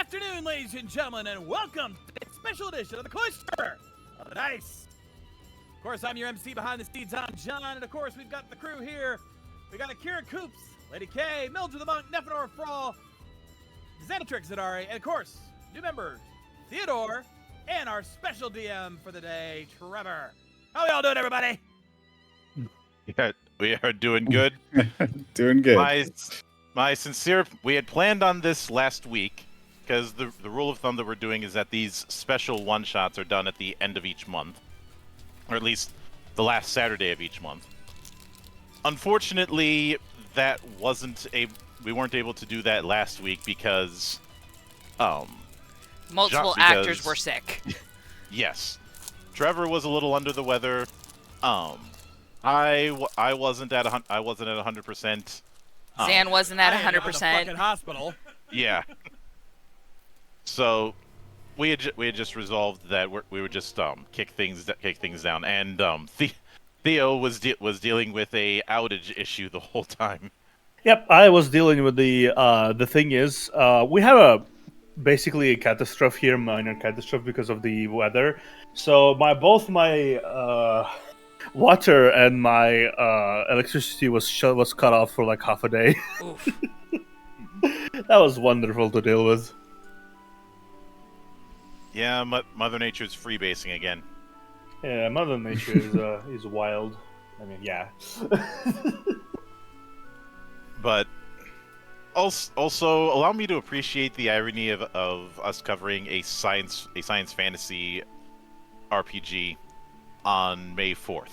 afternoon, ladies and gentlemen, and welcome to a special edition of the Cloister of the Dice. Of course, I'm your MC behind the scenes. I'm John, and of course, we've got the crew here. We got Akira Coops, Lady K, Mildred the Monk, Nephenor Frawl, Xanatrix Zadari, and of course, new members, Theodore, and our special DM for the day, Trevor. How we all doing, everybody? Yeah, we are doing good. Doing good. My sincere, we had planned on this last week, because the rule of thumb that we're doing is that these special one-shots are done at the end of each month. Or at least the last Saturday of each month. Unfortunately, that we weren't able to do that last week because multiple actors were sick. Yes. Trevor was a little under the weather. I wasn't at 100%. Zan wasn't at 100%. I am at the fucking hospital. Yeah. So we had just resolved that we would just kick things down, and Theo was dealing with a outage issue the whole time. Yep, I was dealing with the thing is, we have basically a catastrophe here, minor catastrophe because of the weather. So both my water and my electricity was cut off for like half a day. Oof. That was wonderful to deal with. Yeah, Mother Nature's freebasing again. Yeah, Mother Nature is wild. I mean, yeah. But also allow me to appreciate the irony of us covering a science fantasy RPG on May 4th.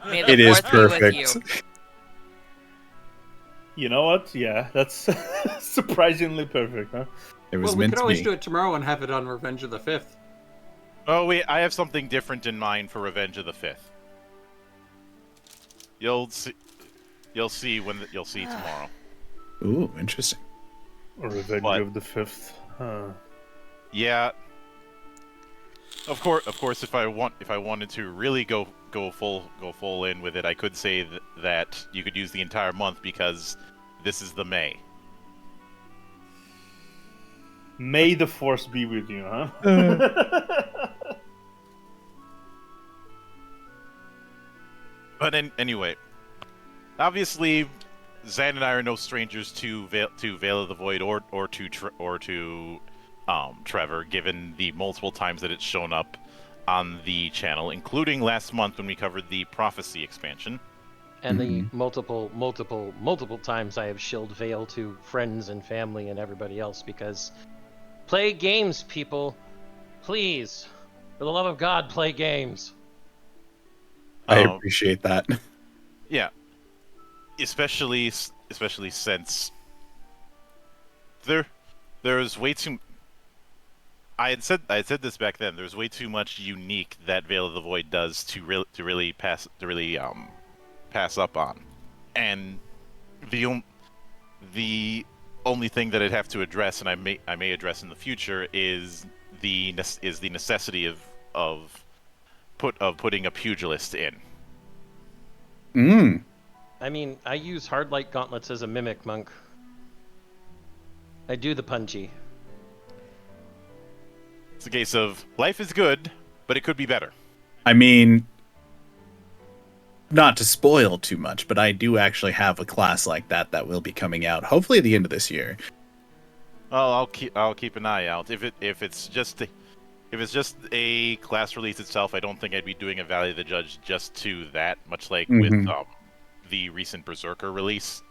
May the It is 4th be with perfect. you. You know what? Yeah, that's surprisingly perfect, huh? It was Well, we meant could to always be. do it tomorrow and have it on Revenge of the 5th. Oh wait, I have something different in mind for Revenge of the 5th. You'll see tomorrow. Ooh, interesting. Revenge What? of the 5th. Huh. Yeah. Of course, if I wanted to really go full in with it, I could say that you could use the entire month because this is the May. May the force be with you, huh? But anyway, obviously, Zan and I are no strangers to Veil of the Void or to Trevor, given the multiple times that it's shown up on the channel, including last month when we covered the Prophecy expansion. And the multiple times I have shilled Veil to friends and family and everybody else because play games, people. Please. For the love of God, play games. I appreciate that. Yeah. Especially since there's way too I had said this back then. There's way too much unique that Veil of the Void does to really pass up on, and the only thing that I'd have to address, and I may address in the future, is the necessity of putting a pugilist in. I mean, I use hard light gauntlets as a mimic monk. I do the punchy. It's a case of life is good, but it could be better. I mean, not to spoil too much, but I do actually have a class like that will be coming out hopefully at the end of this year. Well, I'll keep an eye out. If it's just a class release itself, I don't think I'd be doing a Valley of the Judge just to that, much like with the recent Berserker release.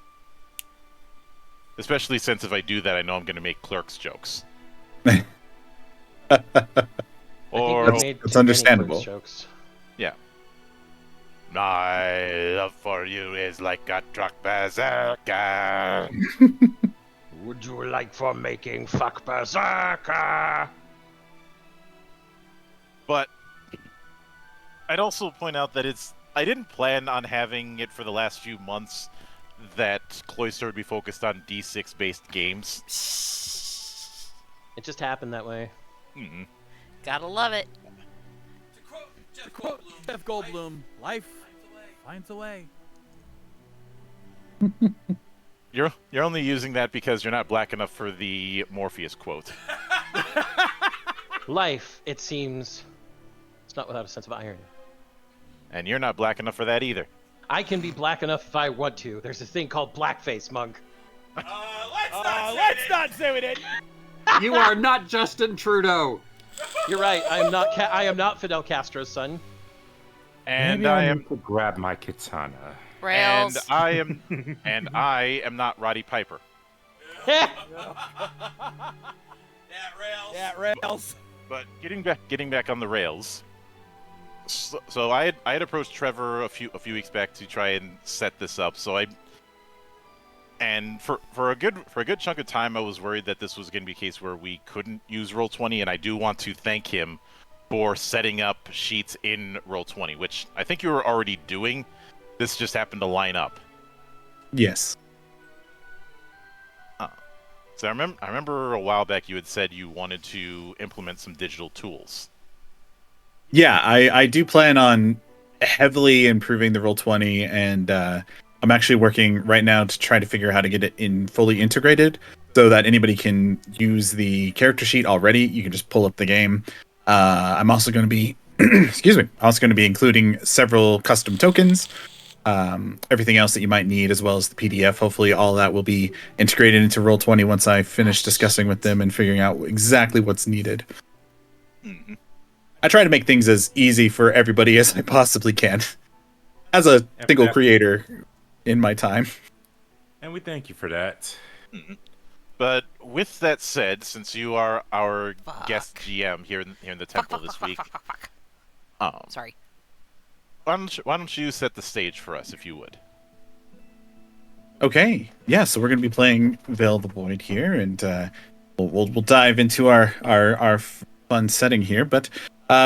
Especially since if I do that, I know I'm going to make Clerks jokes. Or It's understandable. Jokes. Yeah. My love for you is like a truck berserker. Would you like for making fuck berserker? But I'd also point out that I didn't plan on having it for the last few months that Cloister would be focused on D6 based games. It just happened that way. Gotta love it. To quote Jeff Goldblum, life finds a way. you're only using that because you're not black enough for the Morpheus quote. Life, it seems, it's not without a sense of irony. And you're not black enough for that either. I can be black enough if I want to. There's a thing called blackface, Monk. Let's not say we did. You are not Justin Trudeau. You're right. I am not. I am not Fidel Castro's son. And Maybe I I am need to grab my katana. Rails. and I am not Roddy Piper. Yeah, rails. But getting back on the rails. So I had approached Trevor a few weeks back to try and set this up. So for a good chunk of time I was worried that this was going to be a case where we couldn't use Roll20, and I do want to thank him for setting up sheets in Roll20, which I think you were already doing. This just happened to line up. Yes. So I remember a while back you had said you wanted to implement some digital tools. Yeah, I do plan on heavily improving the Roll20, and I'm actually working right now to try to figure out how to get it in fully integrated so that anybody can use the character sheet already. You can just pull up the game. I'm also going to be, excuse me, also going to be including several custom tokens, everything else that you might need, as well as the PDF. Hopefully all that will be integrated into Roll20 once I finish discussing with them and figuring out exactly what's needed. Mm-hmm. I try to make things as easy for everybody as I possibly can, as a single creator in my time. And we thank you for that. Mm-hmm. But with that said, since you are our guest GM here in the temple this week, Sorry. why don't you set the stage for us, if you would? Okay, yeah. So we're going to be playing Veil of the Void here, and we'll dive into our fun setting here. But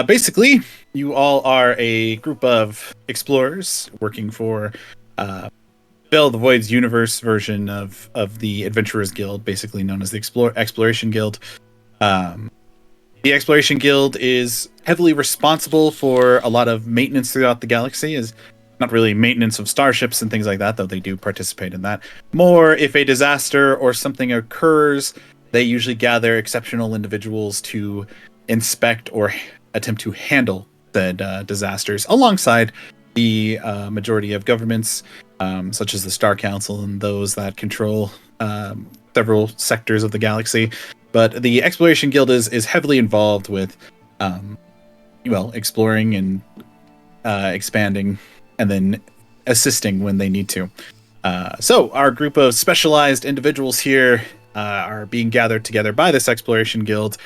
basically, you all are a group of explorers working for Veil of the Void's universe version of the Adventurers Guild, basically known as the Exploration Guild. The Exploration Guild is heavily responsible for a lot of maintenance throughout the galaxy. Is not really maintenance of starships and things like that, though they do participate in that. More if a disaster or something occurs, they usually gather exceptional individuals to inspect or attempt to handle said disasters, alongside the majority of governments, such as the Star Council and those that control several sectors of the galaxy. But the Exploration Guild is heavily involved with, exploring and expanding, and then assisting when they need to. So our group of specialized individuals here are being gathered together by this Exploration Guild,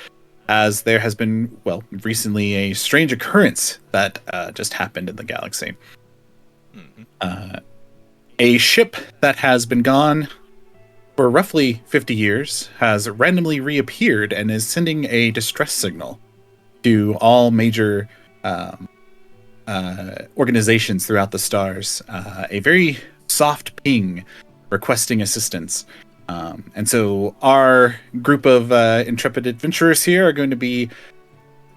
as there has been, recently a strange occurrence that just happened in the galaxy. Mm-hmm. A ship that has been gone for roughly 50 years has randomly reappeared and is sending a distress signal to all major organizations throughout the stars. A very soft ping requesting assistance. And so our group of intrepid adventurers here are going to be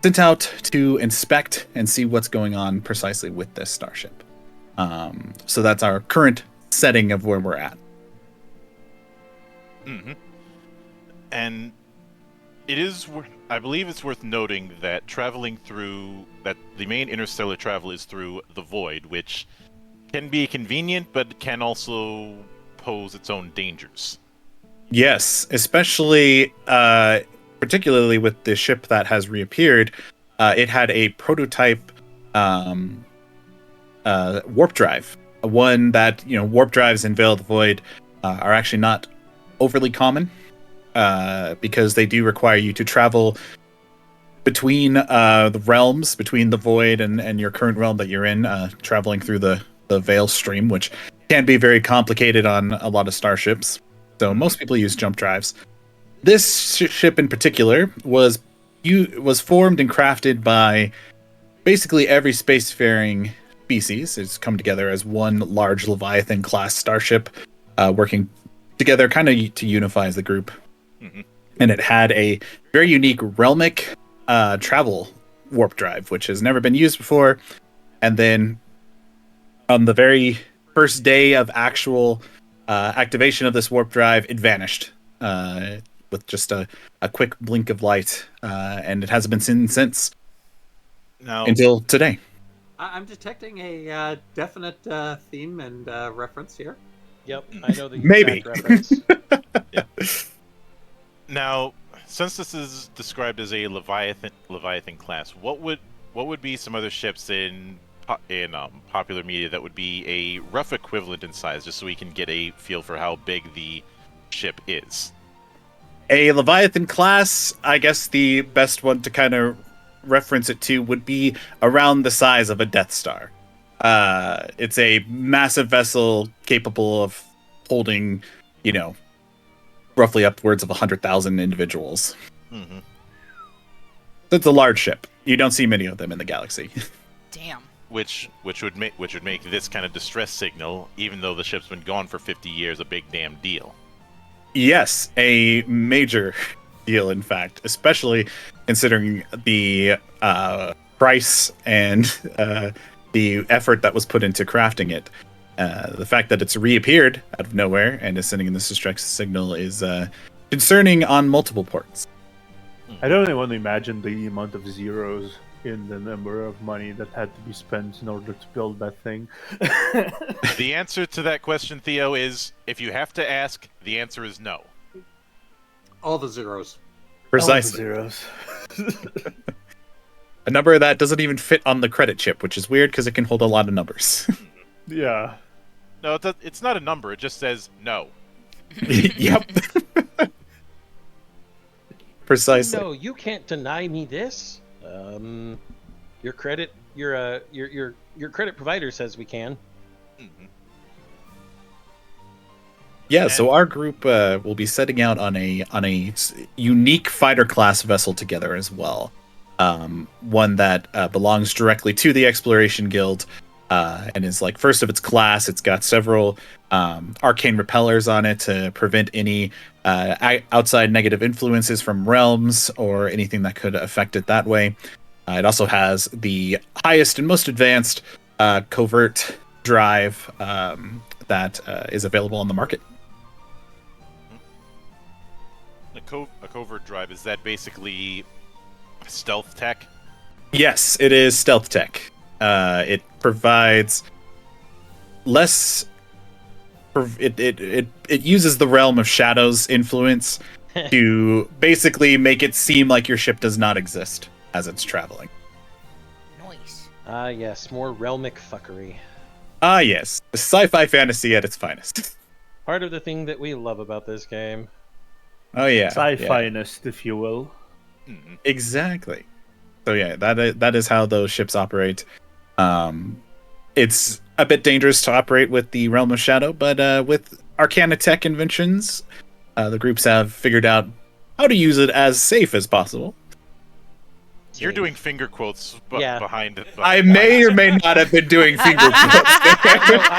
sent out to inspect and see what's going on precisely with this starship. So that's our current setting of where we're at. Mm-hmm. And it is, I believe it's worth noting that the main interstellar travel is through the void, which can be convenient, but can also pose its own dangers. Yes, especially, particularly with the ship that has reappeared. It had a prototype warp drive. One that, warp drives in Veil of the Void are actually not overly common, because they do require you to travel between the realms, between the Void and your current realm that you're in, traveling through the Veil stream, which can be very complicated on a lot of starships. So most people use jump drives. This ship in particular was formed and crafted by basically every spacefaring species. It's come together as one large Leviathan class starship, working together kind of to unify as the group. Mm-hmm. And it had a very unique realmic travel warp drive, which has never been used before. And then on the very first day of actual activation of this warp drive, it vanished with just a quick blink of light, and it hasn't been seen since Now, until today. I'm detecting a definite theme and reference here. Yep, I know the Maybe. exact reference. now, since this is described as a Leviathan class, what would be some other ships in popular media that would be a rough equivalent in size, just so we can get a feel for how big the ship is? A Leviathan class, I guess the best one to kind of reference it to would be around the size of a Death Star. It's a massive vessel capable of holding, roughly upwards of 100,000 individuals. Mm-hmm. It's a large ship. You don't see many of them in the galaxy. Damn. Which would make this kind of distress signal, even though the ship's been gone for 50 years, a big damn deal. Yes, a major deal, in fact, especially considering the price and the effort that was put into crafting it. The fact that it's reappeared out of nowhere and is sending this distress signal is concerning on multiple ports. I don't even want to imagine the amount of zeros in the number of money that had to be spent in order to build that thing. The answer to that question, Theo, is if you have to ask, the answer is no. All the zeros. Precisely. All the zeros. A number of that doesn't even fit on the credit chip, which is weird because it can hold a lot of numbers. Yeah. No, it's not a number. It just says no. Yep. Precisely. No, you can't deny me this. Your credit provider says we can. Mm-hmm. Yeah, so our group will be setting out on a unique fighter class vessel together as well. One that belongs directly to the Exploration Guild and is like first of its class. It's got several arcane repellers on it to prevent any outside negative influences from realms or anything that could affect it that way. It also has the highest and most advanced covert drive that is available on the market. A covert drive, is that basically stealth tech? Yes, it is stealth tech. It provides less. It uses the realm of shadows influence to basically make it seem like your ship does not exist as it's traveling. Nice. Ah, yes, more realmic fuckery. Ah, yes, sci-fi fantasy at its finest. Part of the thing that we love about this game. Oh yeah, Sci-fi-ness, if you will. Mm-hmm. Exactly. So yeah, that is how those ships operate. It's a bit dangerous to operate with the Realm of Shadow, but with Arcana Tech inventions, the groups have figured out how to use it as safe as possible. You're doing finger quotes behind it. I may or may not have been doing finger quotes.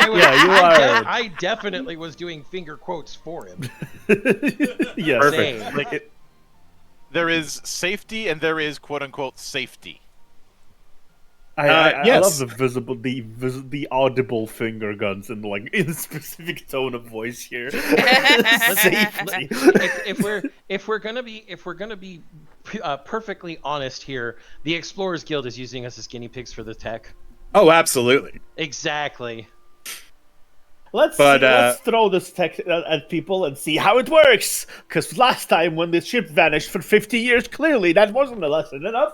I definitely was doing finger quotes for him. Yes. Perfect. Like there is safety and there is quote unquote safety. I yes. love the audible finger guns and like in a specific tone of voice here. Safety. If we're gonna be perfectly honest here, the Explorers Guild is using us as guinea pigs for the tech. Oh, absolutely. Exactly. Let's throw this tech at people and see how it works. Because last time when the ship vanished for 50 years, clearly that wasn't a lesson enough.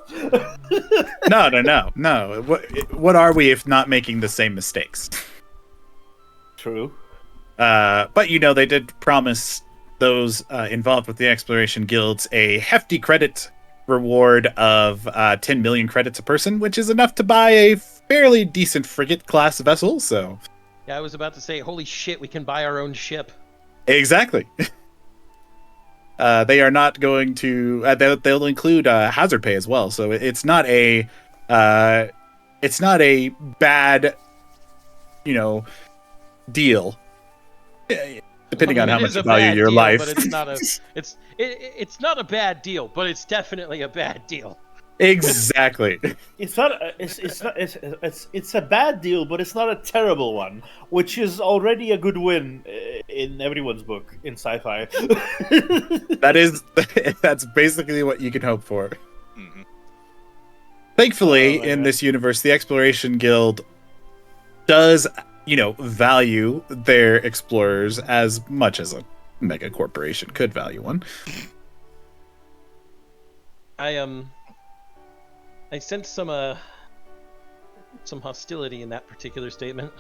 No. What are we if not making the same mistakes? True. But they did promise those involved with the Exploration Guilds a hefty credit reward of 10 million credits a person, which is enough to buy a fairly decent frigate class vessel. So. Yeah, I was about to say, holy shit, we can buy our own ship. Exactly. They are not going to. They'll include hazard pay as well, so it's not a bad, deal. Depending on how much you value your life. But it's not a bad deal, but it's definitely a bad deal. Exactly. It's not. It's a bad deal, but it's not a terrible one, which is already a good win in everyone's book in sci-fi. That's basically what you can hope for. Mhm. Thankfully, Oh my in God. this universe, the Exploration Guild does, value their explorers as much as a mega corporation could value one. I sense some hostility in that particular statement.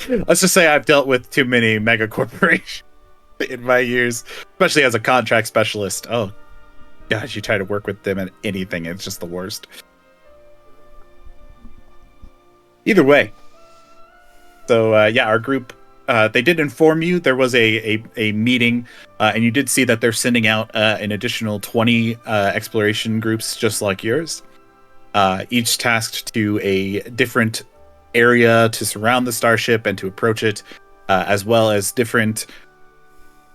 Let's just say I've dealt with too many mega corporations in my years, especially as a contract specialist. Oh, gosh, you try to work with them at anything, it's just the worst. Either way. So, our group, they did inform you there was a meeting, and you did see that they're sending out an additional 20 exploration groups just like yours, each tasked to a different area to surround the starship and to approach it, as well as different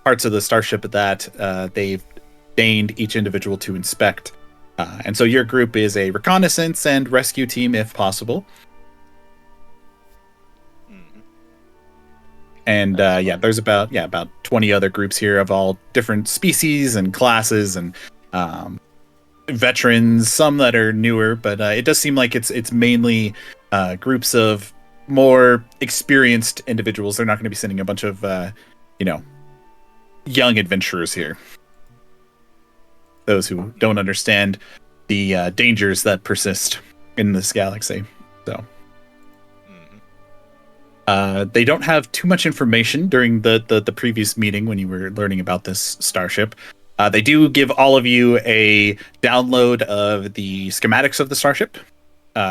parts of the starship that they've deigned each individual to inspect. And so your group is a reconnaissance and rescue team if possible. And there's about 20 other groups here of all different species and classes and veterans, some that are newer, but it does seem like it's mainly groups of more experienced individuals. They're not going to be sending a bunch of young adventurers here. Those who don't understand the dangers that persist in this galaxy. So they don't have too much information during the previous meeting when you were learning about this starship. They do give all of you a download of the schematics of the starship.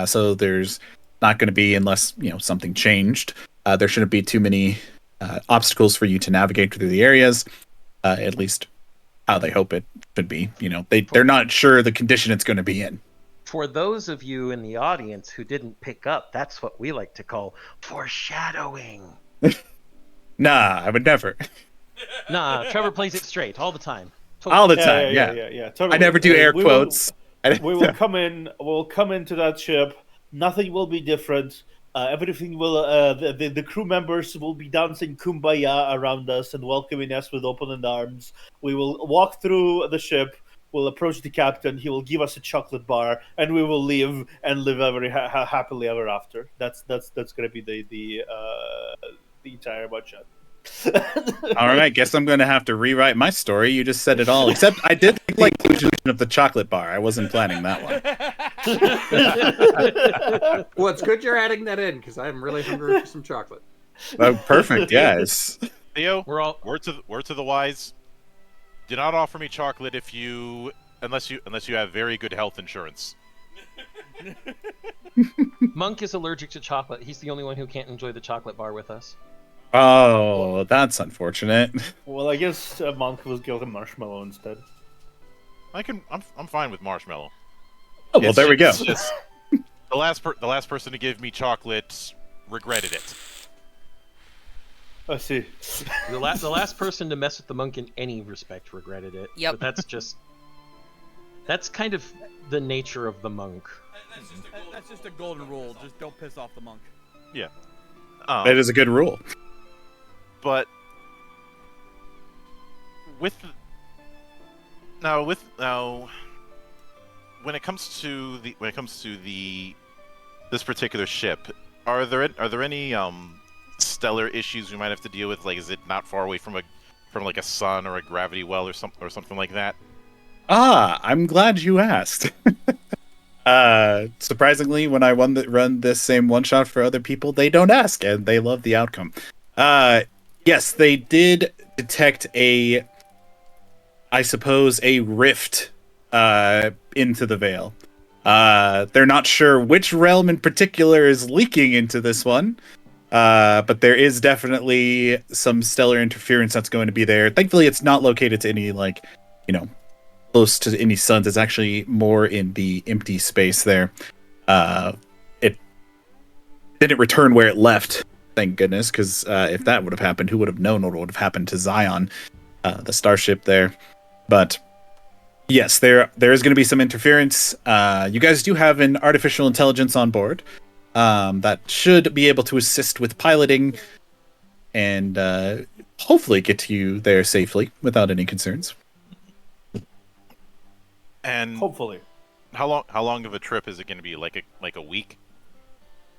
So there's not going to be, unless something changed, there shouldn't be too many obstacles for you to navigate through the areas. At least how they hope it should be. They're not sure the condition it's going to be in. For those of you in the audience who didn't pick up, that's what we like to call foreshadowing. Nah, I would never. Nah, Trevor plays it straight all the time. All the time, yeah. Totally. I never do air quotes. We will come in. We'll come into that ship. Nothing will be different. Everything will. The crew members will be dancing kumbaya around us and welcoming us with open arms. We will walk through the ship. We'll approach the captain. He will give us a chocolate bar, and we will leave and live happily ever after. That's going to be the entire one shot. All right, guess I'm going to have to rewrite my story. You just said it all, except I did like the inclusion of the chocolate bar. I wasn't planning that one. Well, it's good you're adding that in because I'm really hungry for some chocolate. Oh, perfect. Yes. Theo, We're all word to the wise. Do not offer me chocolate unless you have very good health insurance. Monk is allergic to chocolate. He's the only one who can't enjoy the chocolate bar with us. Oh, that's unfortunate. Well, I guess Monk was given marshmallow instead. I'm fine with marshmallow. Oh, well, there we go. It's just, the last person to give me chocolate regretted it. I see. The last person to mess with the monk in any respect regretted it. Yep. But that's kind of the nature of the monk. That's just a golden rule. Just don't piss off the monk. Yeah. That is a good rule. But when it comes to this particular ship, are there any stellar issues we might have to deal with? Like, is it not far away from like a sun or a gravity well or something like that? I'm glad you asked. Surprisingly, when I run this same one shot for other people, they don't ask and they love the outcome. Yes, they did detect I suppose, a rift into the veil. They're not sure which realm in particular is leaking into this one. But there is definitely some stellar interference that's going to be there. Thankfully, it's not located to any, close to any suns. It's actually more in the empty space there. It didn't return where it left, thank goodness, because if that would have happened, who would have known what would have happened to Zion, the starship there? But Yes, there is going to be some interference. You guys do have an artificial intelligence on board that should be able to assist with piloting and hopefully get you there safely without any concerns. And Hopefully. how long of a trip is it going to be? Like a week?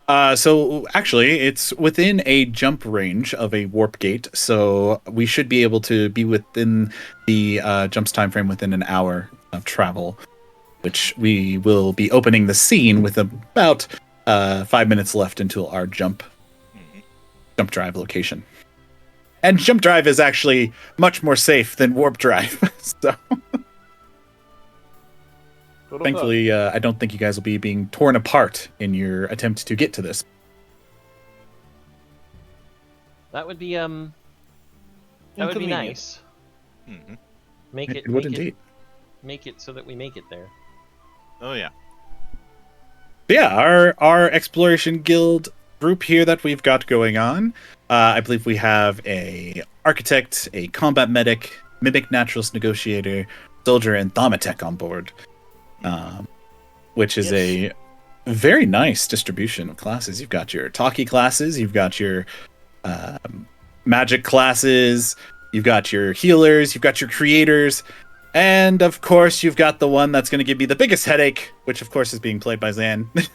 So actually, it's within a jump range of a warp gate, so we should be able to be within the jump's time frame within an hour of travel, which we will be opening the scene with about 5 minutes left until our jump drive location. And jump drive is actually much more safe than warp drive, so thankfully, I don't think you guys will be being torn apart in your attempt to get to this. That would be that would be Inconvenient. nice. Mm-hmm. It would indeed. Make it so that we make it there. Oh yeah. But yeah, our exploration guild group here that we've got going on, I believe we have a architect, a combat medic, mimic naturalist negotiator, soldier, and thaumatek on board. Which is a very nice distribution of classes. You've got your talkie classes, you've got your magic classes, you've got your healers, you've got your creators, and of course you've got the one that's going to give me the biggest headache, which of course is being played by Zan. If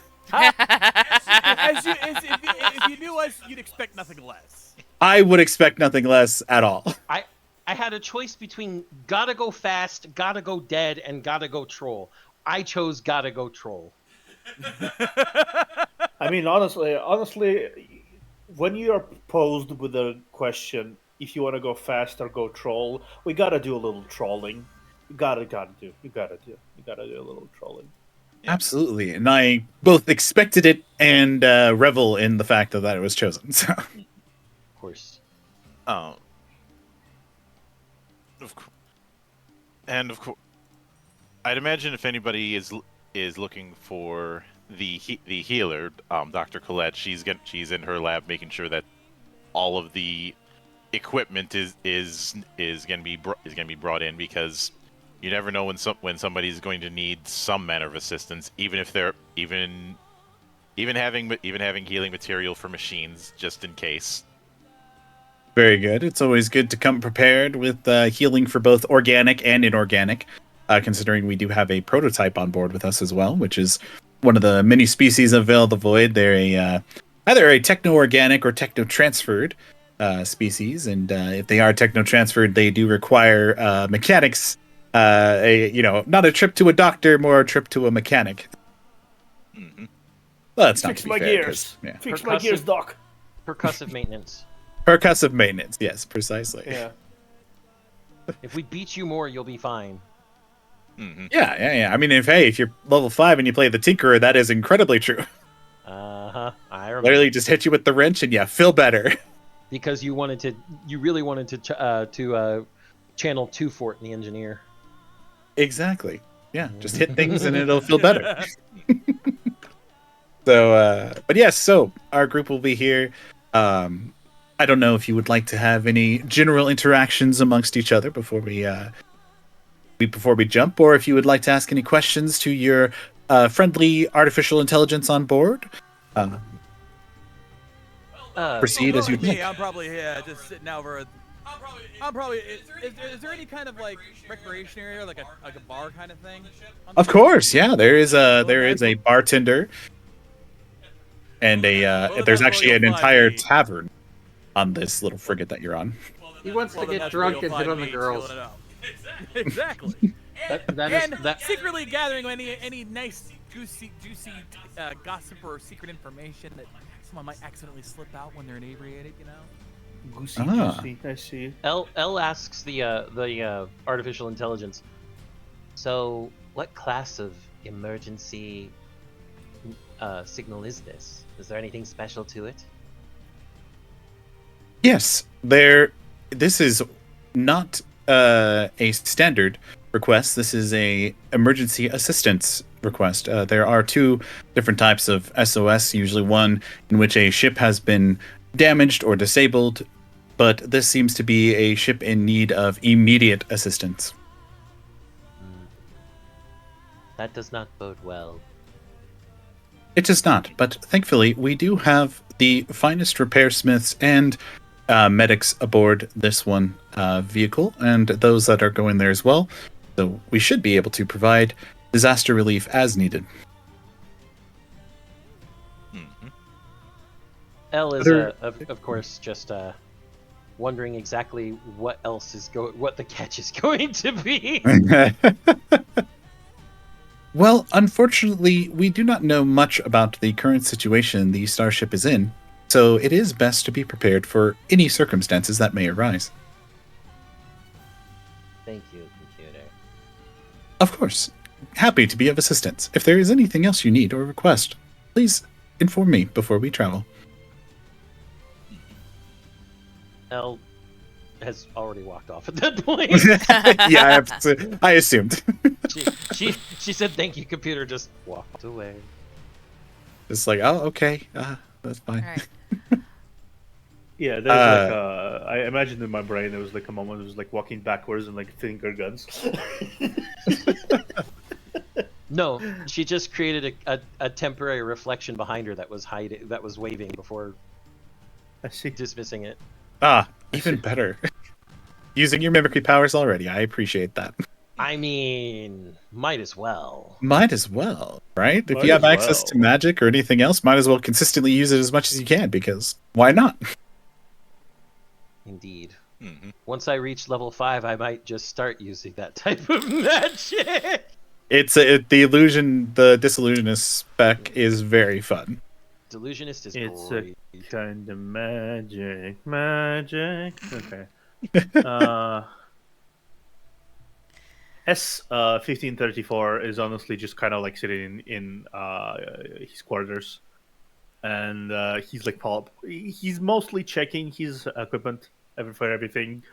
you knew us, you'd expect nothing less. I would expect nothing less at all. I had a choice between gotta go fast, gotta go dead, and gotta go troll. I chose gotta go troll. I mean, honestly, when you are posed with a question, if you want to go fast or go troll, we gotta do a little trolling. You gotta do a little trolling. Absolutely, and I both expected it and revel in the fact that it was chosen. So. Of course. Of course, I'd imagine if anybody is looking for the healer, Dr. Colette, she's in her lab making sure that all of the equipment is going to be brought in, because you never know when somebody's going to need some manner of assistance, even if they're even having healing material for machines just in case. Very good. It's always good to come prepared with healing for both organic and inorganic, considering we do have a prototype on board with us as well, which is one of the many species of Veil of the Void. They're either a techno-organic or techno-transferred species, and if they are techno-transferred, they do require mechanics. Not a trip to a doctor, more a trip to a mechanic. Mm-hmm. Well, that's not Fix to be my fair, gears. yeah. Fix my gears, Doc. Percussive maintenance. Percussive maintenance, yes, precisely. Yeah. If we beat you more, you'll be fine. Mm-hmm. Yeah. I mean, if you're level 5 and you play the Tinkerer, that is incredibly true. I remember. Literally just hit you with the wrench and you feel better. Because you really wanted to channel 2 Fort in the engineer. Exactly. Yeah, just hit things and it'll feel better. But yes, so our group will be here. I don't know if you would like to have any general interactions amongst each other before we jump, or if you would like to ask any questions to your friendly artificial intelligence on board. Proceed as you'd like. I'm probably just sitting over. I'm probably. Is there any kind of like recreation area, like a bar kind of thing? Of course, yeah. There is a bartender, and there's actually an entire tavern on this little frigate that you're on. He wants to get drunk and hit on the girls. Exactly. That Secretly gathering any nice, juicy gossip or secret information that someone might accidentally slip out when they're inebriated, you know? Goosey, juicy. I see. L asks the artificial intelligence. So, what class of emergency signal is this? Is there anything special to it? Yes, this is not a standard request. This is a emergency assistance request. There are 2 different types of SOS, usually one in which a ship has been damaged or disabled, but this seems to be a ship in need of immediate assistance. That does not bode well. It does not, but thankfully we do have the finest repairsmiths and medics aboard this one vehicle, and those that are going there as well. So we should be able to provide disaster relief as needed. Elle is, of course, just wondering exactly what else is what the catch is going to be. Well, unfortunately, we do not know much about the current situation the starship is in, so it is best to be prepared for any circumstances that may arise. Thank you, computer. Of course, happy to be of assistance. If there is anything else you need or request, please inform me before we travel. Elle has already walked off at that point. Yeah, I assumed. she said thank you, computer, just walked away. It's like, oh, okay, that's fine. All right. Yeah, there's I imagine in my brain there was like a moment it was like walking backwards and like finger guns. No, she just created a temporary reflection behind her that was waving before I see. dismissing it. Even better. Using your mimicry powers already. I appreciate that. I mean, might as well. Might as well, right? If Might you have as access well. to magic or anything else, might as well consistently use it as much as you can, because why not? Indeed. Mm-hmm. Once I reach level 5, I might just start using that type of magic. The disillusionist spec is very fun. Delusionist is It's great. a kind of magic. Okay. S-1534 is honestly just kind of like sitting in his quarters, and he's like he's mostly checking his equipment for everything.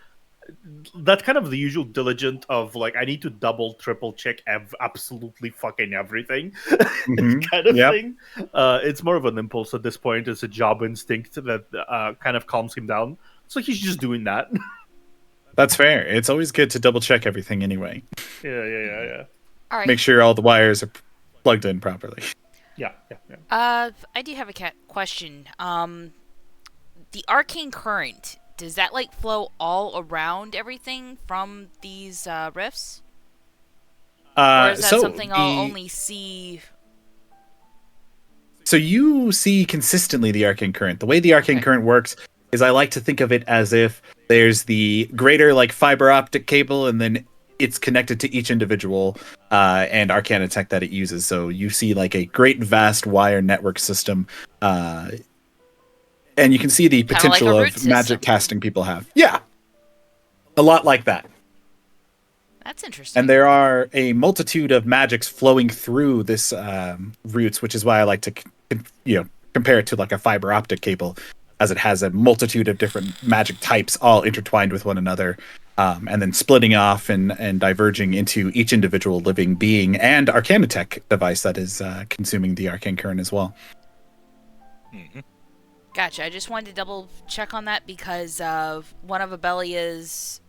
That's kind of the usual diligent of like I need to double, triple check absolutely fucking everything Mhm. kind of Yep. thing. It's more of an impulse at this point. It's a job instinct that kind of calms him down. So he's just doing that. That's fair. It's always good to double check everything anyway. Yeah. All right. Make sure all the wires are plugged in properly. Yeah. I do have a question. The arcane current, does that like flow all around everything from these rifts, or is that something I'll only see? So you see consistently the arcane current. The way the arcane current works is I like to think of it as if there's the greater like fiber optic cable, and then it's connected to each individual and arcana tech that it uses. So you see like a great vast wire network system, and you can see the Kinda potential like a root of system. magic casting people have. Yeah, a lot like that. That's interesting. And there are a multitude of magics flowing through this roots, which is why I like to compare it to like a fiber optic cable, as it has a multitude of different magic types all intertwined with one another, and then splitting off and diverging into each individual living being and arcana tech device that is consuming the arcane current as well. Mm-hmm. Gotcha. I just wanted to double check on that because one of Abelia's,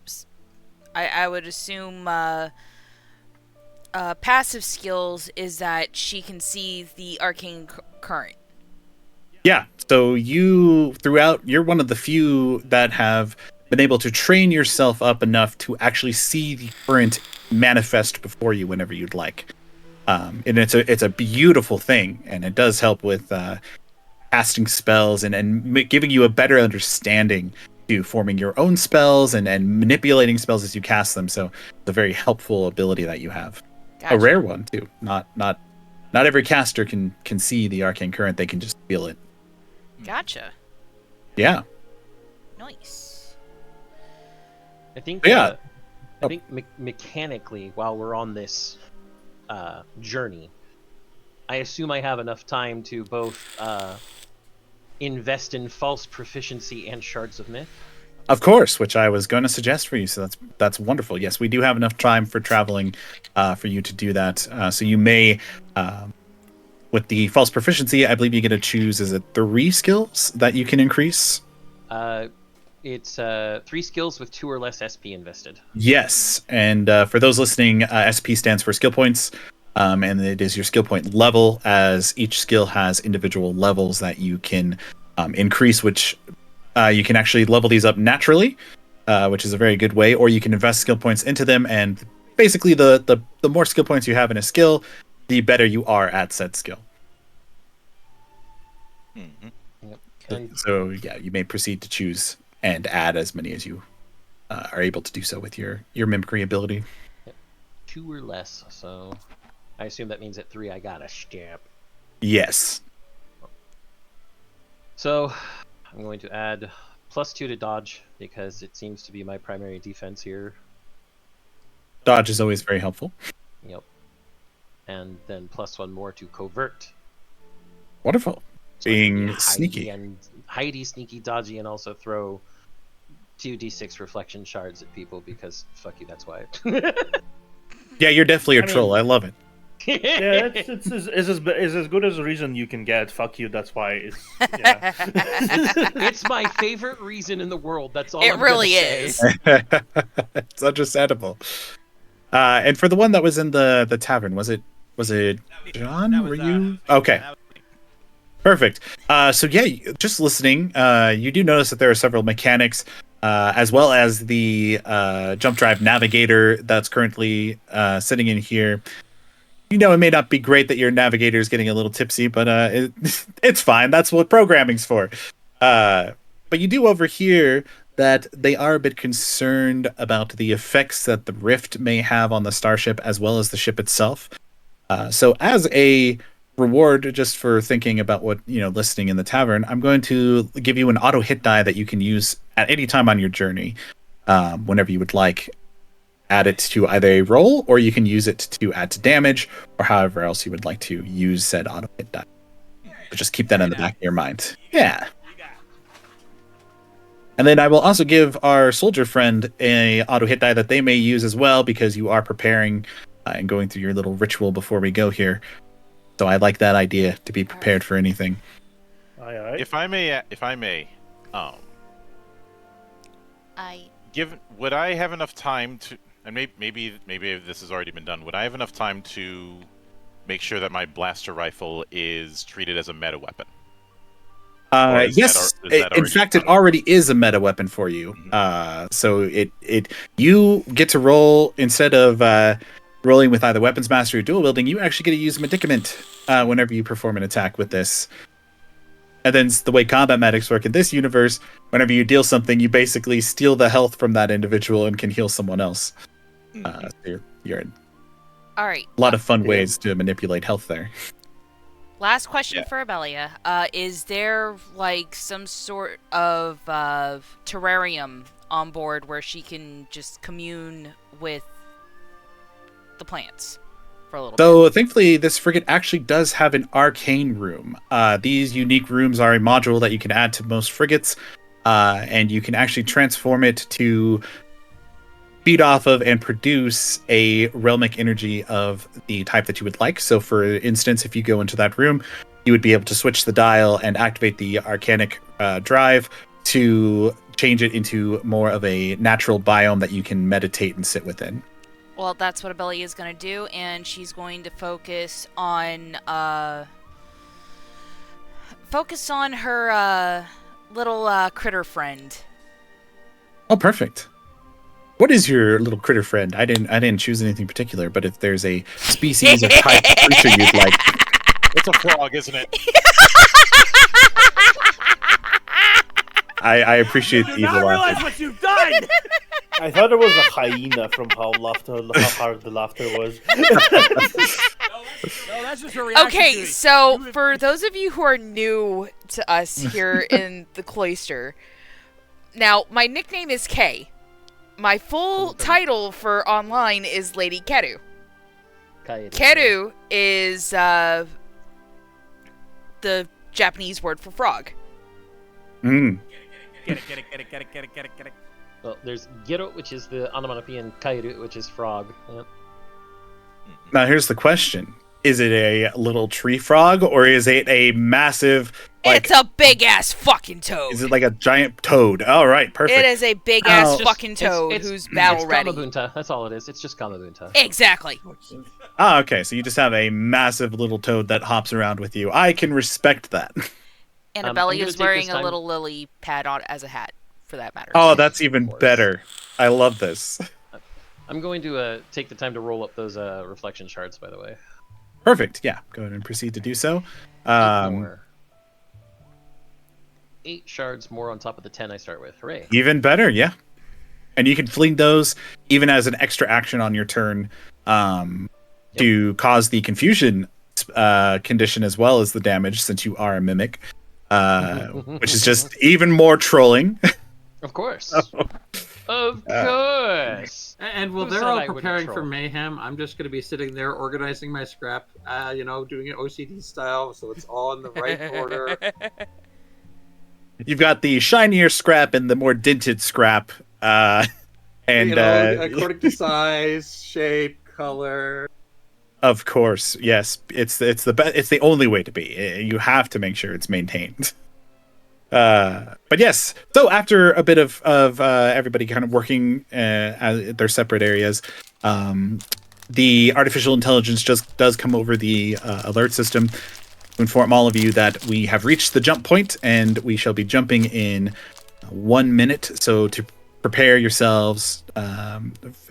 I would assume, passive skills is that she can see the arcane current. Yeah, so you're one of the few that have been able to train yourself up enough to actually see the current manifest before you whenever you'd like. And it's a beautiful thing, and it does help with casting spells and giving you a better understanding to forming your own spells and manipulating spells as you cast them. So it's a very helpful ability that you have. Gotcha. A rare one too. Not every caster can see the arcane current. They can just feel it. Gotcha. Yeah. Nice. I think. Yeah. I think mechanically, while we're on this journey, I assume I have enough time to both invest in false proficiency and shards of myth. Of course, which I was going to suggest for you. So that's wonderful. Yes, we do have enough time for traveling for you to do that. So you may, with the false proficiency, I believe you get to choose, is it 3 skills that you can increase? It's 3 skills with 2 or less SP invested. Yes. And for those listening, SP stands for skill points. and it is your skill point level, as each skill has individual levels that you can increase, which you can actually level these up naturally, which is a very good way, or you can invest skill points into them, and basically the more skill points you have in a skill, the better you are at said skill. So yeah, you may proceed to choose and add as many as you are able to do so with your mimicry ability. 2 or less, so I assume that means at 3 I got a stamp. Yes. So I'm going to add +2 to dodge because it seems to be my primary defense here. Dodge is always very helpful. Yep. And then +1 more to covert. Wonderful. So I can be Being sneaky. Hidey, sneaky, dodgy, and also throw 2d6 reflection shards at people because fuck you, that's why. Yeah, you're definitely a I mean- troll. I love it. Yeah, it's as good as a reason you can get. Fuck you. That's why it's. Yeah. It's my favorite reason in the world. That's all. It I'm really gonna say. is. It's understandable. And for the one that was in the tavern, was it John? That was, Were you yeah, okay? that was- Perfect. So yeah, just listening, you do notice that there are several mechanics, as well as the jump drive navigator that's currently sitting in here. You know, it may not be great that your navigator is getting a little tipsy, but it's fine. That's what programming's for. But you do overhear that they are a bit concerned about the effects that the rift may have on the starship as well as the ship itself. So as a reward just for thinking about what, listening in the tavern, I'm going to give you an auto hit die that you can use at any time on your journey, whenever you would like. Add it to either a roll, or you can use it to add to damage, or however else you would like to use said auto hit die. But just keep that in the back of your mind. Yeah. And then I will also give our soldier friend a auto hit die that they may use as well, because you are preparing and going through your little ritual before we go here. So I like that idea, to be prepared for anything. Aye. If I may, would I have enough time to, and maybe this has already been done, would I have enough time to make sure that my blaster rifle is treated as a meta weapon? Yes, is that in fact, it already is a meta weapon for you. Mm-hmm. So you get to roll, instead of rolling with either weapons master or dual wielding, you actually get to use medicament whenever you perform an attack with this. And then the way combat medics work in this universe, whenever you deal something, you basically steal the health from that individual and can heal someone else. So you're in All right. a lot of fun ways to manipulate health there. Last question Yeah. for Abelia. Is there like some sort of terrarium on board where she can just commune with the plants for a little bit? So thankfully, this frigate actually does have an arcane room. These unique rooms are a module that you can add to most frigates, and you can actually transform it to feed off of and produce a realmic energy of the type that you would like. So for instance, if you go into that room, you would be able to switch the dial and activate the arcanic drive to change it into more of a natural biome that you can meditate and sit within. Well, that's what Abelia is going to do, and she's going to focus on her little critter friend. Oh, perfect. What is your little critter friend? I didn't choose anything particular, but if there's a species or type of creature you'd like. It's a frog, isn't it? I appreciate the You do not evil realize laughter. what you've done! I thought it was a hyena from how hard the laughter was. No, that's just her reaction to Okay, it. so for those of you who are new to us here in the Cloister, now my nickname is Kay. My full title for online is Lady Keru. Keru is the Japanese word for frog. Mm. Get it. Well, there's Gero, which is the onomatopoeian Kairu, which is frog. Yep. Now here's the question: Is it a little tree frog, or is it a massive, like, It's a big ass fucking toad. is it like a giant toad? All right, perfect. It is a big ass Oh. fucking toad who's battle ready. Gamabunta. That's all it is. It's just Gamabunta. Exactly. Ah, okay, so you just have a massive little toad that hops around with you. I can respect that. Annabelle I'm gonna is take wearing this a time- little lily pad on as a hat, for that matter. Oh, that's even course. better. I love this. I'm going to take the time to roll up those reflection shards, by the way. Perfect. Yeah, go ahead and proceed to do so. 8 more. 8 shards more on top of the 10 I start with. Hooray. Even better, yeah. And you can fling those even as an extra action on your turn to cause the confusion condition as well as the damage, since you are a mimic, which is just even more trolling. Of course. Of course. And while Who they're said all I wouldn't preparing for troll? mayhem, I'm just going to be sitting there organizing my scrap, doing it OCD style, so it's all in the right order. You've got the shinier scrap and the more dented scrap, and According to size, shape, color. of course, yes, it's the only way to be. You have to make sure it's maintained. But yes, so after a bit of everybody kind of working at their separate areas, the artificial intelligence just does come over the alert system to inform all of you that we have reached the jump point and we shall be jumping in 1 minute. So to prepare yourselves,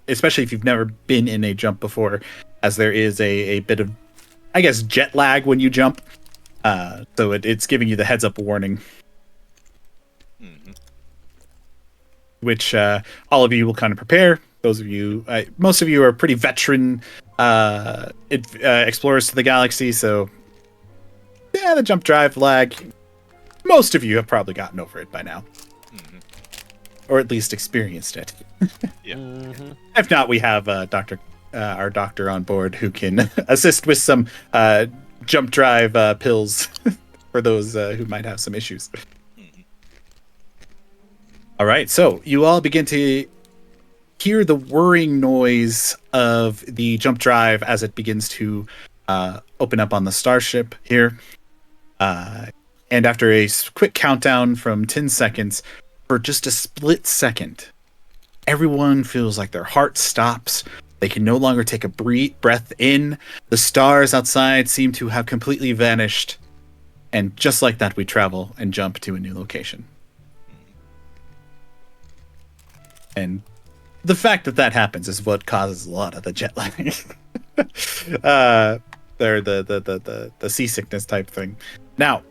especially if you've never been in a jump before, as there is a bit of, I guess, jet lag when you jump. So it's giving you the heads up warning. Which all of you will kind of prepare. Those of you, most of you are pretty veteran explorers to the galaxy, so yeah, the jump drive lag, most of you have probably gotten over it by now. Or at least experienced it. Yeah. If not, we have our doctor on board who can assist with some jump drive pills for those who might have some issues. All right, so you all begin to hear the whirring noise of the jump drive as it begins to open up on the starship here. And after a quick countdown from 10 seconds, for just a split second, everyone feels like their heart stops. They can no longer take a breath in. The stars outside seem to have completely vanished. And just like that, we travel and jump to a new location. And the fact that happens is what causes a lot of the jet lag. The seasickness type thing. Now,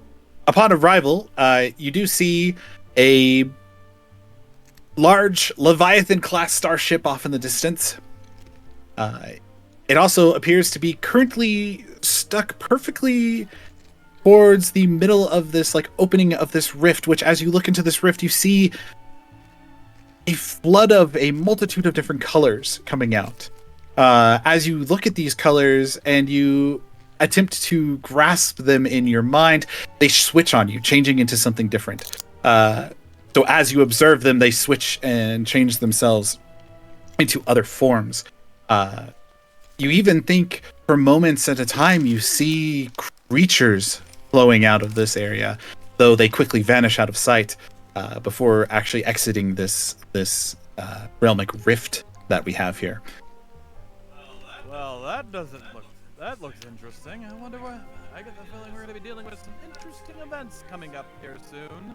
upon arrival, you do see a large Leviathan-class starship off in the distance. It also appears to be currently stuck perfectly towards the middle of this opening of this rift, which as you look into this rift, you see a flood of a multitude of different colors coming out. As you look at these colors and you attempt to grasp them in your mind, they switch on you, changing into something different. So as you observe them, they switch and change themselves into other forms. You even think for moments at a time you see creatures flowing out of this area, though they quickly vanish out of sight before actually exiting this realmic rift that we have here. Well, that looks interesting. I wonder what. I get the feeling we're going to be dealing with some interesting events coming up here soon.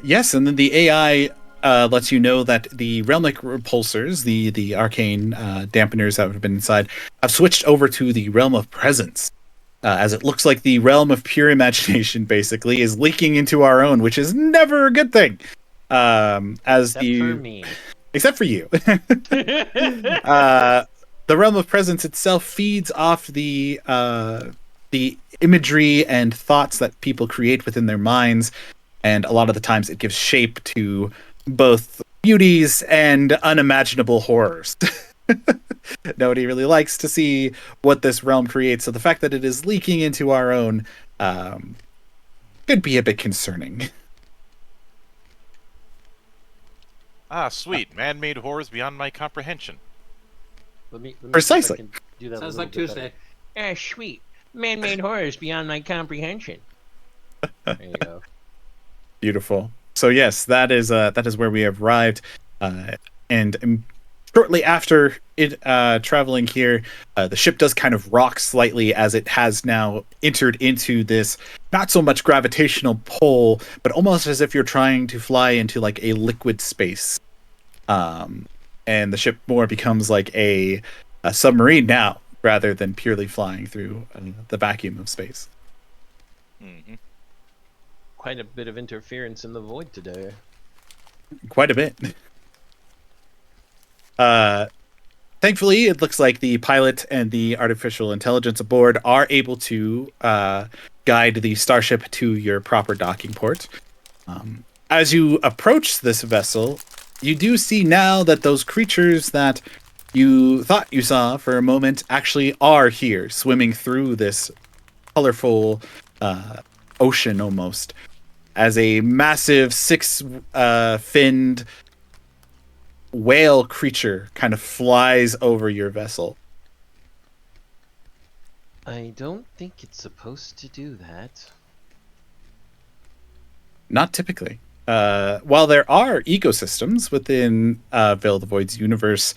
Yes, and then the AI lets you know that the realmic repulsors, the arcane dampeners that have been inside, have switched over to the realm of presence. As it looks like the realm of pure imagination basically is leaking into our own, which is never a good thing. Except for you. The realm of presence itself feeds off the imagery and thoughts that people create within their minds, and a lot of the times it gives shape to both beauties and unimaginable horrors. Nobody really likes to see what this realm creates, so the fact that it is leaking into our own could be a bit concerning. Ah, sweet. Man-made horrors beyond my comprehension. Let me Precisely. See if Do that a Sounds little like bit better. Tuesday. Ah, sweet. Man-made horrors beyond my comprehension. There you go. Beautiful. So yes, that is where we have arrived, and shortly after it traveling here, the ship does kind of rock slightly as it has now entered into this not so much gravitational pull, but almost as if you're trying to fly into like a liquid space. And the ship more becomes like a submarine now rather than purely flying through the vacuum of space. Mm-hmm. Quite a bit of interference in the void today. Quite a bit. Thankfully, it looks like the pilot and the artificial intelligence aboard are able to guide the starship to your proper docking port. As you approach this vessel, you do see now that those creatures that you thought you saw for a moment actually are here, swimming through this colorful ocean almost, as a massive six-finned whale creature kind of flies over your vessel. I don't think it's supposed to do that. Not typically. While there are ecosystems within Veil of the Void's universe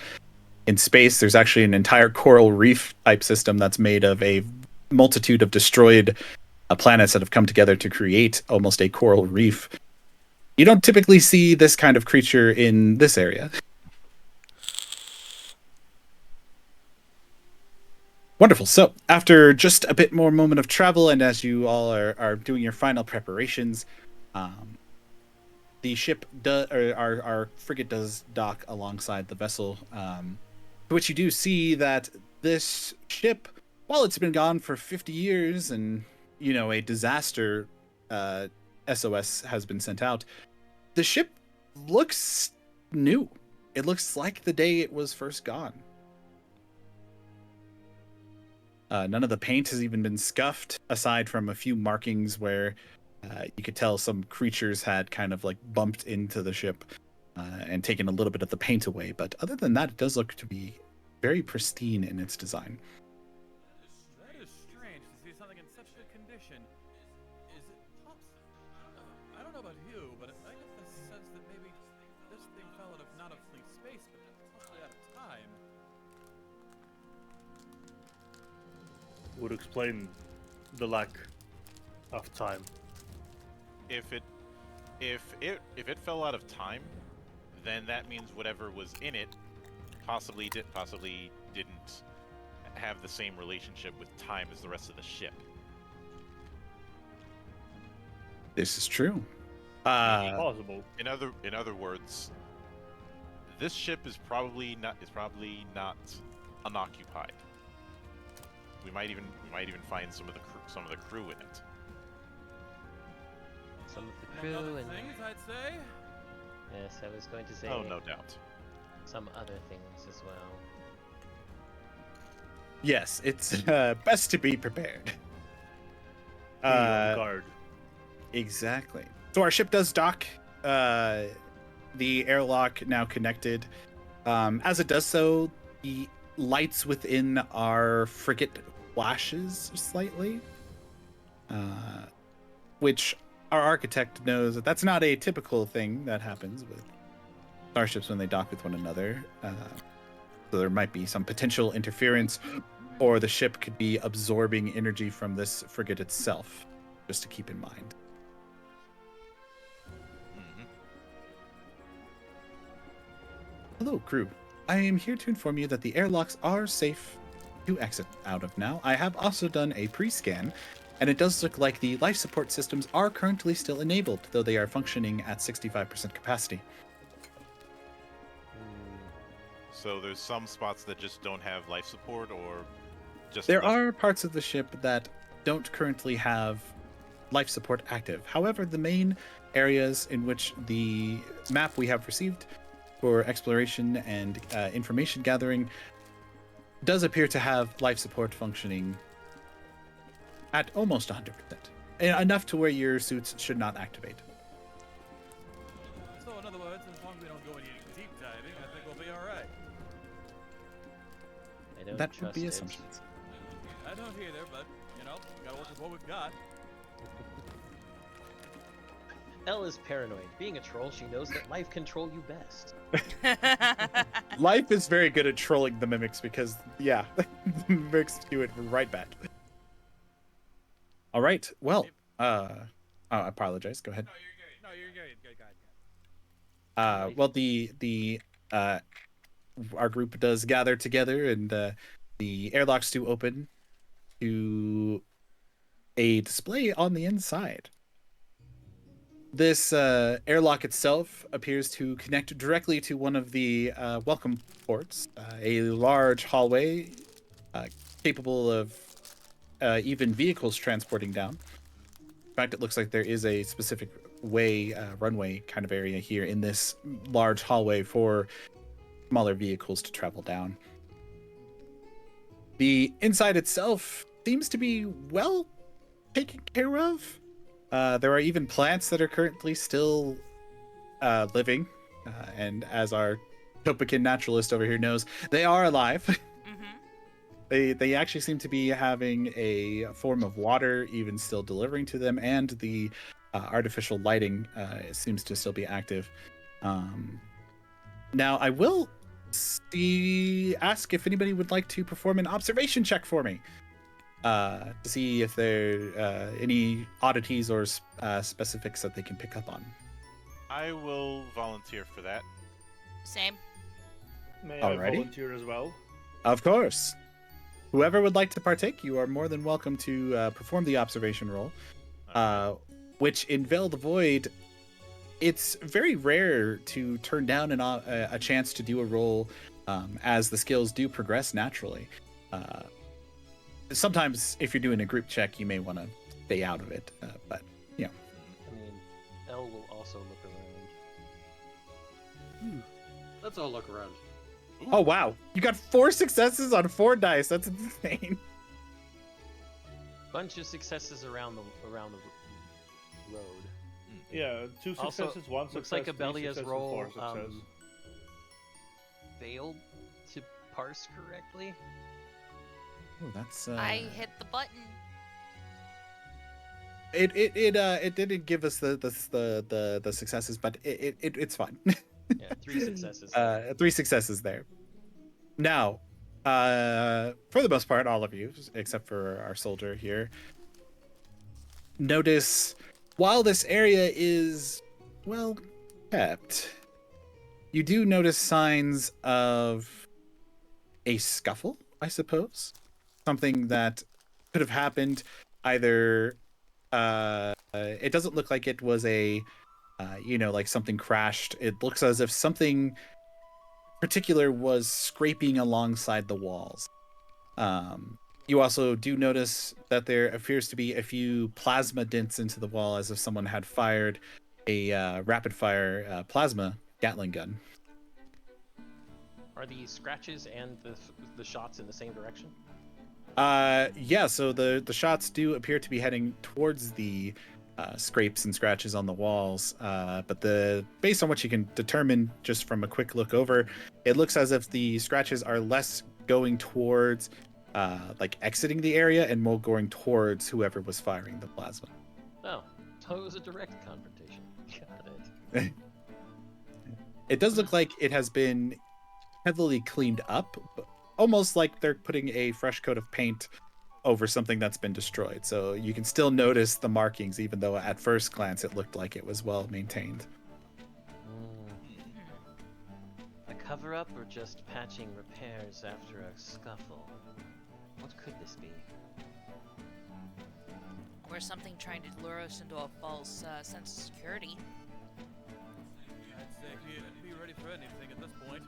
in space, there's actually an entire coral reef type system that's made of a multitude of destroyed planets that have come together to create almost a coral reef. You don't typically see this kind of creature in this area. Wonderful. So, after just a bit more moment of travel, and as you all are doing your final preparations, the ship does, or our frigate does dock alongside the vessel. To which you do see that this ship, while it's been gone for 50 years, and a disaster SOS has been sent out, the ship looks new. It looks like the day it was first gone. None of the paint has even been scuffed, aside from a few markings where you could tell some creatures had kind of like bumped into the ship and taken a little bit of the paint away. But other than that, it does look to be very pristine in its design. That is strange to see something in such good condition. Is it possible? I don't know about you, but I get the sense that maybe this thing fell out of not only space, but possibly out of time. Would explain the lack of time. If it fell out of time, then that means whatever was in it possibly didn't have the same relationship with time as the rest of the ship. This is true. Possible. In other words, this ship is probably not unoccupied. We might even find some of the crew in it. Some of the Among crew other and things, I'd say. yes, I was going to say Oh, no doubt. some other things as well. Yes, it's best to be prepared. Be on guard. Exactly. So our ship does dock. The airlock now connected. As it does so, the lights within our frigate flashes slightly, which our architect knows that that's not a typical thing that happens with starships when they dock with one another. So there might be some potential interference, or the ship could be absorbing energy from this frigate itself, just to keep in mind. Mm-hmm. Hello, crew. I am here to inform you that the airlocks are safe to exit out of now. I have also done a pre-scan, and it does look like the life support systems are currently still enabled, though they are functioning at 65% capacity. So there's some spots that just don't have life support, or just There left- are parts of the ship that don't currently have life support active. However, the main areas in which the map we have received for exploration and information gathering does appear to have life support functioning at almost 100%. Enough to where your suits should not activate. So, in other words, as long as we don't go any deep diving, I think we'll be all right. I don't that would trust be it. assumptions. I don't either, but you know, gotta work with what we've got. Elle is paranoid. Being a troll, she knows that life can troll you best. Life is very good at trolling the mimics because, yeah, the mimics do it right back. All right. Well, I apologize. Go ahead. No, you're good. No, you're good. Good, God. Well, the our group does gather together, and the airlocks do open to a display on the inside. This airlock itself appears to connect directly to one of the welcome ports, a large hallway capable of even vehicles transporting down. In fact, it looks like there is a specific runway kind of area here in this large hallway for smaller vehicles to travel down. The inside itself seems to be well taken care of. There are even plants that are currently still living, and as our Topican naturalist over here knows, they are alive. They actually seem to be having a form of water even still delivering to them, and the artificial lighting seems to still be active. Now, I will ask if anybody would like to perform an observation check for me to see if there are any oddities or specifics that they can pick up on. I will volunteer for that. Same. May I Alrighty. volunteer as well? Of course. Whoever would like to partake, you are more than welcome to perform the observation roll, which in Veil the Void, it's very rare to turn down a chance to do a roll as the skills do progress naturally. Sometimes, if you're doing a group check, you may want to stay out of it, but, you know. I mean, Elle will also look around. Let's all look around. Oh, wow. You got 4 successes on 4 dice. That's insane. Bunch of successes around the road. Yeah, 2 Also, successes, 1 success. looks like 3 Abelia's success, and roll 4 success. failed to parse correctly. Oh, that's I hit the button. it didn't give us the successes, but it's fine. Yeah, 3 successes. 3 successes there. Now, for the most part, all of you, except for our soldier here, notice while this area is well kept, you do notice signs of a scuffle, I suppose. Something that could have happened either it doesn't look like it was a like something crashed. It looks as if something particular was scraping alongside the walls. You also do notice that there appears to be a few plasma dents into the wall, as if someone had fired a rapid fire plasma Gatling gun. Are the scratches and the shots in the same direction? Yeah, so the shots do appear to be heading towards the scrapes and scratches on the walls, but based on what you can determine just from a quick look over, it looks as if the scratches are less going towards like exiting the area and more going towards whoever was firing the plasma. Oh, so it was a direct confrontation. Got it. It does look like it has been heavily cleaned up, almost like they're putting a fresh coat of paint over something that's been destroyed. So you can still notice the markings, even though at first glance it looked like it was well maintained. A cover-up or just patching repairs after a scuffle? What could this be? Or something trying to lure us into a false sense of security. I'd say be ready for anything at this point.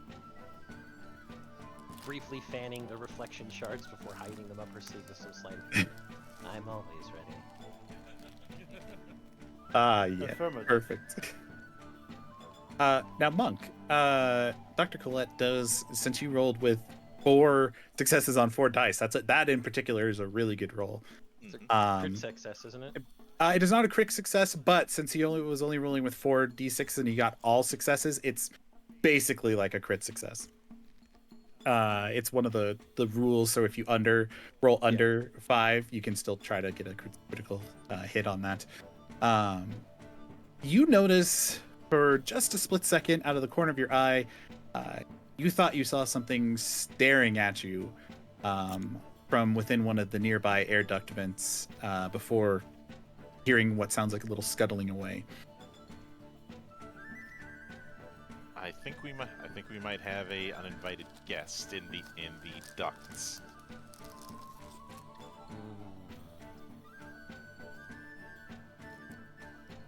Briefly fanning the reflection shards before hiding them up her sleeve with some sleight of hand. I'm always ready. Yeah, Affirmative. perfect. Now, Monk, Dr. Colette does, since you rolled with 4 successes on 4 dice, that in particular is a really good roll. It's a crit success, isn't it? It is not a crit success, but since he was only rolling with 4d6 and he got all successes, it's basically like a crit success. It's one of the rules. So if you roll under 5, you can still try to get a critical hit on that. You notice for just a split second out of the corner of your eye, you thought you saw something staring at you from within one of the nearby air duct vents before hearing what sounds like a little scuttling away. I think we might have a uninvited guest in the ducts.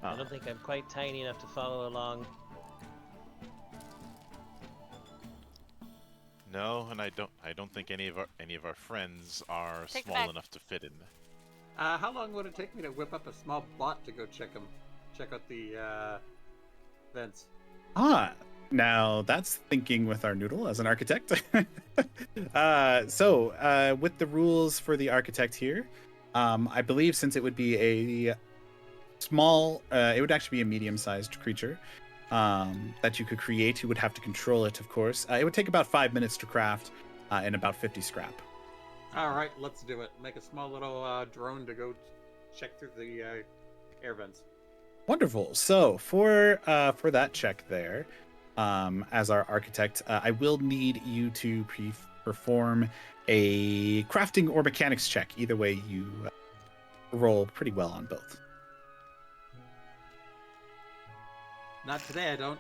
I don't think I'm quite tiny enough to follow along. No, and I don't think any of our friends are Take it small back. enough to fit in. How long would it take me to whip up a small bot to go check out the vents? Now that's thinking with our noodle as an architect. With the rules for the architect here, I believe since it would be a small, it would actually be a medium-sized creature that you could create. You would have to control it, of course. It would take about 5 minutes to craft and about 50 scrap. All right, let's do it. Make a small little drone to go check through the air vents. Wonderful. So for that check there, as our architect, I will need you to perform a crafting or mechanics check. Either way, you roll pretty well on both. Not today, I don't.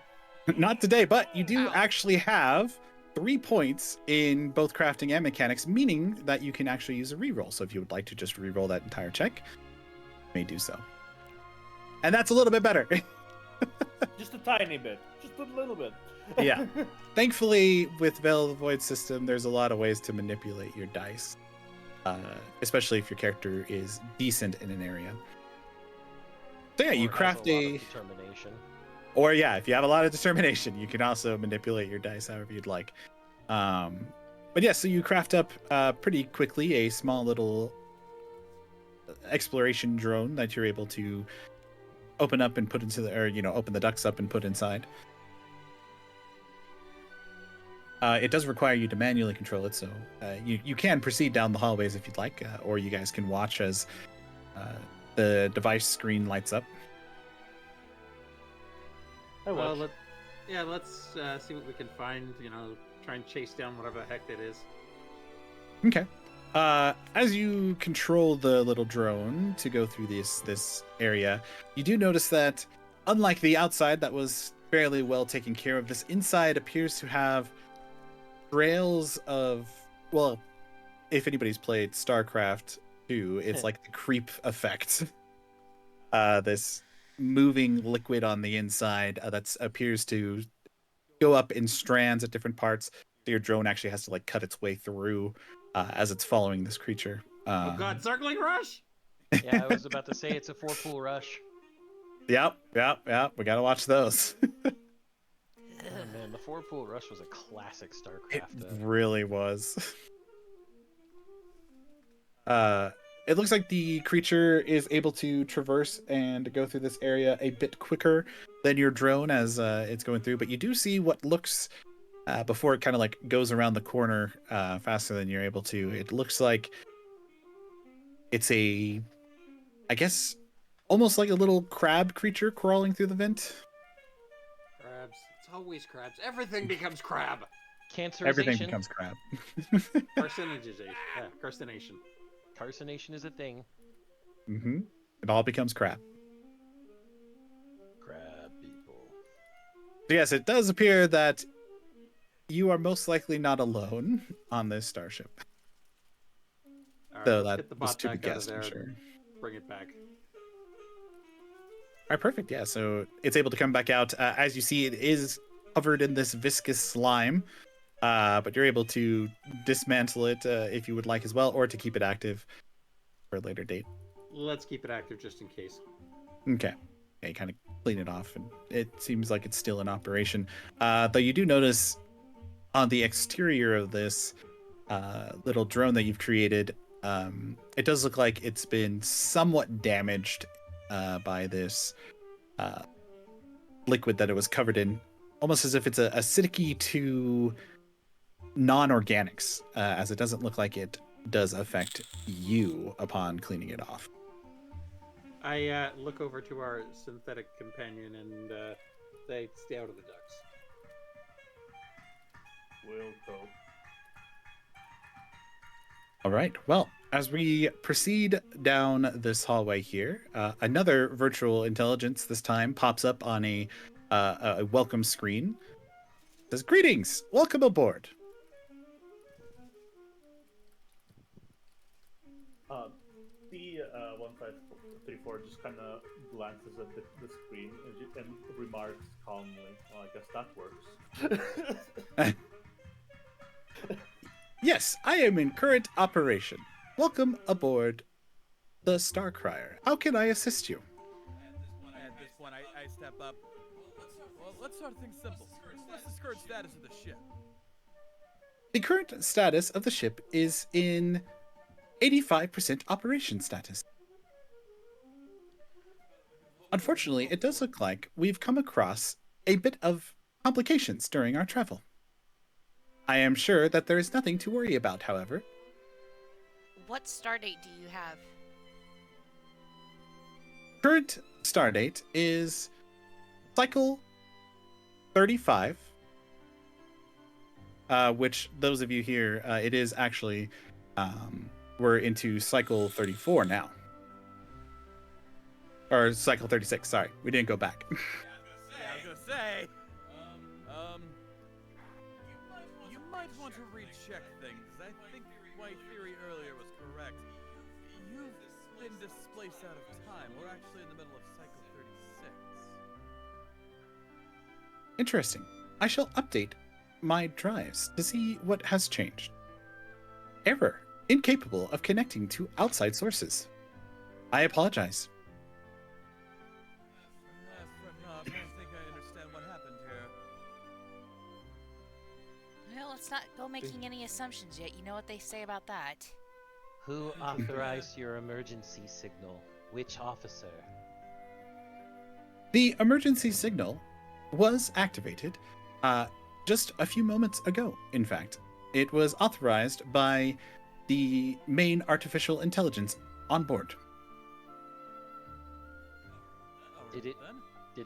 Not today, but you do Ow. actually have 3 points in both crafting and mechanics, meaning that you can actually use a reroll. So if you would like to just reroll that entire check, you may do so. And that's a little bit better. Just a tiny bit. Just a little bit. Yeah. Thankfully, with Veil of the Void system, there's a lot of ways to manipulate your dice, especially if your character is decent in an area. So yeah, you Or has craft a lot a... of determination. Or yeah, if you have a lot of determination, you can also manipulate your dice however you'd like. But yeah, so you craft up pretty quickly a small little exploration drone that you're able to open up and put into open the ducts up and put inside. It does require you to manually control it, so you can proceed down the hallways if you'd like, or you guys can watch as the device screen lights up. Well, let's see what we can find. Try and chase down whatever the heck it is. Okay. As you control the little drone to go through this area, you do notice that, unlike the outside that was fairly well taken care of, this inside appears to have trails of, well, if anybody's played StarCraft 2, it's like the creep effect. This moving liquid on the inside that appears to go up in strands at different parts. So your drone actually has to like cut its way through as it's following this creature. Oh God, circling rush! Yeah, I was about to say it's a 4-pool rush. Yep. We gotta watch those. Oh man, the 4-pool rush was a classic It StarCraft. really was. It looks like the creature is able to traverse and go through this area a bit quicker than your drone as it's going through, but you do see what looks, before it kind of like goes around the corner faster than you're able to, it looks like it's I guess, almost like a little crab creature crawling through the vent. Crabs. It's always crabs. Everything becomes crab. Cancerization. Everything becomes crab. Carcination. Yeah, carcination. Carcination is a thing. Mm-hmm. It all becomes crab. Crab people. So yes, it does appear that you are most likely not alone on this starship. All right, So let's that get the was bot to be back out of guessed, I'm there sure. and bring it back. All right, perfect. Yeah, so it's able to come back out. As you see, it is covered in this viscous slime, but you're able to dismantle it if you would like as well, or to keep it active for a later date. Let's keep it active just in case. Okay. Yeah, you kind of clean it off, and it seems like it's still in operation. Though you do notice on the exterior of this little drone that you've created, it does look like it's been somewhat damaged by this liquid that it was covered in, almost as if it's acidic to non-organics, as it doesn't look like it does affect you upon cleaning it off. I look over to our synthetic companion and say, "Stay out of the ducks." Will go. All right. Well, as we proceed down this hallway here, another virtual intelligence this time pops up on a welcome screen. It says, "Greetings, welcome aboard." The 1534 just kind of glances at the screen and remarks calmly, "Well, I guess that works." Yes, I am in current operation. Welcome aboard the Starcrier. How can I assist you? At this point, I step up. Well, let's start things simple. What's the current status of the ship? The current status of the ship is in 85% operation status. Unfortunately, it does look like we've come across a bit of complications during our travel. I am sure that there is nothing to worry about, however. What stardate do you have? Current stardate is cycle 35, which those of you here, it is actually, we're into cycle 34 now. Or cycle 36, sorry. We didn't go back. I was gonna say, you might want to recheck things. I think my theory earlier was correct. You've been displaced out of time. We're actually in the middle of cycle 36. Interesting. I shall update my drives to see what has changed. Error. Incapable of connecting to outside sources. I apologize. I think I understand what happened here. Well, let's not go making any assumptions yet. You know what they say about that. Who authorized your emergency signal? Which officer? The emergency signal was activated just a few moments ago, in fact. It was authorized by the main artificial intelligence on board. Did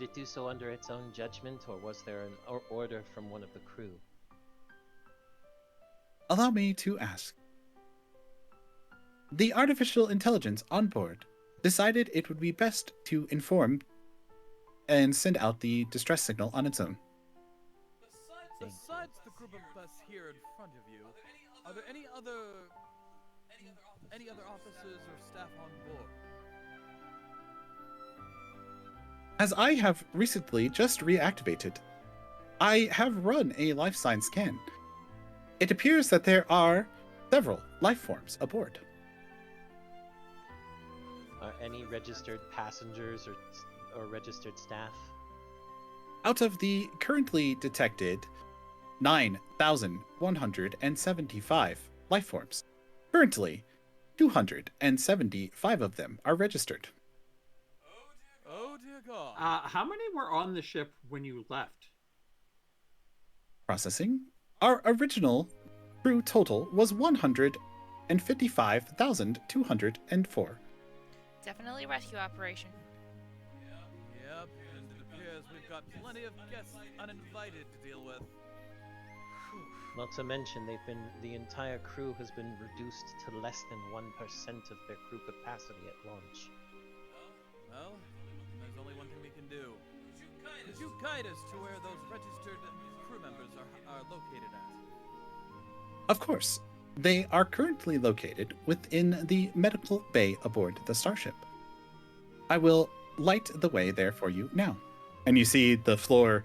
it do so under its own judgment, or was there an order from one of the crew? Allow me to ask. The artificial intelligence on board decided it would be best to inform and send out the distress signal on its own. Besides the group of us here in front of you, are there any other officers or staff on board? As I have recently just reactivated, I have run a life sign scan. It appears that there are several life forms aboard. Are any registered passengers or registered staff? Out of the currently detected 9,175 life forms, currently 275 of them are registered. Oh dear God. How many were on the ship when you left? Processing. Our original crew total was 155,204. Definitely a rescue operation. Yep, and it appears we've got plenty of guests uninvited to deal with. Not to mention, the entire crew has been reduced to less than 1% of their crew capacity at launch. Well, there's only one thing we can do. Could you guide us to where those registered crew members are located at? Of course, they are currently located within the medical bay aboard the starship. I will light the way there for you now. And you see the floor,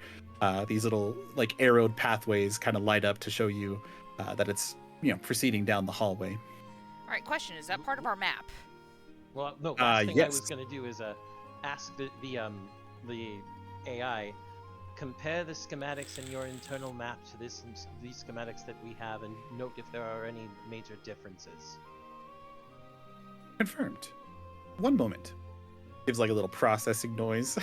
these little like arrowed pathways kind of light up to show you that it's, proceeding down the hallway. All right, question: is that part of our map? Well, no. Last thing I yes. was going to do is ask the AI, compare the schematics in your internal map to these schematics that we have, and note if there are any major differences. Confirmed. One moment. Gives like a little processing noise.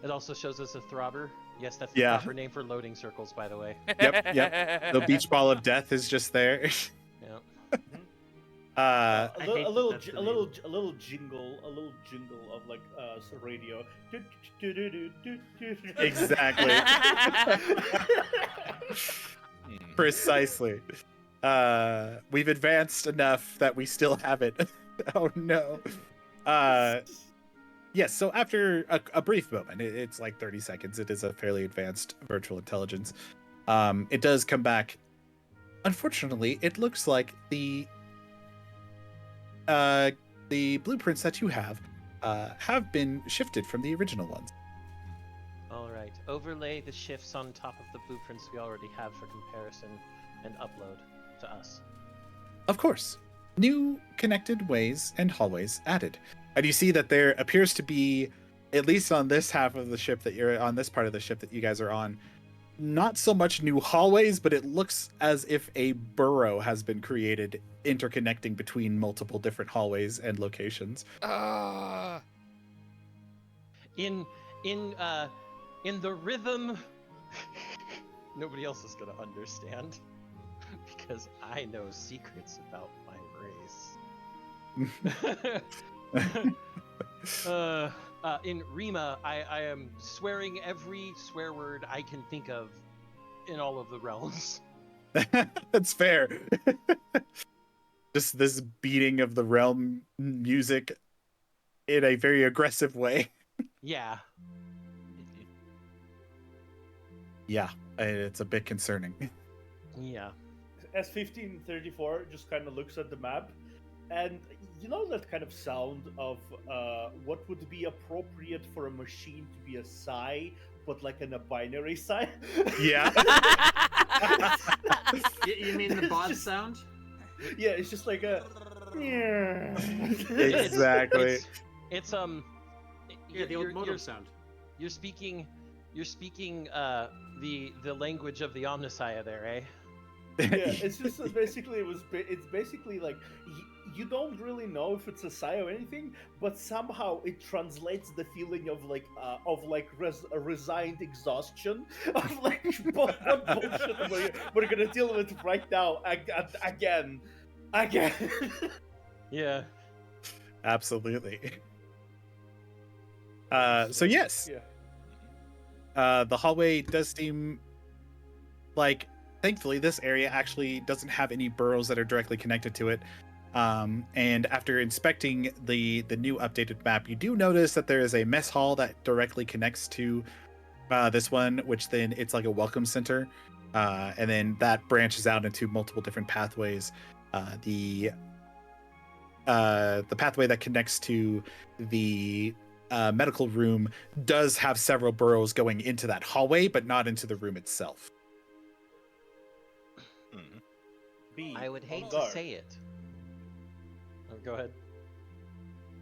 It also shows us a throbber. Yes, that's the Yeah. proper name for loading circles, by the way. Yep. The beach ball of death is just there. Yeah. Uh, I hate a that that's the little jingle of like radio. exactly. Precisely. We've advanced enough that we still have it. Oh no. Yes, so after a brief moment, it's like 30 seconds, it is a fairly advanced virtual intelligence. It does come back. Unfortunately, it looks like the blueprints that you have been shifted from the original ones. All right. Overlay the shifts on top of the blueprints we already have for comparison and upload to us. Of course. New connected ways and hallways added. And you see that there appears to be, at least on this half of the ship that you're on, this part of the ship that you guys are on, not so much new hallways, but it looks as if a burrow has been created interconnecting between multiple different hallways and locations. In the rhythm nobody else is gonna understand because I know secrets about my race. In Rima, I am swearing every swear word I can think of in all of the realms. That's fair. Just this beating of the realm music in a very aggressive way. Yeah. Yeah, it's a bit concerning. Yeah. S1534 just kind of looks at the map, and you know that kind of sound of what would be appropriate for a machine to be a psi, but like in a binary psi? Yeah. You mean the bot sound? Yeah, it's just like a. Exactly. It's Yeah, the old modem sound. You're speaking the language of the Omnissiah there, eh? Yeah, it's just basically it's basically like you don't really know if it's a psi or anything, but somehow it translates the feeling of a resigned exhaustion of like what bullshit we're gonna deal with right now again. Yeah. Absolutely. So yes, Yeah. the hallway does seem like, thankfully, this area actually doesn't have any burrows that are directly connected to it. And after inspecting the new updated map, you do notice that there is a mess hall that directly connects to this one, which then it's like a welcome center, and then that branches out into multiple different pathways. The pathway that connects to the medical room does have several burrows going into that hallway, but not into the room itself. I would hate to say it. Oh, go ahead.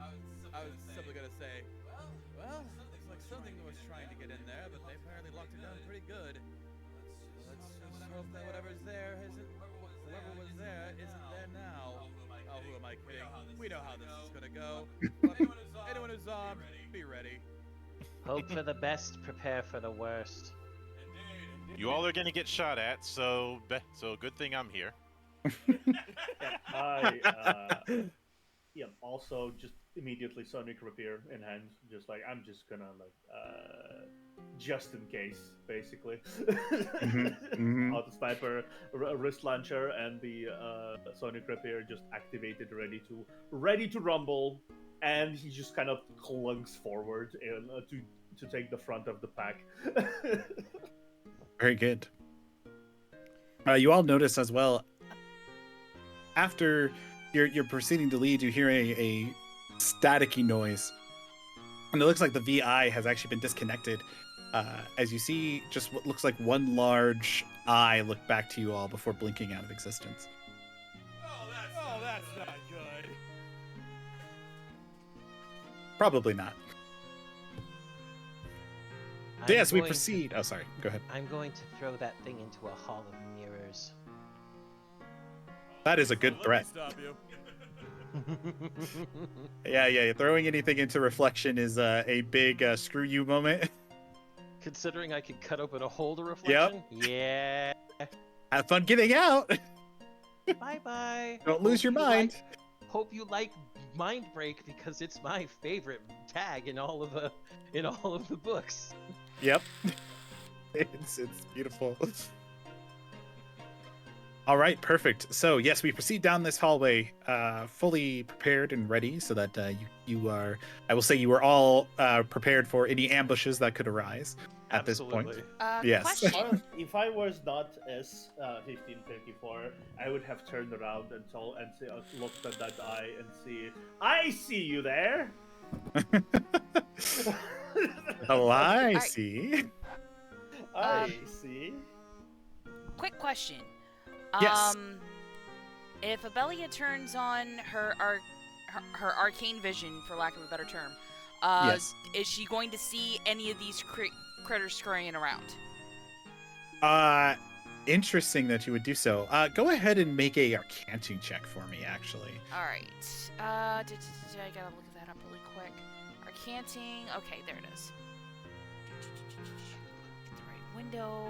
I was simply gonna say, well, looks like something was trying to get in there, but they apparently locked it down pretty good. Let's just hope that whoever was there isn't there now. Oh, who am I kidding? We know how this is gonna go. Anyone who's be ready. Hope for the best, prepare for the worst. You all are gonna get shot at, so good thing I'm here. I also just immediately Sonic Rapier in hand, just like I'm just gonna just in case, basically. Auto sniper, wrist launcher, and the Sonic Rapier just activated, ready to rumble, and he just kind of clunks forward to take the front of the pack. Very good. You all notice as well, after you're proceeding to lead, you hear a staticky noise. And it looks like the VI has actually been disconnected. As you see just what looks like one large eye look back to you all before blinking out of existence. Oh, that's not good. Probably not. I'm Yes, we going proceed. Oh, sorry. Go ahead. I'm going to throw that thing into a hall of mirrors. That is a good Let me threat. stop you. Yeah. Throwing anything into reflection is a big screw you moment. Considering I could cut open a hole to reflection. Yeah. Have fun getting out. Bye bye. Don't lose your mind. Hope you like Mind Break because it's my favorite tag in all of the books. Yep. It's beautiful. All right, perfect. So yes, we proceed down this hallway, fully prepared and ready, so that you are. I will say you are all prepared for any ambushes that could arise at this point. Yes. Question. If I was not S 1554, I would have turned around and looked at that eye and see. I see you there. Oh, I Alright. see. I see. Quick question. Yes. If Abelia turns on her arcane vision, for lack of a better term, Yes. is she going to see any of these critters scurrying around? Interesting that you would do so. Go ahead and make a arcanting check for me, actually. All right. I gotta look that up really quick. Arcanting. Okay, there it is. Get the right window.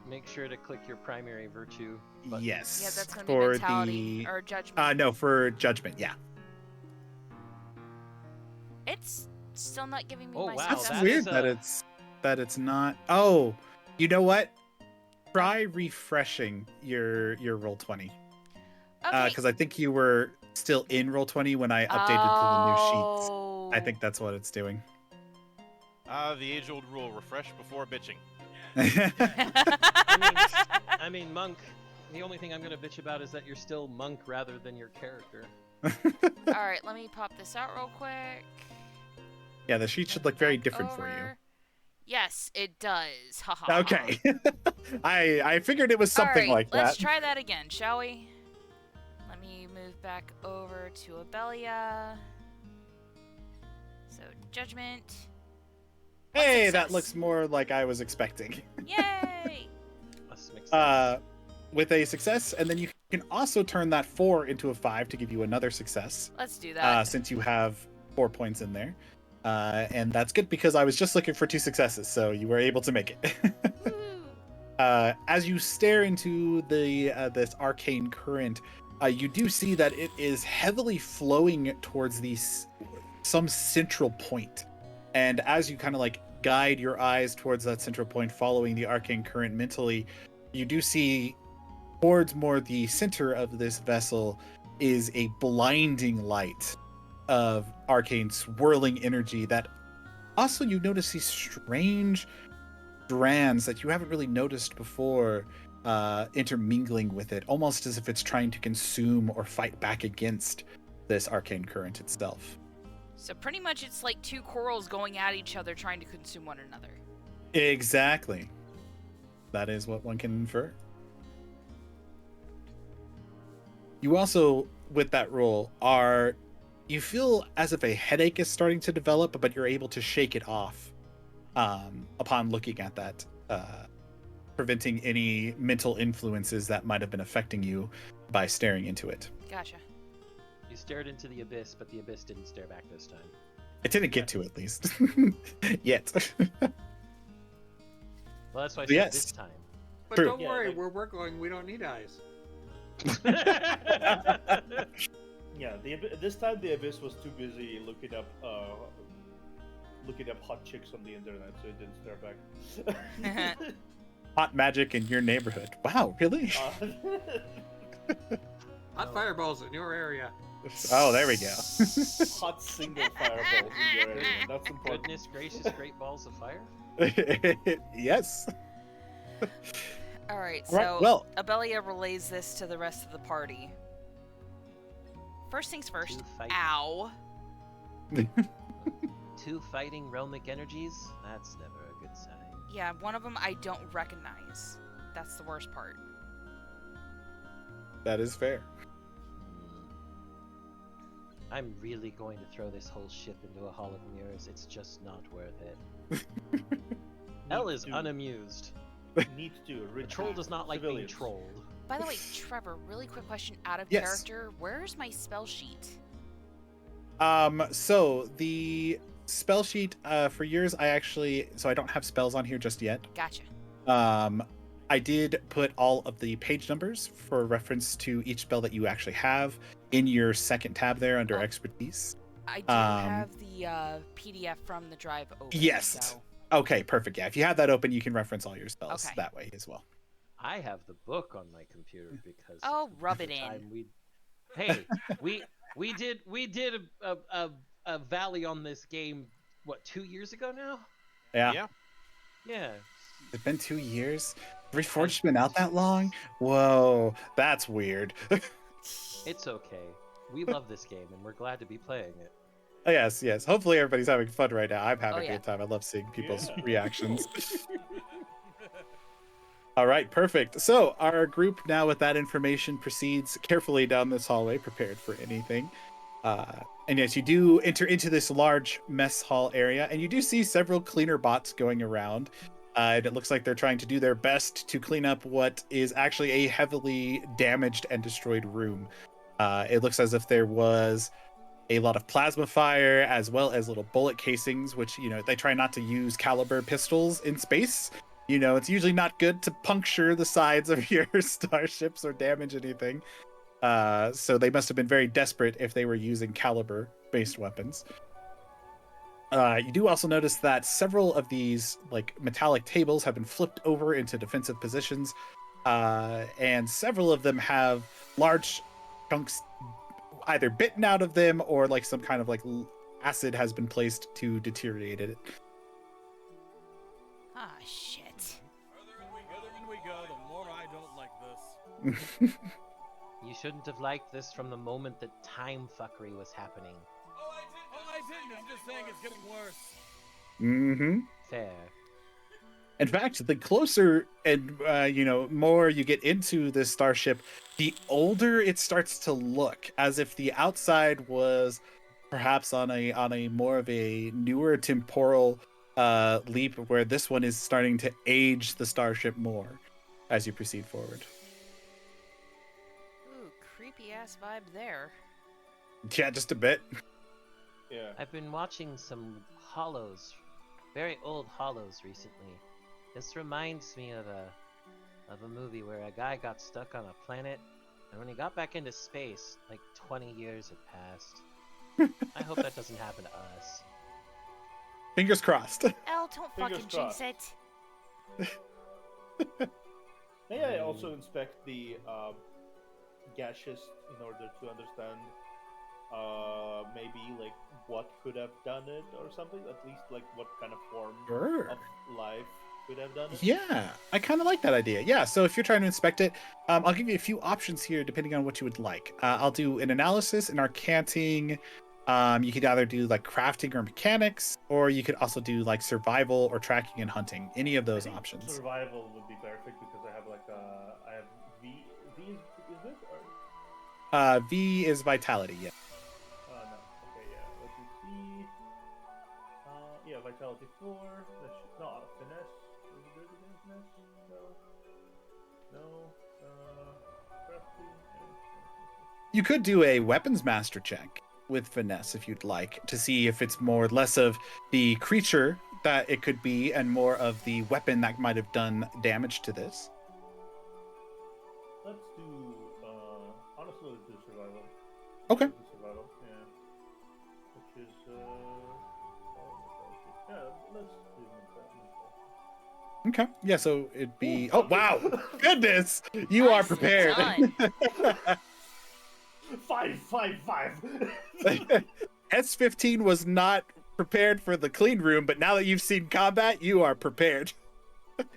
Make sure to click your primary virtue button. Yes. Yeah, that's gonna be for mentality the or judgment. no, for judgment. Yeah. It's still not giving me Oh, my wow, That's success. that weird is that it's not. Oh, you know what? Try refreshing your Roll20, Okay. because I think you were still in Roll20 when I updated to the new sheets. Oh. I think that's what it's doing. The age-old rule: refresh before bitching. I mean, Monk. The only thing I'm gonna bitch about is that you're still Monk rather than your character. All right, let me pop this out real quick. Yeah, the sheet should look very Back different for you. over. Yes, it does. Haha. Okay. I figured it was something All right, like that. let's try that again, shall we? Let me move back over to Abelia. So, judgment. One Hey, success. that looks more like I was expecting. Yay! Must make sense. With a success, and then you can also turn that 4 into a 5 to give you another success. Let's do that. Since you have 4 points in there. And that's good because I was just looking for 2 successes, so you were able to make it. Woo! As you stare into the this arcane current, you do see that it is heavily flowing towards some central point. And as you kind of like guide your eyes towards that central point, following the arcane current mentally, you do see towards more the center of this vessel is a blinding light of arcane swirling energy that also you notice these strange strands that you haven't really noticed before intermingling with it, almost as if it's trying to consume or fight back against this arcane current itself. So pretty much it's like two corals going at each other trying to consume one another. Exactly. That is what one can infer. You also, with that roll, you feel as if a headache is starting to develop, but you're able to shake it off upon looking at that, preventing any mental influences that might have been affecting you by staring into it. Gotcha. You stared into the abyss, but the abyss didn't stare back this time. It didn't get to, at least. Yet. Well, that's why I said Yes. this time. But True. don't Yeah, worry, like- where we're going, we don't need eyes. Yeah, this time the abyss was too busy looking up hot chicks on the internet, so it didn't stare back. Hot magic in your neighborhood. Wow, really? Hot fireballs in your area. Oh, there we go. Hot single fireballs in your area. That's important. Goodness gracious, great balls of fire. Yes. All right, All right, so well- Abelia relays this to the rest of the party. First things first. Two fight- Ow. Two fighting realmic energies? That's never a good sign. Yeah, one of them I don't recognize. That's the worst part. That is fair. I'm really going to throw this whole ship into a hall of mirrors. It's just not worth it. Elle is Need to- unamused. Need to The troll does not like being civilians. trolled. By the way, Trevor, really quick question out of Yes. character. Where's my spell sheet? So the spell sheet for yours, I don't have spells on here just yet. Gotcha. I did put all of the page numbers for reference to each spell that you actually have in your second tab there under expertise. I do have the PDF from the drive open. Yes. So. Okay, perfect. Yeah, if you have that open, you can reference all your spells that way as well. I have the book on my computer because rub it in. We did a valley on this game 2 years ago now? Yeah. It's been 2 years. Reforged been out that long? Whoa, that's weird. It's okay. We love this game and we're glad to be playing it. Yes. Hopefully everybody's having fun right now. I'm having a good time. I love seeing people's reactions. All right, perfect. So our group now with that information proceeds carefully down this hallway, prepared for anything. And yes, you do enter into this large mess hall area, and you do see several cleaner bots going around. And it looks like they're trying to do their best to clean up what is actually a heavily damaged and destroyed room. It looks as if there was a lot of plasma fire, as well as little bullet casings, which, they try not to use caliber pistols in space. It's usually not good to puncture the sides of your starships or damage anything. So they must have been very desperate if they were using caliber-based weapons. You do also notice that several of these metallic tables have been flipped over into defensive positions, and several of them have large chunks either bitten out of them or some kind of acid has been placed to deteriorate it. Ah, shit. Further in we go, the more I don't like this. You shouldn't have liked this from the moment that time fuckery was happening. I didn't. I'm just saying it's getting worse. Mm-hmm. Fair. In fact, the closer and more you get into this starship, the older it starts to look, as if the outside was perhaps on a more of a newer temporal leap, where this one is starting to age the starship more as you proceed forward. Ooh, creepy ass vibe there. Yeah, just a bit. Yeah. I've been watching some hollows, very old hollows recently. This reminds me of a movie where a guy got stuck on a planet, and when he got back into space, 20 years had passed. I hope that doesn't happen to us. Fingers crossed. Elle, don't Fingers fucking jinx it. May I also inspect the gaseous in order to understand maybe what could have done it or something? At least what kind of form of life could have done it? Yeah, I kind of like that idea. Yeah, so if you're trying to inspect it, I'll give you a few options here depending on what you would like. I'll do an analysis, an arcanting. You could either do crafting or mechanics, or you could also do survival or tracking and hunting. Any of those options. Survival would be perfect because I have I have V is it or? V is vitality. Yeah. No. Okay, yeah. Let me see. Yeah, vitality 4. No, finesse. Is it good against finesse? No. Crafting. You could do a weapons master check with finesse if you'd like, to see if it's less of the creature that it could be and more of the weapon that might have done damage to this. Let's do honestly, let's do survival. Okay. Let's do survival, yeah. Which is yeah, let's do that. Okay. Yeah, so it'd be wow. Goodness. You are prepared. Five. S15 was not prepared for the clean room, but now that you've seen combat, you are prepared.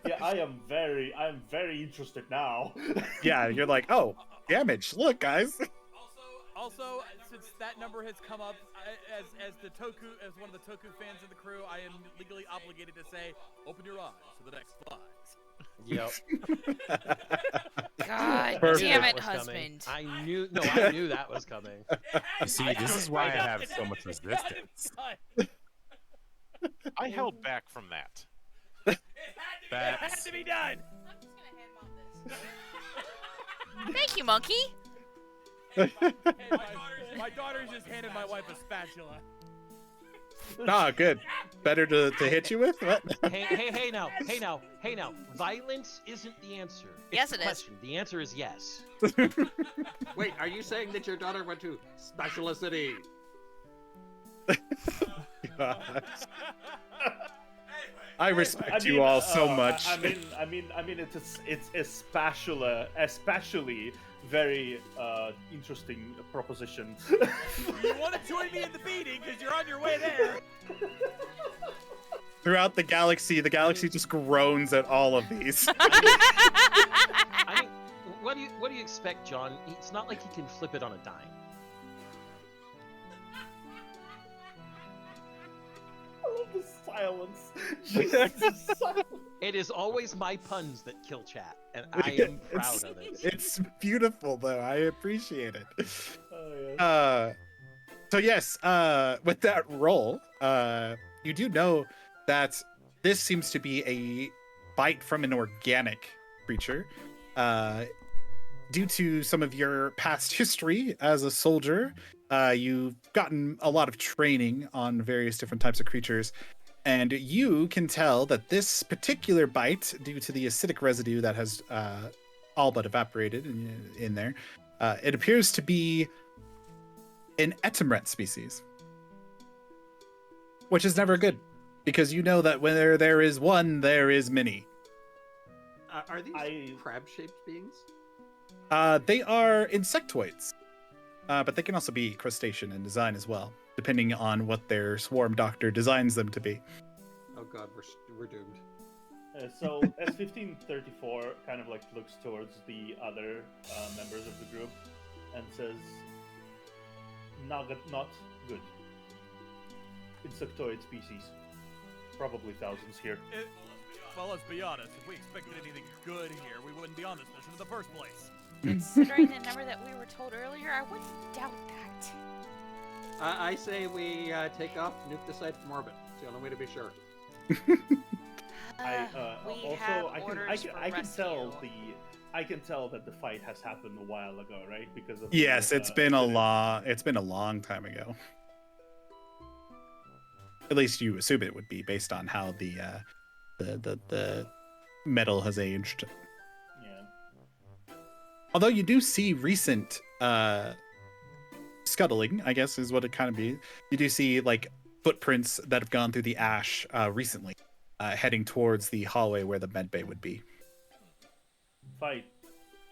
Yeah, I am very interested now. Yeah, you're oh, damage. Look, guys. Also, since that number has come up, as one of the Toku fans in the crew, I am legally obligated to say, open your eyes to the next flies. Yep. God damn it, husband. I knew that was coming. See, this is why I have so much resistance. I held back from that. It had to be done. I'm just gonna hand mom this. Thank you, monkey. Hey, my daughter's just handed my wife a spatula. Ah, good. Better to hit you with? What? Hey now. Violence isn't the answer. It's Yes, the it is. question. The answer is yes. Wait, are you saying that your daughter went to Specialicity? God. I respect you all so much. I mean, it's especially very interesting proposition. You want to join me in the beating because you're on your way there. Throughout the galaxy just groans at all of these. I mean, what do you expect, John? It's not like he can flip it on a dime. The silence. Just silence. It is always my puns that kill chat, and I am proud of it. It's beautiful, though. I appreciate it. Oh, yes. So yes, with that roll, you do know that this seems to be a bite from an organic creature. Due to some of your past history as a soldier, you've gotten a lot of training on various different types of creatures, and you can tell that this particular bite, due to the acidic residue that has all but evaporated in there, it appears to be an etemret species, which is never good, because you know that when there is one, there is many. Are these crab-shaped beings? They are insectoids, but they can also be crustacean in design as well, depending on what their swarm doctor designs them to be. Oh god, we're doomed. So S1534 kind of like looks towards the other members of the group and says, not good. Insectoid species. Probably thousands here. Well, let's be honest. If we expected anything good here, we wouldn't be on this mission in the first place. Considering the number that we were told earlier, I wouldn't doubt that. I say we take off, nuke the site from orbit. It's the only way to be sure. I can tell that the fight has happened a while ago, right? Because of yes, it's been a long time ago. At least you assume it would be based on how the metal has aged. Yeah. Although you do see recent scuttling, I guess is what it kind of be. You do see like footprints that have gone through the ash recently, heading towards the hallway where the medbay would be.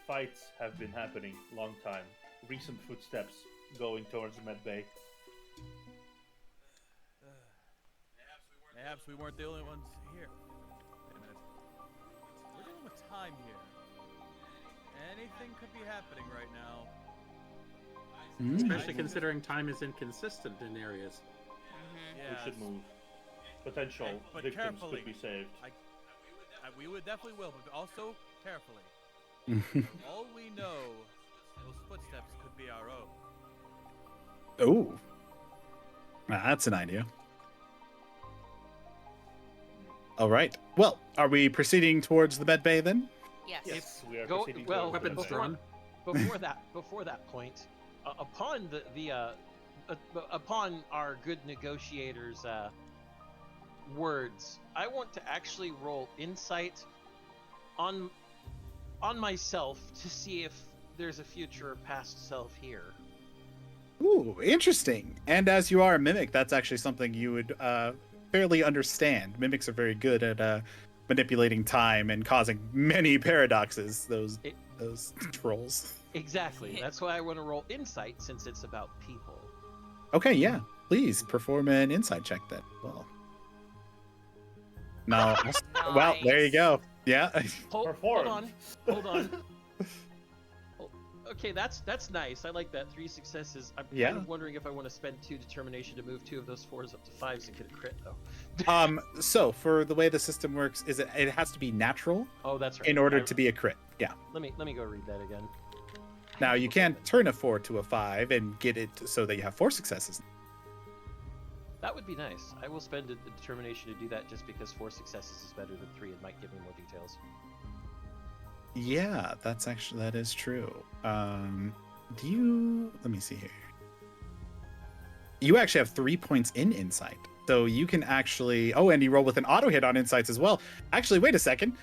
Fights have been happening long time. Recent footsteps going towards the medbay. Perhaps we weren't the only ones here. Wait a minute. We're dealing with time here. Anything could be happening right now. Especially considering time is inconsistent in areas. Yes. We should move. Potential But victims carefully. could be saved. We would definitely will, but also carefully. All we know, those footsteps could be our own. Oh, that's an idea. All right. Well, are we proceeding towards the medbay then? Yes. Yes, we are Go, proceeding well, towards the weapons medbay. drawn. Before that point, upon upon our good negotiators' words, I want to actually roll insight on myself to see if there's a future or past self here. Ooh, interesting. And as you are a mimic, that's actually something you would fairly understand. Mimics are very good at manipulating time and causing many paradoxes. Those trolls. Exactly. That's why I want to roll insight, since it's about people. Okay, yeah. Please perform an insight check then. Well, no. Well, there you go. Yeah. Hold on. Okay, that's nice. I like that. 3 successes. I'm kind of wondering if I want to spend 2 determination to move 2 of those 4s up to 5s and get a crit, though. So for the way the system works, is it has to be natural. Oh, that's right. In order to be a crit. Yeah. Let me go read that again. Now you can turn a 4 to a 5 and get it so that you have 4 successes. That would be nice. I will spend a determination to do that just because 4 successes is better than 3 and might give me more details. Yeah, that is true. Let me see here. You actually have 3 points in insight, So you can actually... Oh, and you roll with an auto hit on insights as well. Actually, wait a second.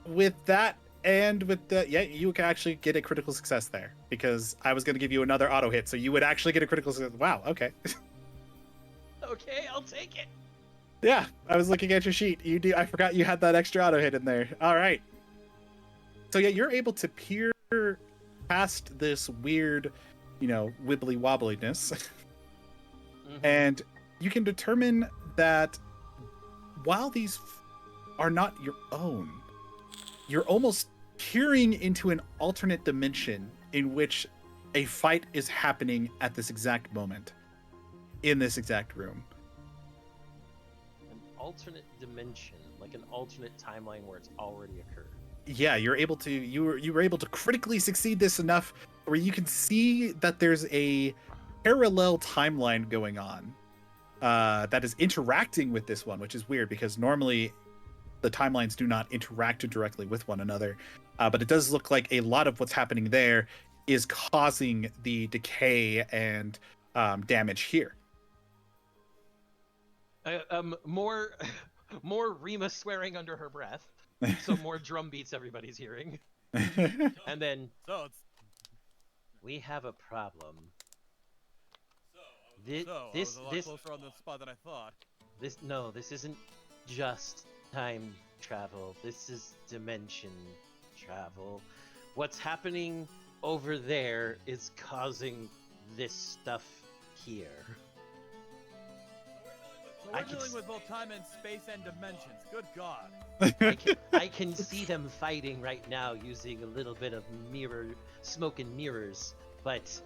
With that and with the... Yeah, you can actually get a critical success there. Because I was going to give you another auto hit, so you would actually get a critical success. Wow, okay. Okay, I'll take it. Yeah, I was looking at your sheet. You do. I forgot you had that extra auto hit in there. All right. So yeah, you're able to peer past this weird, wibbly wobbliness, and you can determine that while these are not your own, you're almost peering into an alternate dimension in which a fight is happening at this exact moment, in this exact room. An alternate dimension, like an alternate timeline where it's already occurred. Yeah, you were able to critically succeed this enough where you can see that there's a parallel timeline going on that is interacting with this one, which is weird because normally the timelines do not interact directly with one another. But it does look like a lot of what's happening there is causing the decay and damage here. More Rima swearing under her breath, so more drum beats everybody's hearing. And then, we have a problem. I was a lot closer on the spot than I thought. This isn't just time travel. This is dimension travel. What's happening over there is causing this stuff here. So we're dealing with both time and space and dimensions. Good God. I can see them fighting right now using a little bit of smoke and mirrors, but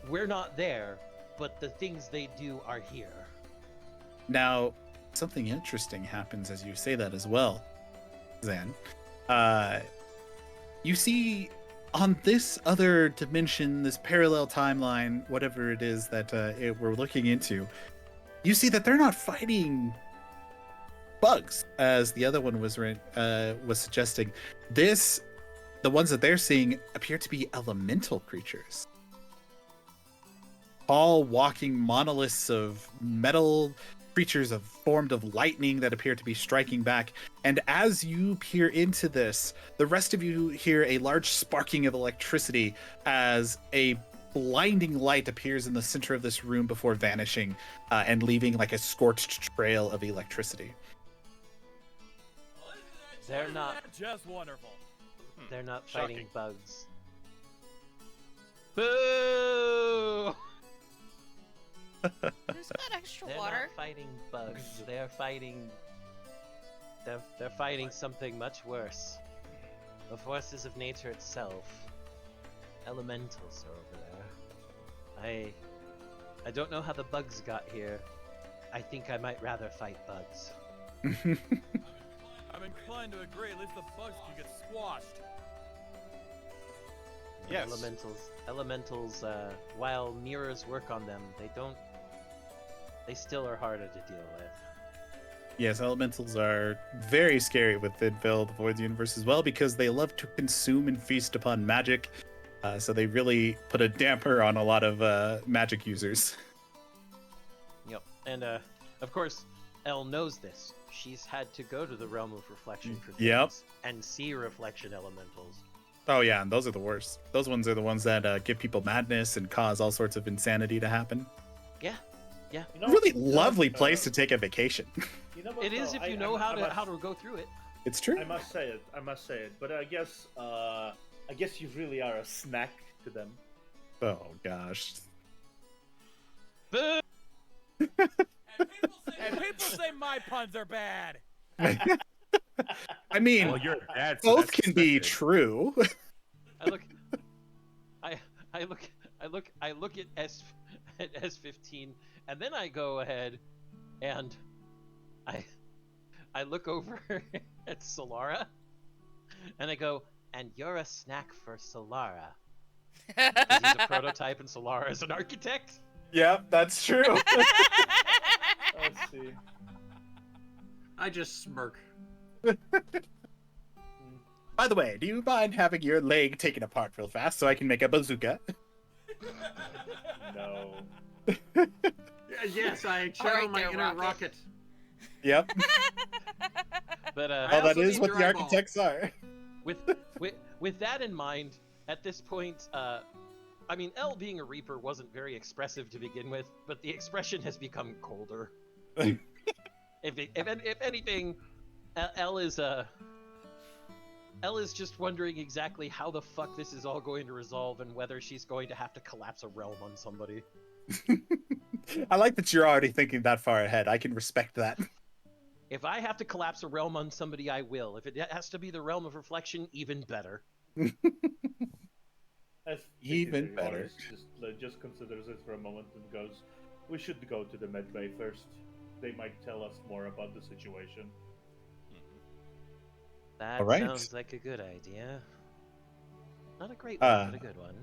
we're not there, but the things they do are here. Now, something interesting happens as you say that as well, Zan. You see on this other dimension, this parallel timeline, whatever it is that we're looking into, you see that they're not fighting bugs, as the other one was suggesting. The ones that they're seeing appear to be elemental creatures. Tall, walking monoliths of metal creatures formed of lightning that appear to be striking back. And as you peer into this, the rest of you hear a large sparking of electricity as a blinding light appears in the center of this room before vanishing and leaving like a scorched trail of electricity. They're not just wonderful. They're not Shocking. fighting bugs. Boo! Who's got extra They're water? not fighting bugs. They're fighting. They're fighting something much worse. The forces of nature itself. Elementals are over there. I don't know how the bugs got here. I think I might rather fight bugs. I'm inclined to agree. At least the bugs can get squashed. Yes. Elementals. While mirrors work on them, they still are harder to deal with. Yes, elementals are very scary within Veil of the Void's universe as well because they love to consume and feast upon magic. So they really put a damper on a lot of magic users. Yep. And of course, Elle knows this. She's had to go to the realm of reflection for things Yep. and see reflection elementals. Oh yeah, and those are the worst. Those ones are the ones that give people madness and cause all sorts of insanity to happen. Yeah. Really lovely place to take a vacation. It is if you know how to go through it. It's true. I must say it. But I guess you really are a snack to them. Oh gosh. Boo! And people say my puns are bad. I mean, Well, you're a dad, so both that's can be expected. true. I look at S15, and then I go ahead and I look over at Solara, and I go, and you're a snack for Solara. 'Cause he's a prototype and Solara is an architect. Yeah, that's true. Let's see. I just smirk. By the way, do you mind having your leg taken apart real fast so I can make a bazooka? No. Yes, I channel Alright my there, inner rocket. Yep. But I Well, that also is need what the your eyeball. architects are. with that in mind, at this point, I mean, L being a Reaper wasn't very expressive to begin with, but the expression has become colder. If anything, L is just wondering exactly how the fuck this is all going to resolve and whether she's going to have to collapse a realm on somebody. I like that you're already thinking that far ahead. I can respect that. If I have to collapse a realm on somebody, I will. If it has to be the realm of reflection, even better. As Even TC better. just considers it for a moment and goes, "We should go to the med bay first. They might tell us more about the situation." That All right. sounds like a good idea. Not a great one, but a good one.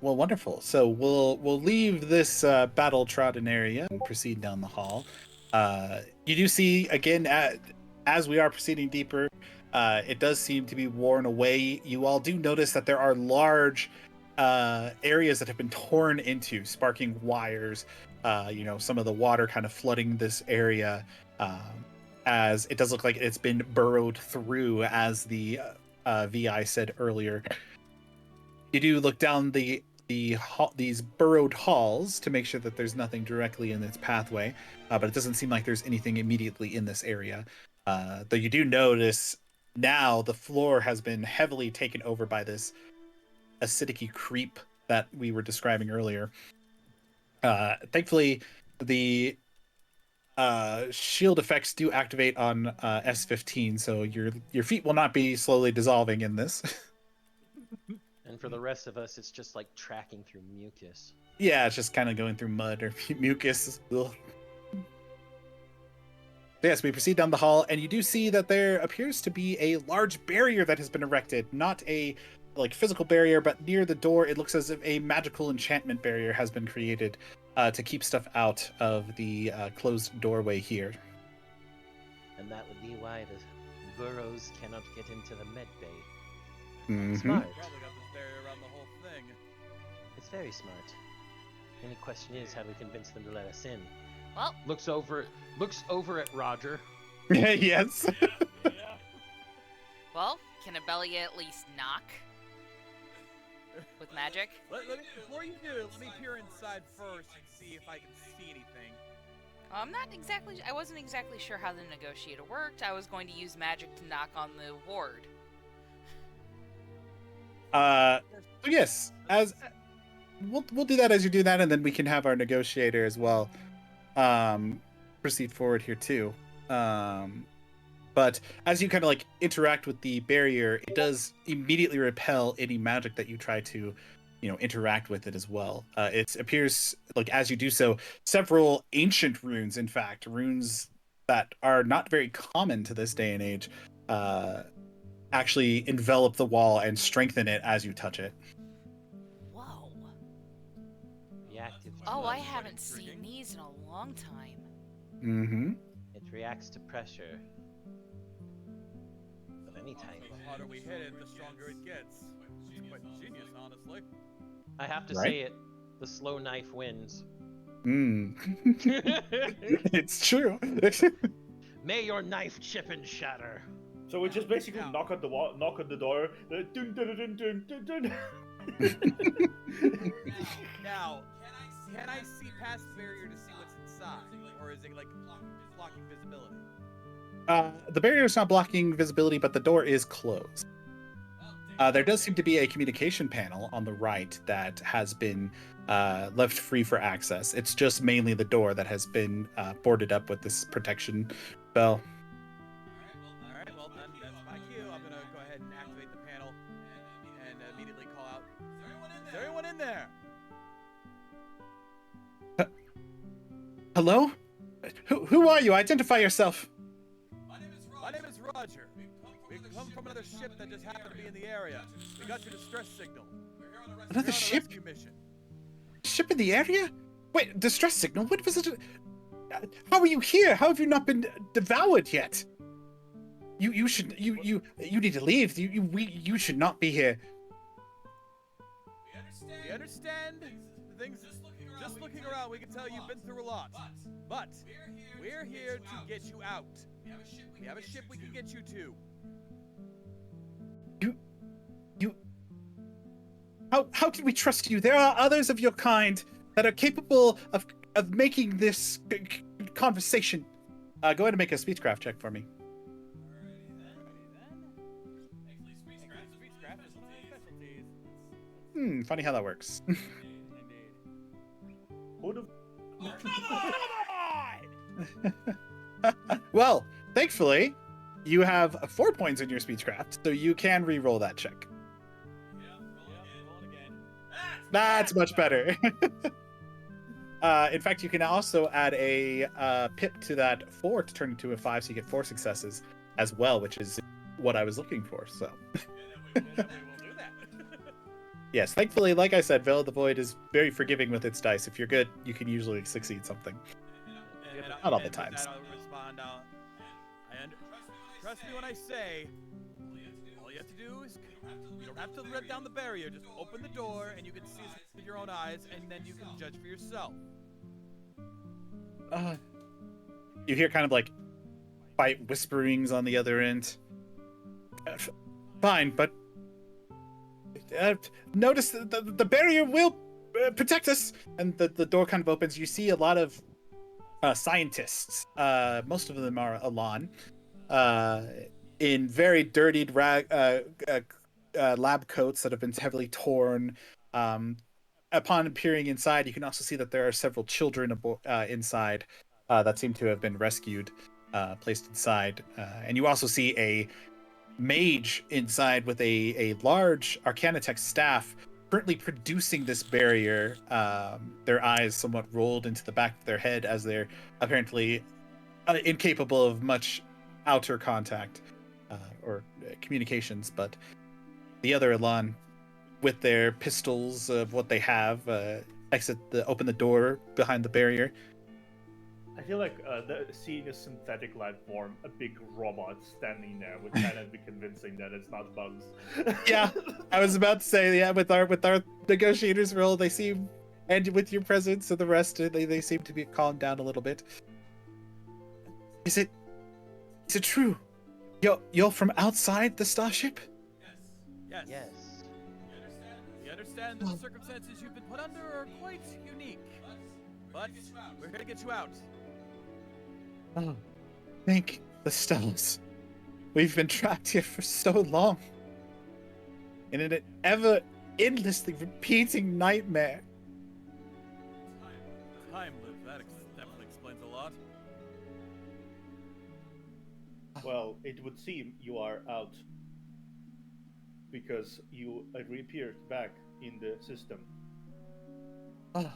Well, wonderful. So we'll leave this battle trodden area and proceed down the hall. You do see again as we are proceeding deeper, it does seem to be worn away. You all do notice that there are large areas that have been torn into, sparking wires. Some of the water kind of flooding this area, as it does look like it's been burrowed through, as the VI said earlier. You do look down these burrowed halls to make sure that there's nothing directly in its pathway, but it doesn't seem like there's anything immediately in this area. Though you do notice now the floor has been heavily taken over by this acidic creep that we were describing earlier. Thankfully, the shield effects do activate on S15, so your feet will not be slowly dissolving in this. And for the rest of us, it's just like tracking through mucus. Yeah, it's just kind of going through mud or mucus. Ugh. Yes, we proceed down the hall, and you do see that there appears to be a large barrier that has been erected. Not a physical barrier, but near the door, it looks as if a magical enchantment barrier has been created to keep stuff out of the closed doorway here. And that would be why the burrows cannot get into the med bay. Mhm. Smart. Probably got this barrier around the whole thing. It's very smart. Only question is, how do we convince them to let us in? Well, Looks over at Roger. Yes. Yeah. well, can Abelia at least knock with magic? Before you do, let me peer inside first and see if I can see anything. I wasn't exactly sure how the negotiator worked. I was going to use magic to knock on the ward. Yes, as we'll do that as you do that, and then we can have our negotiator as well proceed forward here too. But as you kind of interact with the barrier, it does immediately repel any magic that you try to interact with it as well. It appears as you do so, several ancient runes, in fact runes that are not very common to this day and age, actually envelop the wall and strengthen it as you touch it. Whoa. Reactive. Oh, I That's quite haven't seen intriguing. these in a long time. Mm-hmm. It reacts to pressure of any type. The hotter we hit it, the stronger it gets. It's quite genius, honestly. I have to Right. say it. The slow knife wins. It's true. May your knife chip and shatter. So we just basically Yeah. knock on the wall, knock on the door. Dun, dun, dun, dun, dun, dun. Now, can I see past the barrier to see what's inside, or is it blocking visibility? The barrier is not blocking visibility, but the door is closed. There does seem to be a communication panel on the right that has been left free for access. It's just mainly the door that has been boarded up with this protection bell. All right, well then that's my cue. I'm gonna go ahead and activate the panel and immediately call out. Is there anyone in there? Hello? Who are you? Identify yourself. My name is Roger. We come from another ship that just happened to be in the area. We got your distress signal. We're here on a Another ship? rescue mission. Ship in the area? Wait, distress signal? What was it? How are you here? How have you not been devoured yet? You need to leave. You should not be here. We understand the things just looking around, we can tell you've been through a lot. But we're here to get you out. We have a ship we can get you to. You. How can we trust you? There are others of your kind that are capable of making this conversation. Go ahead and make a speechcraft check for me. Funny how that works. Well, thankfully, you have 4 points in your speechcraft, so you can re-roll that check. That's much better. In fact, you can also add a pip to that 4 to turn into a 5, so you get 4 successes as well, which is what I was looking for. So, yes, thankfully, like I said, Veil of the Void is very forgiving with its dice. If you're good, you can usually succeed something. Not all the times. Trust me when I say, all you have to do is, you don't have to let down the barrier, just open the door and you can see it with your own eyes, and then you can judge for yourself. You hear kind of like quiet whisperings on the other end. Fine, but notice the barrier will protect us. And the door kind of opens. You see a lot of scientists. Most of them are Elan. In very dirtied lab coats that have been heavily torn. Upon peering inside, you can also see that there are several children inside that seem to have been rescued, placed inside. And you also see a mage inside with a large Arcanitech staff currently producing this barrier, their eyes somewhat rolled into the back of their head as they're apparently incapable of much outer contact or communications. But the other Elan, with their pistols of what they have, open the door behind the barrier. I feel like seeing a synthetic life form, a big robot standing there, would kind of be convincing that it's not bugs. Yeah, I was about to say, yeah, with our negotiators roll, they seem, and with your presence and the rest, they seem to be calmed down a little bit. Is it true? You're from outside the starship? Yes. Yes. We understand that the circumstances you've been put under are quite unique, but we're here to get you out. Oh, thank the stars. We've been trapped here for so long. In an ever endlessly repeating nightmare. Time lived, that definitely explains a lot. Well, it would seem you are out because you reappeared back in the system. Oh,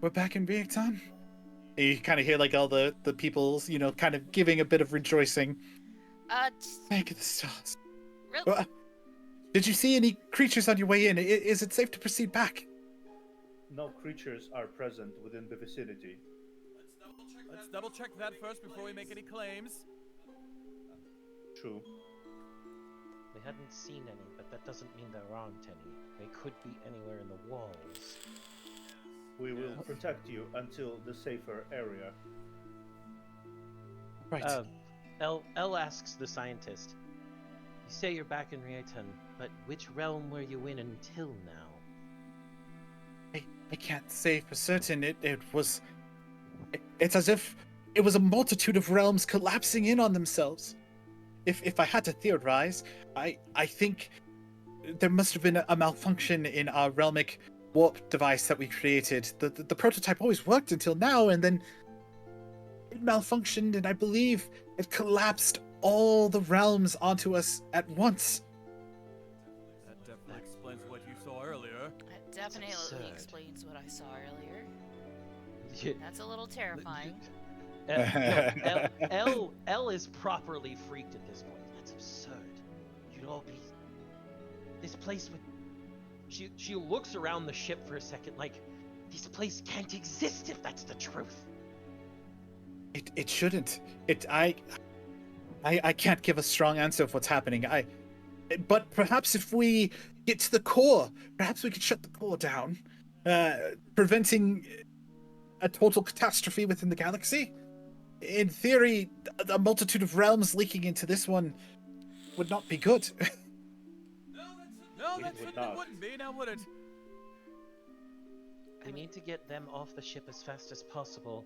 we're back in Vietnam? You kind of hear like all the people's, kind of giving a bit of rejoicing. Thank the stars. Really? Did you see any creatures on your way in? Is it safe to proceed back? No creatures are present within the vicinity. Let's double check that first before we make any claims. True. We hadn't seen any, but that doesn't mean there aren't any. They could be anywhere in the walls. We will protect you until the safer area. Right. El asks the scientist, you say you're back in Rietan, but which realm were you in until now? I can't say for certain. It's as if it was a multitude of realms collapsing in on themselves. If I had to theorize, I think there must have been a malfunction in our realmic warp device that we created. The prototype always worked until now, and then it malfunctioned, and I believe it collapsed all the realms onto us at once. That definitely explains what you saw earlier. That definitely absurd. explains what I saw earlier. Yeah. That's a little terrifying. El is properly freaked at this point. That's absurd. You'd all be... This place would... She looks around the ship for a second like, this place can't exist if that's the truth. It shouldn't. I can't give a strong answer of what's happening. But perhaps if we get to the core, perhaps we could shut the core down, preventing a total catastrophe within the galaxy. In theory, a multitude of realms leaking into this one would not be good. No, It that would certainly not. wouldn't be, now would it? We need to get them off the ship as fast as possible.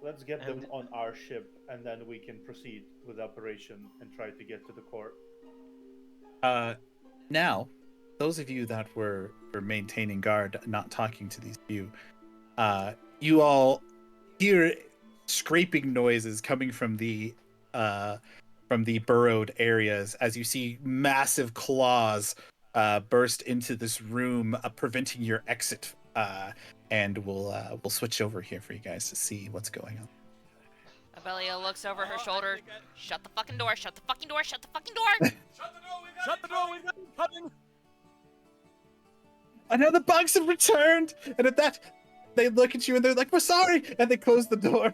Let's get them And- on our ship, and then we can proceed with the operation and try to get to the core. Now, those of you that were maintaining guard, not talking to these few, you all hear scraping noises coming from the burrowed areas as you see massive claws burst into this room, preventing your exit. And we'll switch over here for you guys to see what's going on. Abelia looks over her I shoulder. think Shut the fucking door! Shut the fucking door! Shut the fucking door! Shut the door, we've got him coming! I know the bugs have returned, and at that, they look at you and they're like, "We're sorry," and they close the door.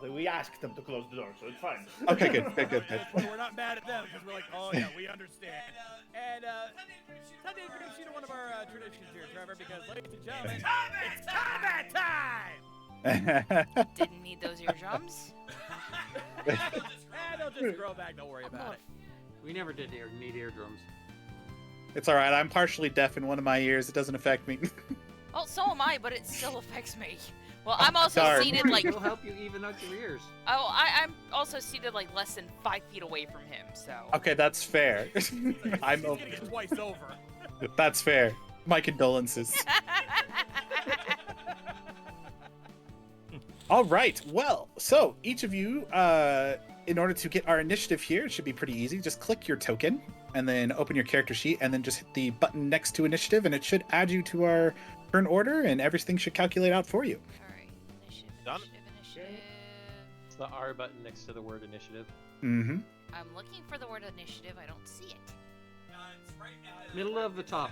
We asked them to close the door, so it's fine. Okay, good. We're not mad at them, because we're like, oh yeah, we understand. And, time to introduce you to one of our traditions here, Trevor, because, ladies and gentlemen, it's combat time! Didn't need those eardrums. They'll just grow back, don't worry about it. We never did need eardrums. It's all right. I'm partially deaf in one of my ears. It doesn't affect me. Well, so am I, but it still affects me. Well, I'm also Darn. seated like. It'll help you even out your ears. Oh, I'm also seated like less than 5 feet away from him. So. Okay, that's fair. I'm He's getting it twice over. That's fair. My condolences. All right. Well, so each of you, in order to get our initiative here, it should be pretty easy. Just click your token and then open your character sheet and then just hit the button next to initiative and it should add you to our turn order and everything should calculate out for you. All right. Initiative. Done. Initiative. It's the R button next to the word initiative. Mm-hmm. I'm looking for the word initiative. I don't see it. Middle of the top.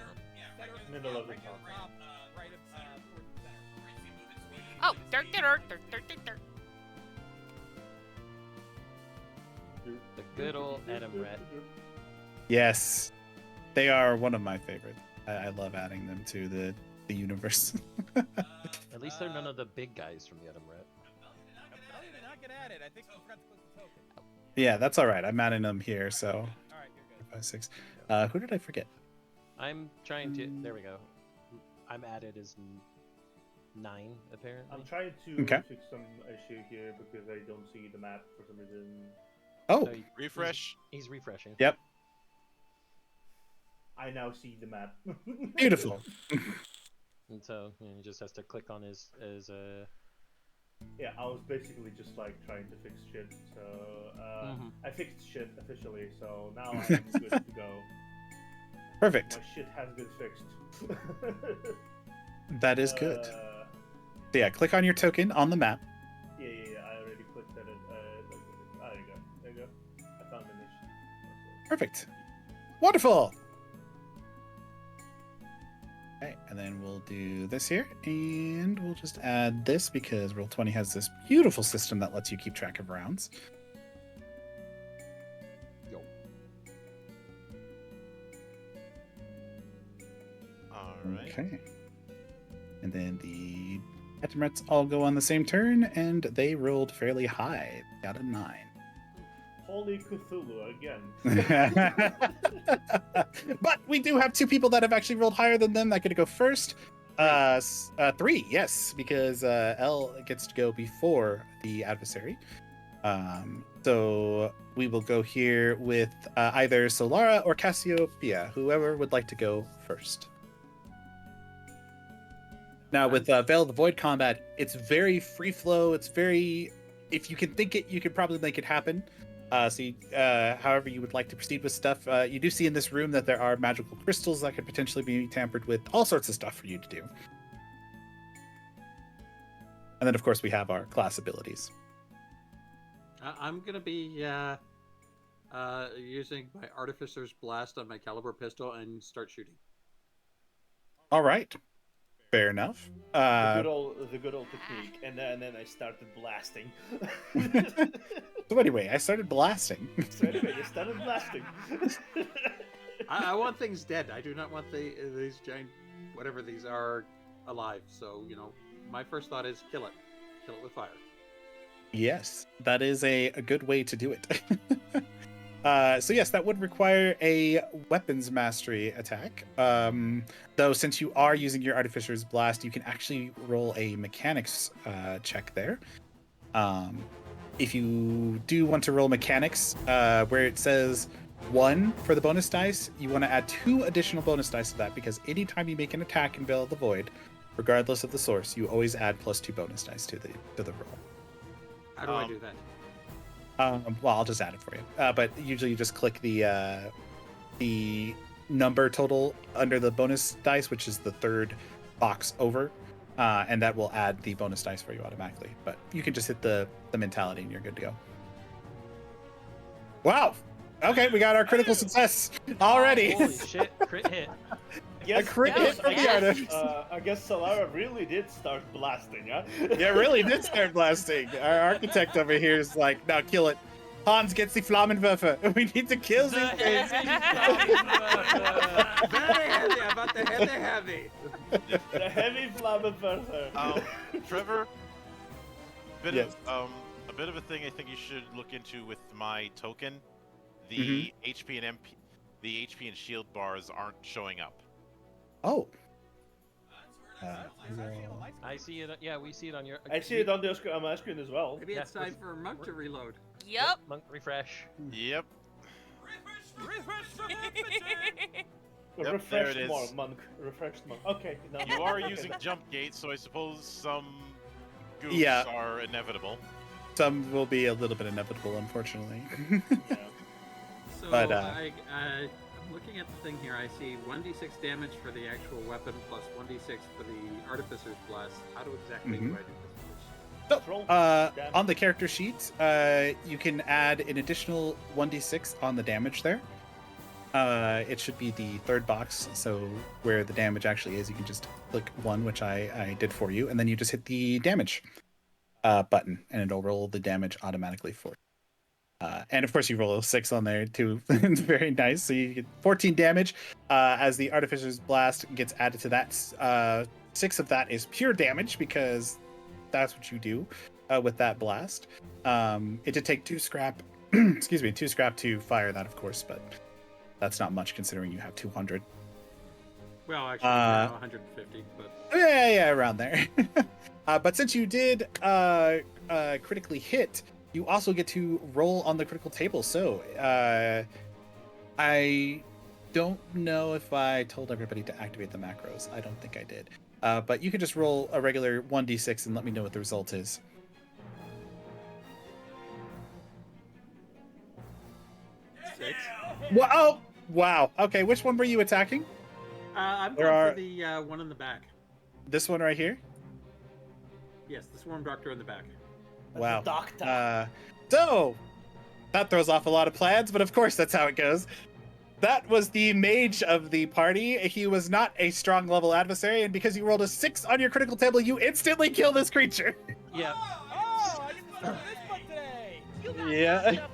Middle of the top. Oh, dirt. The good old Adam Rat. Yes. They are one of my favorites. I love adding them to the universe. At least they're none of the big guys from the Adam Rat. Abelia did not get at it. I think you forgot to click the token. Yeah, that's all right. I'm adding them here, so Alright, you're good. 5, 6. Who did I forget? I'm trying to. There we go. I'm added as 9, apparently. I'm trying to Okay. fix some issue here because I don't see the map for some reason. Oh, So Refresh. He's refreshing. yep. I now see the map. Beautiful. And so he just has to click on his Yeah, I was basically just like trying to fix shit. So I fixed shit officially. So now I'm good to go. Perfect. My shit has been fixed. That is good. Uh, So yeah, click on your token on the map. yeah. I already clicked at it. There you go. There you go. I found the mission. Perfect. Wonderful. Okay, and then we'll do this here, and we'll just add this because Roll20 has this beautiful system that lets you keep track of rounds. Yo. All right. Okay. And then the Etimrets all go on the same turn, and they rolled fairly high. They got a 9. Holy Cthulhu again. But we do have 2 people that have actually rolled higher than them that get to go first. 3, yes, because L gets to go before the adversary. So we will go here with either Solara or Cassiopeia, whoever would like to go first. Now, with Veil of the Void combat, it's very free flow. It's very, if you can think it, you can probably make it happen. However you would like to proceed with stuff, you do see in this room that there are magical crystals that could potentially be tampered with, all sorts of stuff for you to do. And then, of course, we have our class abilities. I'm gonna be using my Artificer's Blast on my Caliber pistol and start shooting. All right. Fair enough. The good old technique, and then I started blasting. So anyway, I started blasting. So anyway, you started blasting. I want things dead. I do not want these giant, whatever these are, alive. So my first thought is kill it. Kill it with fire. Yes, that is a good way to do it. So yes, that would require a weapons mastery attack. Though since you are using your Artificer's Blast, you can actually roll a mechanics check there. If you do want to roll mechanics, where it says 1 for the bonus dice, you want to add 2 additional bonus dice to that, because anytime you make an attack in Veil of the Void, regardless of the source, you always add +2 bonus dice to the roll. How do I do that? Well, I'll just add it for you. But usually you just click the number total under the bonus dice, which is the third box over, and that will add the bonus dice for you automatically. But you can just hit the mentality and you're good to go. Wow. Okay, we got our critical success already. Holy shit! Crit hit. A crit hit from the Artificer. I guess Solara really did start blasting, huh? Yeah, really did start blasting. Our architect over here is like, no, kill it. Hans gets the Flammenwerfer. We need to kill these things. Very heavy. I'm about to hit the heavy. The heavy Flammenwerfer. Trevor, Yes. a bit of a thing I think you should look into with my token. The HP and MP, the HP and shield bars aren't showing up. Oh. I see it. Yeah, we see it on your. I see it on my screen as well. Maybe it's time for Monk to reload. Yep. Monk refresh. Yep. There Refreshed it is. monk. Refreshed monk. Okay. No, You are using jump gates, so I suppose some goofs Yeah. are inevitable. Some will be a little bit inevitable, unfortunately. Yeah. So But, I'm looking at the thing here. I see 1d6 damage for the actual weapon plus 1d6 for the Artificer's Blast. How do exactly do I do this? Roll on damage. the character sheet, you can add an additional 1d6 on the damage there. It should be the third box, so where the damage actually is, you can just click 1, which I did for you, and then you just hit the damage button, and it'll roll the damage automatically for you. And of course, you roll a 6 on there too. It's very nice. So you get 14 damage as the Artificer's Blast gets added to that. 6 of that is pure damage because that's what you do with that blast. It did take 2 scrap. Excuse me, 2 scrap to fire that, of course, but that's not much considering you have 200. Well, actually, now 150, but Yeah, around there. But since you did critically hit, you also get to roll on the critical table. So I don't know if I told everybody to activate the macros. I don't think I did. But you can just roll a regular 1d6 and let me know what the result is. six. Wow! Oh, wow. Okay, which one were you attacking? I'm There going are- for the one in the back. This one right here? Yes, the Swarm Doctor in the back. Wow. Doctor. So, that throws off a lot of plans, but of course that's how it goes. That was the mage of the party. He was not a strong level adversary, and because you rolled a 6 on your critical table, you instantly kill this creature. Yeah. Oh, I didn't know this one today. Yeah.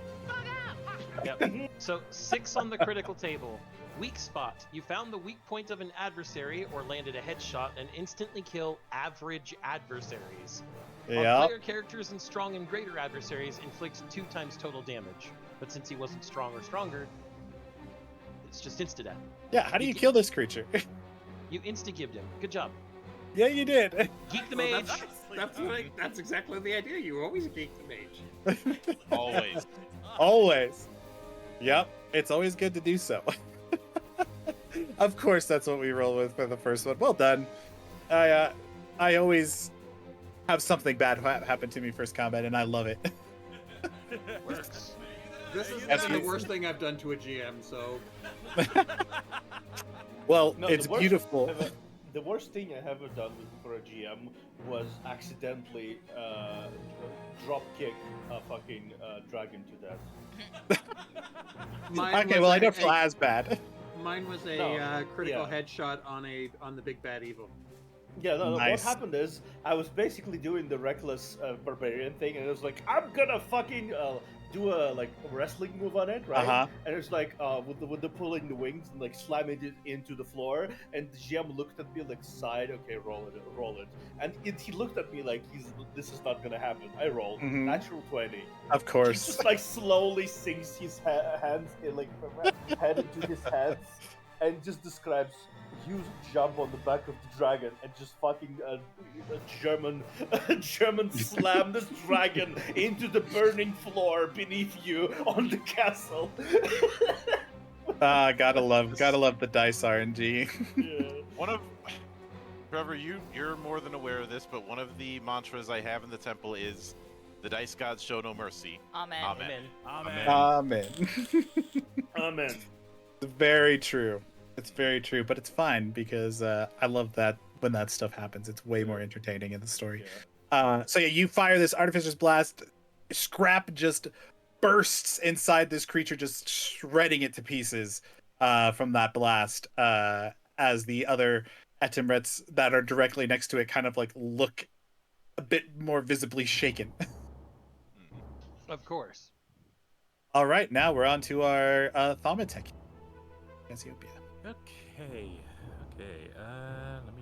Yep. So 6 on the critical table. Weak spot. You found the weak point of an adversary or landed a headshot and instantly kill average adversaries. On Yeah. player characters and strong and greater adversaries inflict 2 times total damage. But since he wasn't strong or stronger, it's just insta-death. Yeah, how do you kill this creature? You insta-gibbed him. Good job. Yeah, you did. Geek the Well, mage. that's exactly the idea. You always geek the mage. Always. Always. Yep, it's always good to do so. Of course, that's what we roll with for the first one. Well done. I always have something bad happen to me first combat, and I love it. Works. This is That's the beautiful. worst thing I've done to a GM, so Well, No, it's the worst- beautiful. The worst thing I ever done for a GM was accidentally drop kick a fucking dragon to death. mine Okay, was well, I a- don't feel as bad. Mine was a No, critical yeah. headshot on the big bad evil. Yeah, no, Nice. what happened is I was basically doing the reckless barbarian thing, and it was like, I'm gonna fucking do a wrestling move on it, right? Uh-huh. And it's like with the pulling the wings and like slamming it into the floor. And the GM looked at me like sighed, okay, roll it. And he looked at me like this is not gonna happen. I rolled natural 20. Of He course. just like slowly sinks his hands in, like head into his hands and just describes you jump on the back of the dragon and just fucking a German slam this dragon into the burning floor beneath you on the castle. Gotta love the dice RNG. Yeah. One of Trevor, you're more than aware of this, but one of the mantras I have in the temple is the dice gods show no mercy. Amen. Amen. Amen. Amen. Amen. It's very true. It's very true, but it's fine because I love that when that stuff happens. It's way more entertaining in the story. So yeah, you fire this Artificer's Blast. Scrap just bursts inside this creature, just shredding it to pieces from that blast. As the other Etimrets that are directly next to it kind of like look a bit more visibly shaken. Of course. All right, now we're on to our Thaumatek. Cassiopeia. Okay. Let me.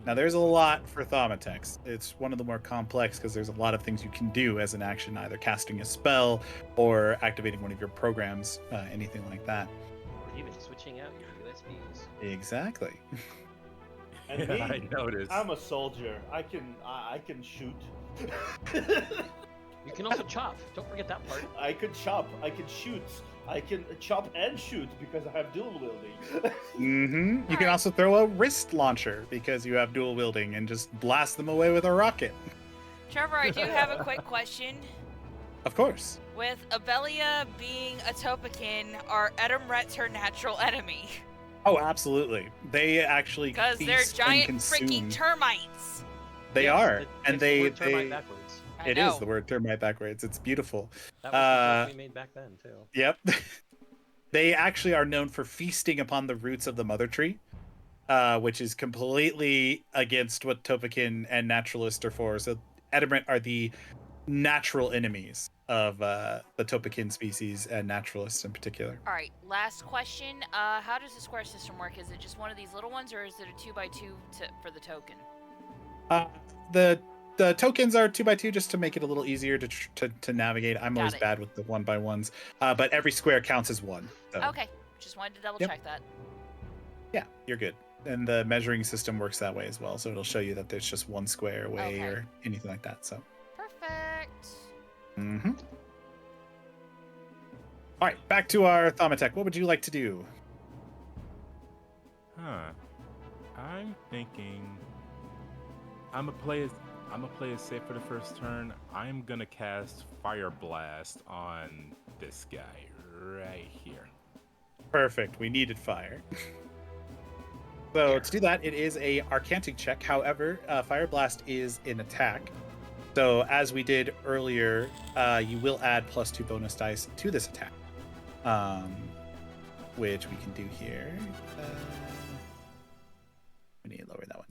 Now, there's a lot for Thaumatex. It's one of the more complex because there's a lot of things you can do as an action, either casting a spell or activating one of your programs, anything like that. Or even switching out your USBs. Exactly. And Yeah, me, I noticed. I'm a soldier. I can shoot. You can also chop. Don't forget that part. I can chop. I can shoot. I can chop and shoot because I have dual wielding. You can Alright. also throw a wrist launcher because you have dual wielding and just blast them away with a rocket. Trevor, I do have a quick question. Of course. With Abelia being a Topican, are Edomrets her natural enemy? Oh, absolutely. They actually Because they're feast giant and freaking consume. termites. They Yes, are, it's and the word they termite backwards. I it know. is the word termite backwards. It's beautiful. That was the joke we made back then too. Yep. They actually are known for feasting upon the roots of the mother tree, which is completely against what Topican and Naturalist are for. So Edimret are the natural enemies of the Topican species and Naturalists in particular. All right, last question. How does the square system work? Is it just one of these little ones, or is it a 2x2 for the token? The tokens are 2x2 just to make it a little easier to navigate. I'm Got always it. bad with the 1x1s, but every square counts as one. So. Okay, just wanted to double Yep. check that. Yeah, you're good. And the measuring system works that way as well, so it'll show you that there's just one square away Okay. or anything like that. So. Perfect. All right, back to our Thaumatek. What would you like to do? I'm thinking. I'm gonna play it safe for the first turn. I'm gonna cast Fire Blast on this guy right here. Perfect. We needed fire. So to do that, it is a Arcantic check. However, Fire Blast is an attack. So as we did earlier, you will add +2 bonus dice to this attack, which we can do here. We need to lower that one.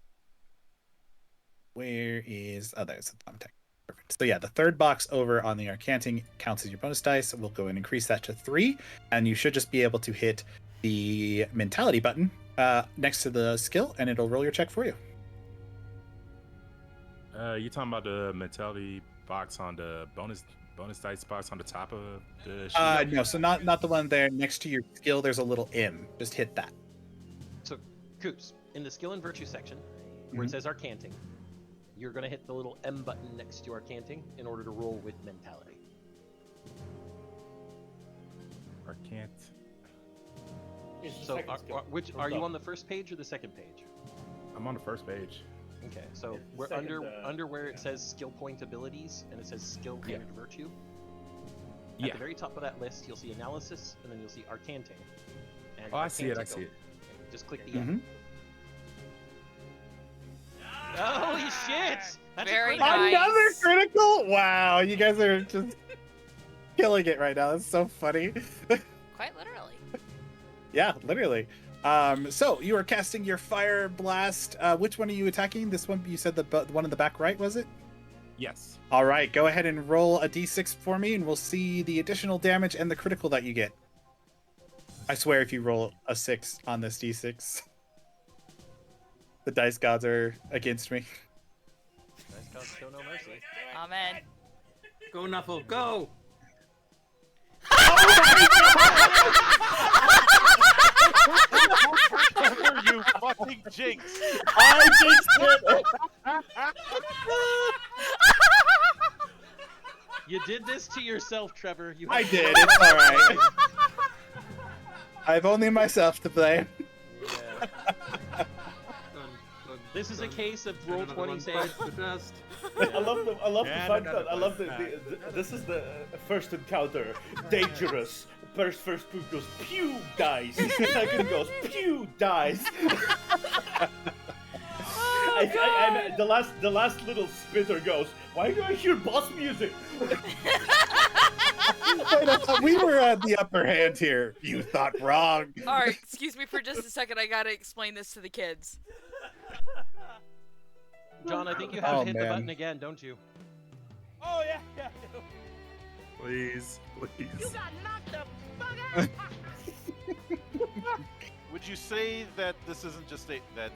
Where is... Oh, there's the Thaumatek. Perfect. So yeah, the third box over on the Arcanting counts as your bonus dice. We'll go and increase that to 3, and you should just be able to hit the Mentality button next to the skill, and it'll roll your check for you. You talking about the mentality box on the bonus dice box on the top of the sheet? No, so not the one there next to your skill. There's a little M. Just hit that. So, Coops, in the skill and virtue section, where it says Arcanting, you're going to hit the little M button next to Arcanting in order to roll with mentality. Or can't. It's the So, second skill. are you on the first page or the second page? I'm on the first page. Okay, so It's the we're second, under where it says skill point abilities and it says skill Yeah. and virtue. At Yeah. the very top of that list, you'll see analysis, and then you'll see Arcanting. And Oh, I see it. I Arcantic- see it. Just click the M. Holy shit! That's Very a critical. nice. Another critical! Wow, you guys are just killing it right now. That's so funny. Quite literally. Yeah, literally. So you are casting your Fire Blast. Which one are you attacking? This one, you said the one in the back right, was it? Yes. All right, go ahead and roll a d6 for me, and we'll see the additional damage and the critical that you get. I swear, if you roll a 6 on this d6, the dice gods are against me. Dice gods show no mercy. Amen. Go, Nuffle, go! Trevor, you fucking jinx! I jinxed it! You did this to yourself, Trevor. You I did. It's all right. I've only myself to blame. Yeah. Dun, This is a dun. case of And roll another 20 one save. bites the dust. I love the Yeah, fact another that I love one. this is the first encounter. Dangerous. First move goes pew dice. Second goes pew dice. The last little spitter goes. Why do I hear boss music? Wait, I thought we were at the upper hand here. You thought wrong. All right, excuse me for just a second. I gotta explain this to the kids. John, I think you have Oh, to hit the man. button again, don't you? Oh yeah. Please, please. Would you say that this isn't just that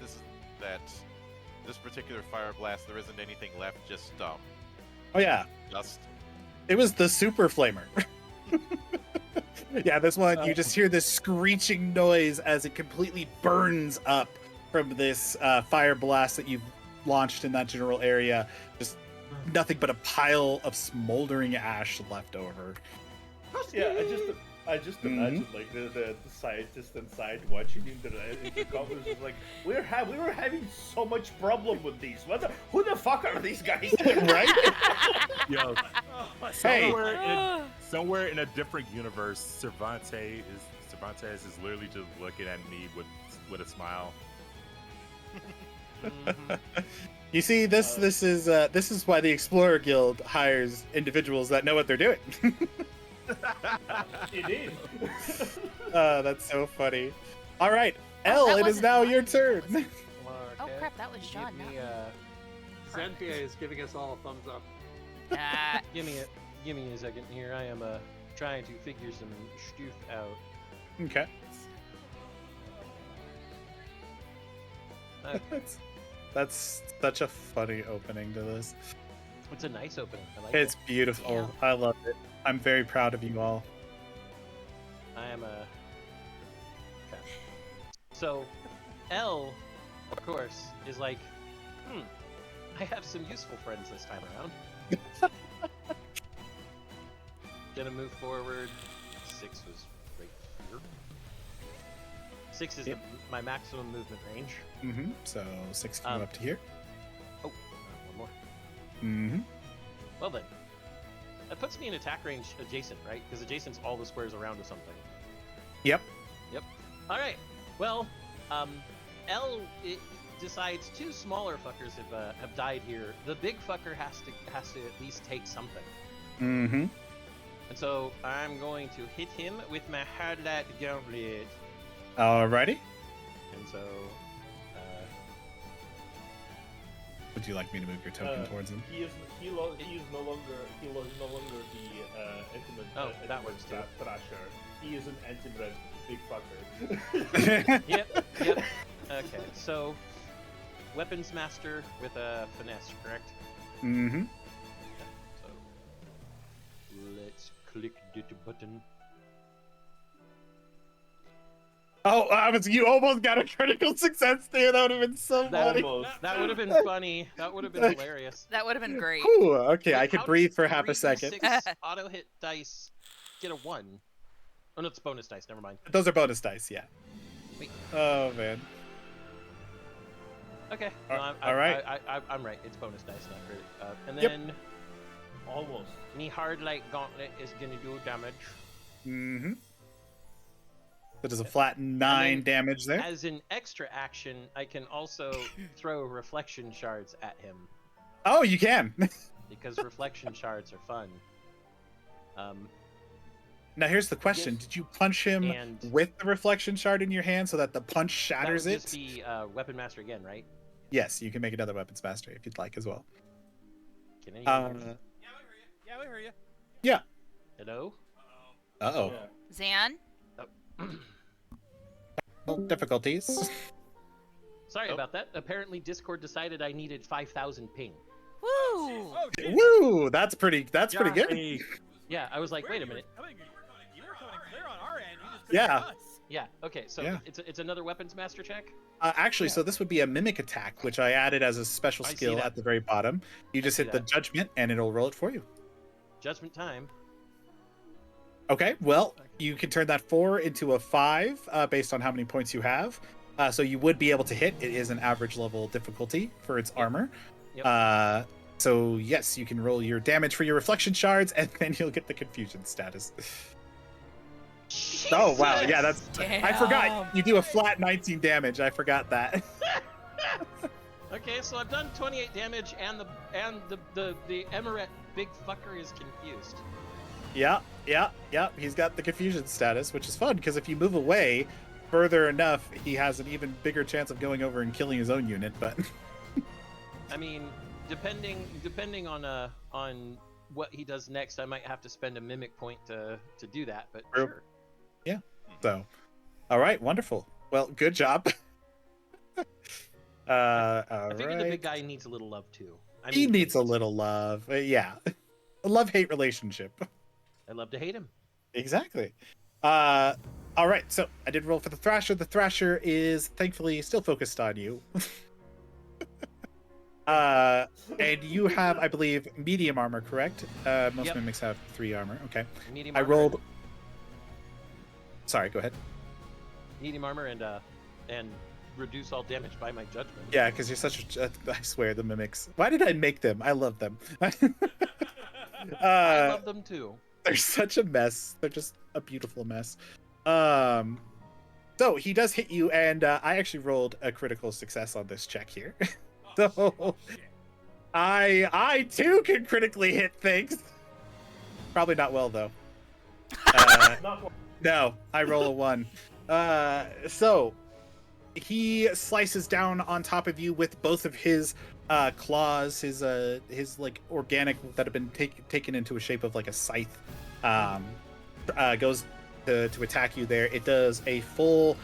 this particular fire blast, there isn't anything left, just Oh yeah, dust? it was the super flamer. Yeah, this one, you just hear this screeching noise as it completely burns up from this fire blast that you've launched in that general area. Just nothing but a pile of smoldering ash left over. Yeah, I just imagine like the scientist inside watching the comments is like, we were having so much problem with these. Who the fuck are these guys? Right? Yo, Hey. somewhere in a different universe, Cervantes is literally just looking at me with a smile. You see, this is why the Explorer Guild hires individuals that know what they're doing. It is. That's so funny. All right, Elle, that it is wasn't now mine. your turn. Oh crap, that was John. Give Not me, me. Xanthia is giving us all a thumbs up. Ah, give me a second here. I am trying to figure some stuff out. Okay. That's such a funny opening to this. It's a nice opening. I like It's it. beautiful. Yeah. I love it. I'm very proud of you all. I am a. Okay. So, L, of course, is like, I have some useful friends this time around. Gonna move forward. 6 was right here. 6 is Yep. my maximum movement range. Mm-hmm. So 6 can go up to here. Oh, one more. Mm-hmm. Well then, that puts me in attack range adjacent, right? Because adjacent's all the squares around or something. Yep. Yep. All right. Well, L decides 2 smaller fuckers have died here. The big fucker has to at least take something. Mm-hmm. And so I'm going to hit him with my hard light gauntlet. Alrighty. And so, Would you like me to move your token towards him? He is no longer the intimate. that works too. Thrasher. He is an intimate big fucker. Yep. Okay. So, weapons master with a finesse, correct? Mm-hmm. So, let's click the button. Oh, you almost got a critical success there. That would have been so funny. That would have been funny. That would have been hilarious. that would have been great. Ooh, okay, I Wait, could how breathe does for half a second. 3d6 auto hit dice get a 1? Oh no, it's bonus dice. Never mind. Those are bonus dice, yeah. Wait. Oh man. Okay. No, All right. I'm right. It's bonus dice, not crit. And then Almost. me hard light gauntlet is gonna do damage. Mm-hmm. That does a flat 9 then- damage there. As an extra action, I can also throw reflection shards at him Oh, you can. because reflection shards are fun. Now here's the question: Yes. did you punch him And- with the reflection shard in your hand so that the punch That would shatters just it? be weapon master again, right? Yes, you can make another weapons master if you'd like as well. Can anyone hear me? Uh, Yeah, we hear you. yeah. Hello? Uh-oh. Yeah. Zan? Difficulties. Sorry Oh. about that. Apparently Discord decided I needed 5,000 ping. Woo! Oh, geez. Woo! That's pretty good. Hey, Yeah, I was like, Swear wait a you were minute. You were coming clear on our end. You just couldn't Yeah. hear us. Yeah, okay, so Yeah. it's another weapons master check? Actually, so this would be a mimic attack, which I added as a special I see skill that. at the very bottom. You just see hit the that. judgment, and it'll roll it for you. Judgment time. Okay, well, you can turn that 4 into a 5 based on how many points you have. So you would be able to hit. It is an average level difficulty for its armor. Yep. So yes, you can roll your damage for your reflection shards, and then you'll get the confusion status. Oh wow, yeah, that's. I forgot you do a flat 19 damage. I forgot that. Okay, so I've done 28 damage, and the Emirate big fucker is confused. Yeah. He's got the confusion status, which is fun because if you move away further enough, he has an even bigger chance of going over and killing his own unit. But I mean, depending on what he does next, I might have to spend a mimic point to do that. But True. sure. so, all right, wonderful. Well, good job. I figure the big guy needs a little love too. I He mean, needs a little love. Yeah, a love-hate relationship. I love to hate him. Exactly. All right, so I did roll for the Thrasher. The Thrasher is thankfully still focused on you. And you have, I believe, medium armor, correct? Most Yep. mimics have 3 armor. Okay. Medium I armor rolled. Sorry, go ahead. medium armor and reduce all damage by my judgment. Yeah, because you're such a. I swear, the mimics. Why did I make them? I love them. I love them too. They're such a mess. They're just a beautiful mess. So he does hit you, and I actually rolled a critical success on this check here. So I too can critically hit things. Probably not well though. No, I roll a 1. So he slices down on top of you with both of his claws, his like organic that have been taken into a shape of like a scythe. Goes to attack you there. It does a full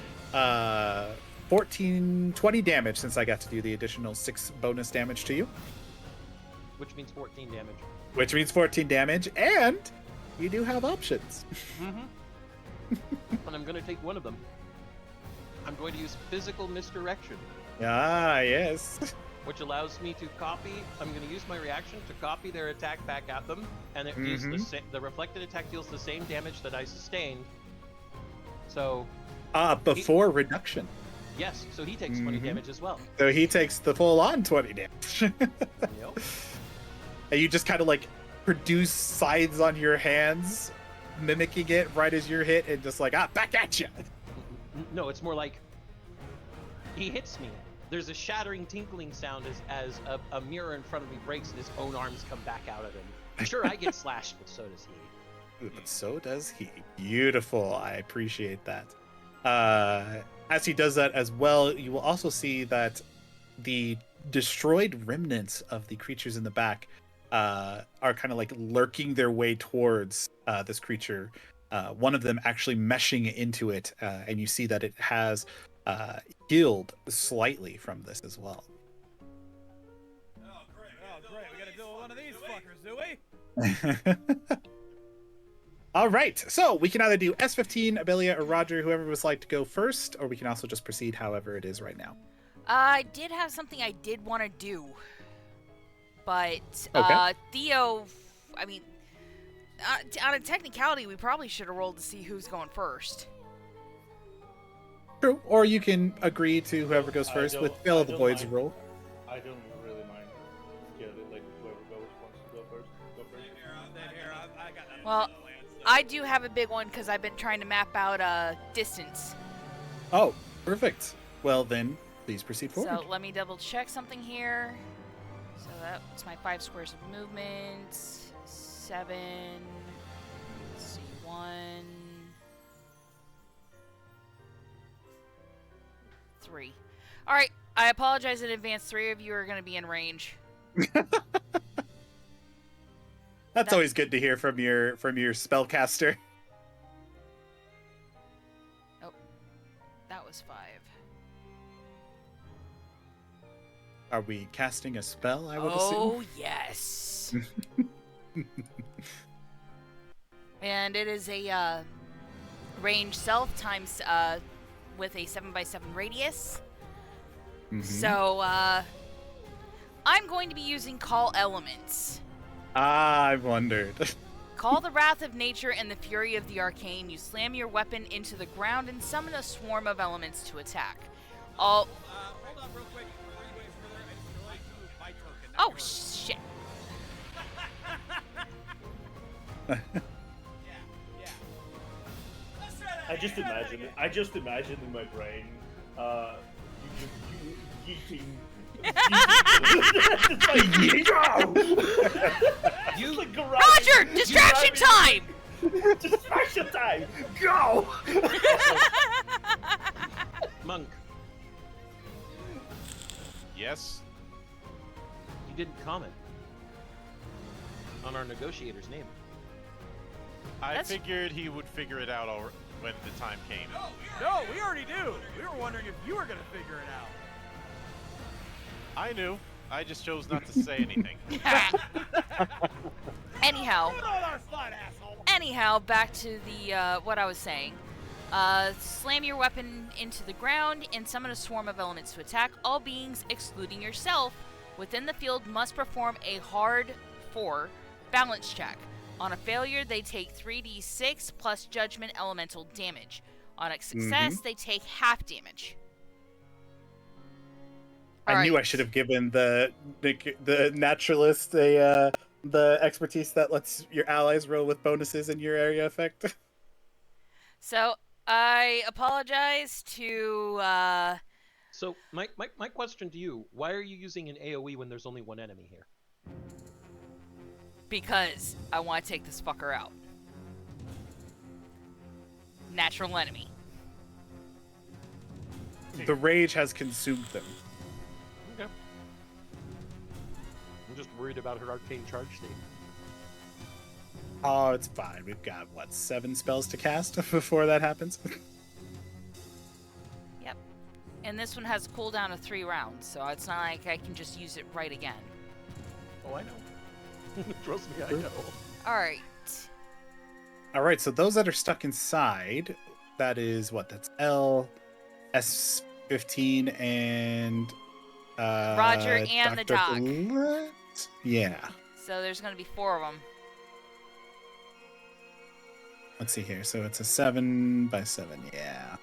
20 damage since I got to do the additional 6 bonus damage to you. Which means 14 damage. Which means 14 damage, and you do have options. Mm-hmm. And I'm going to take one of them. I'm going to use physical misdirection, Ah, yes. which allows me to copy. I'm going to use my reaction to copy their attack back at them, and it deals the reflected attack deals the same damage that I sustained. So Before reduction. yes, so he takes 20 damage as well. So he takes the full-on 20 damage. Yep. And you just kind of like produce scythes on your hands, mimicking it right as you're hit, and just like, back at you. No, it's more like he hits me. There's a shattering, tinkling sound as a mirror in front of me breaks and his own arms come back out of him. Sure, I get slashed, but so does he. But so does he. Beautiful. I appreciate that. As he does that as well, you will also see that the destroyed remnants of the creatures in the back are kind of like lurking their way towards this creature. One of them actually meshing into it, and you see that it has healed slightly from this as well. Oh, great. We gotta deal with one of these fuckers, do we? All right, so we can either do S15, Abelia, or Roger, whoever would like to go first, or we can also just proceed however it is right now. I did have something I did want to do, but Okay. Theo, I mean, on a technicality, we probably should have rolled to see who's going first. True, or you can agree to whoever goes first with Veil of the Void's roll. I don't really mind. Yeah, like whoever wants to go first. Go first. Same here. I got that. Well, I do have a big one because I've been trying to map out distance. Oh, perfect. Well then, please proceed forward. So let me double check something here. So that's my 5 squares of movement. 7. Let's see, 1. 3. Alright, I apologize in advance. 3 of you are going to be in range. That's always good to hear from your spellcaster. Oh, that was 5. Are we casting a spell? I would Oh, assume. yes. And it is a range self times with a 7x7 radius. Mhm. So I'm going to be using Call Elements. I wondered. Call the wrath of nature and the fury of the arcane. You slam your weapon into the ground and summon a swarm of elements to attack. All. Hold on real quick before you go any further. I just realized you moved my token. not Oh yours. shit! Yeah. Let's try that I just again. imagine it. I just imagine in my brain, you yeeting. It's like, go! You Like garage- Roger, you distraction driving- time. Distraction time! Go! Monk, Yes. you didn't comment on our negotiator's name. I That's- figured he would figure it out when the time came. No, we already knew. We were wondering if you were gonna figure it out. I knew. I just chose not to say anything. Anyhow, Put on our fun, asshole. Anyhow, back to the what I was saying. Slam your weapon into the ground and summon a swarm of elements to attack. All beings, excluding yourself, within the field must perform a hard 4 balance check. On a failure, they take 3d6 plus judgment elemental damage. On a success, they take half damage. I knew I Alright. should have given the naturalist the expertise that lets your allies roll with bonuses in your area effect. So, I apologize to, So, my question to you, why are you using an AoE when there's only one enemy here? because I want to take this fucker out. Natural enemy. The rage has consumed them. Okay. I'm just worried about her arcane charge state. Oh, it's fine. We've got, 7 spells to cast before that happens? Yep. And this one has a cooldown of 3 rounds, so it's not like I can just use it right again. Oh, I know. Trust me, I know. Alright. Alright, so those that are stuck inside, that is that's L, S15, and Roger and the Dr. doc. Bullet? Yeah. So there's going to be 4 of them. Let's see here. So it's a 7x7. Yeah.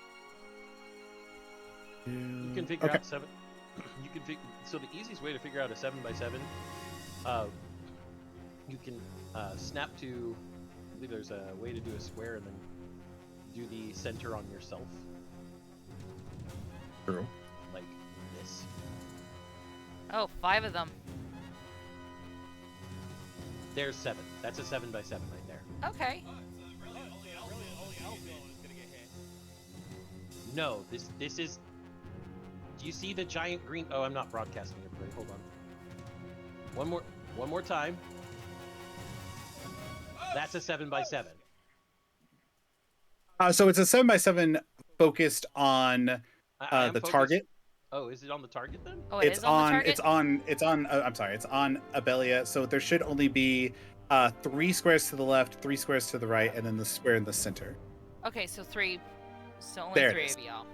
You can figure out 7. You can figure. So the easiest way to figure out a 7x7, you can snap to. I believe there's a way to do a square and then do the center on yourself, True. like this. Oh, 5 of them. There's 7. That's a 7x7 right there. Okay. Only Elbow is gonna get hit. No, this is. Do you see the giant green? Oh, I'm not broadcasting everybody. Hold on. One more time. That's a 7x7. So it's a 7x7 focused on I am the focused- target. Oh, is it on the target then? Oh, it is on the target? It's on Abelia. So there should only be 3 squares to the left, 3 squares to the right, and then the square in the center. Okay, so 3. So only There it 3 is. of y'all.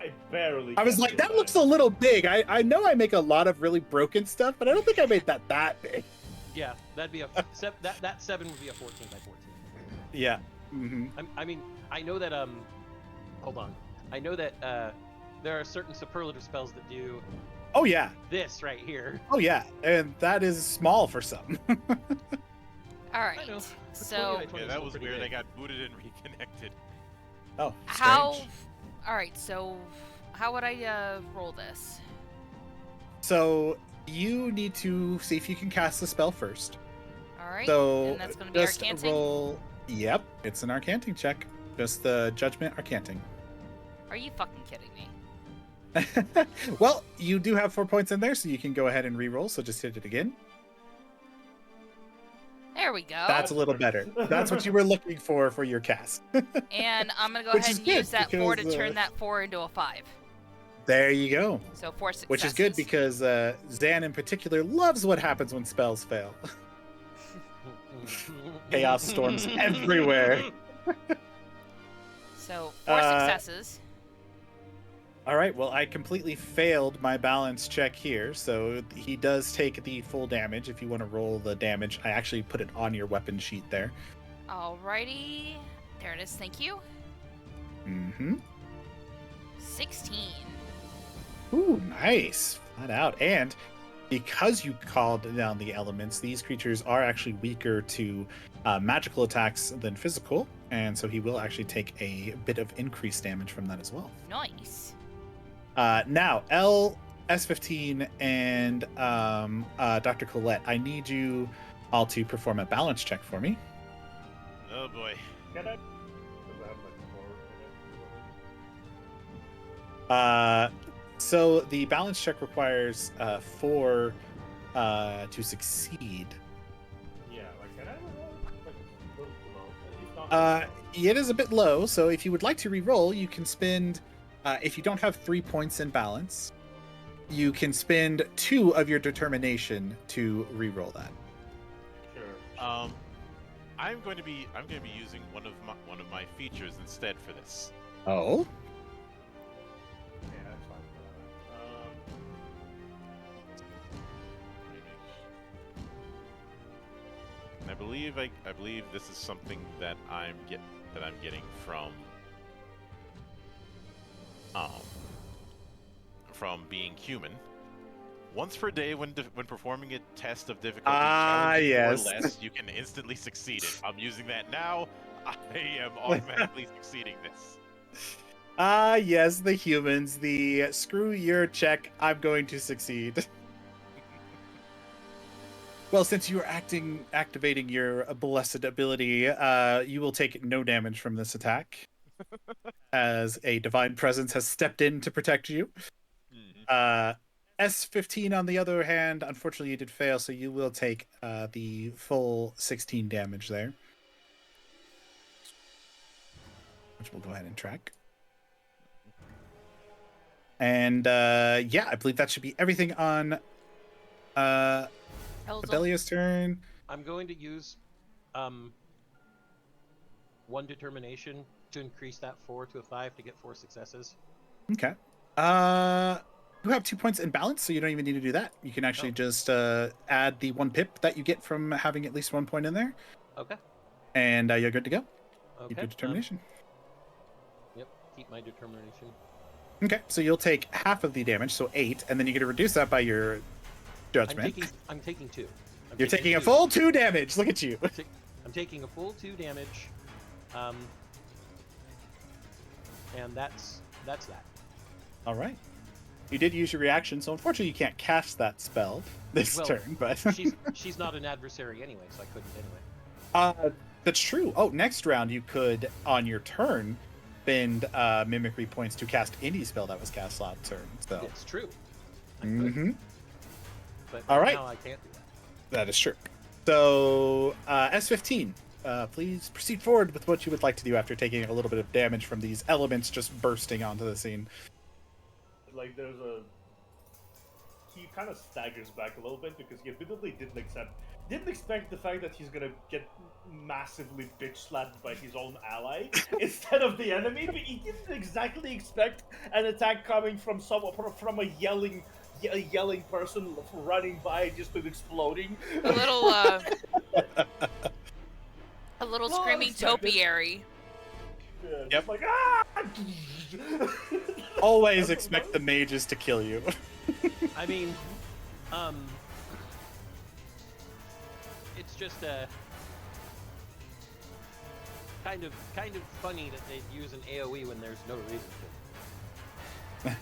I barely. I was got like, it, that but- looks a little big. I know I make a lot of really broken stuff, but I don't think I made that big. Yeah, that'd be a that 7 would be a 14x14. Yeah. Mm-hmm. I mean, I know that hold on. I know that there are certain superlative spells that do Oh yeah. this right here. Oh yeah. And that is small for some. Alright. know. So, Twenty Yeah, that is was pretty weird. big. I got booted and reconnected. Oh. how... Strange. Alright, so how would I roll this? So you need to see if you can cast the spell first. Alright, So and that's going to be just Arcanting? roll. Yep, it's an Arcanting check. Just the Judgment Arcanting. Are you fucking kidding me? Well, you do have 4 points in there, so you can go ahead and re-roll. So just hit it again. There we go. That's a little better. That's what you were looking for your cast. And I'm gonna go Which ahead is and good, use that 4 to because, turn that 4 into a 5. There you go. So 4 successes. Which is good because Zan in particular loves what happens when spells fail. Chaos storms everywhere. So 4 successes. All right, well, I completely failed my balance check here, so he does take the full damage. If you want to roll the damage, I actually put it on your weapon sheet there. Alrighty. There it is. Thank you. Mm-hmm. 16. Ooh, nice. Flat out. And because you called down the elements, these creatures are actually weaker to magical attacks than physical, and so he will actually take a bit of increased damage from that as well. Nice. Now, L, S15, and Dr. Colette, I need you all to perform a balance check for me. Oh boy. Can I? Does it have like 4 in it? So the balance check requires 4 to succeed. Yeah, like can I roll like a little below? At least not It is a bit low, so if you would like to re-roll, you can spend, if you don't have 3 points in balance, you can spend 2 of your determination to re-roll that. Sure. I'm going to be using one of my features instead for this. Oh? Yeah, that's fine. And I believe this is something that I'm getting from being human. Once per day, when performing a test of difficulty challenge yes. or less, you can instantly succeed it. I'm using that now. I am automatically succeeding this. Yes, the humans. The screw your check, I'm going to succeed. Well, since you are activating your blessed ability, you will take no damage from this attack, as a divine presence has stepped in to protect you. S15, on the other hand, unfortunately you did fail, so you will take the full 16 damage there. Which we'll go ahead and track. And yeah, I believe that should be everything on Abelia's turn. I'm going to use 1 determination to increase that 4 to a 5 to get 4 successes. Okay. You have 2 points in balance, so you don't even need to do that. You can actually just add the 1 pip that you get from having at least 1 point in there. Okay. And you're good to go. Okay. Keep your determination. Yep. Keep my determination. Okay, so you'll take half of the damage, so 8, and then you get to reduce that by your judgment. I'm taking 2. You're taking a full 2 damage. Look at you. I'm taking a full 2 damage. And that's that. All right. You did use your reaction, so unfortunately you can't cast that spell this turn, but she's not an adversary anyway, so I couldn't anyway. That's true. Oh, next round you could, on your turn, spend mimicry points to cast any spell that was cast last turn. So It's true. I mm-hmm. could. But All right. now I can't do that. That is true. So S15, please proceed forward with what you would like to do after taking a little bit of damage from these elements just bursting onto the scene. Like he kind of staggers back a little bit because he admittedly didn't expect the fact that he's gonna get massively bitch slapped by his own ally instead of the enemy, but he didn't exactly expect an attack coming from a yelling person running by just with exploding. A little screaming topiary. Yeah, Yep. like ah! Always expect the mages to kill you. I mean, it's just kind of funny that they'd use an AoE when there's no reason to.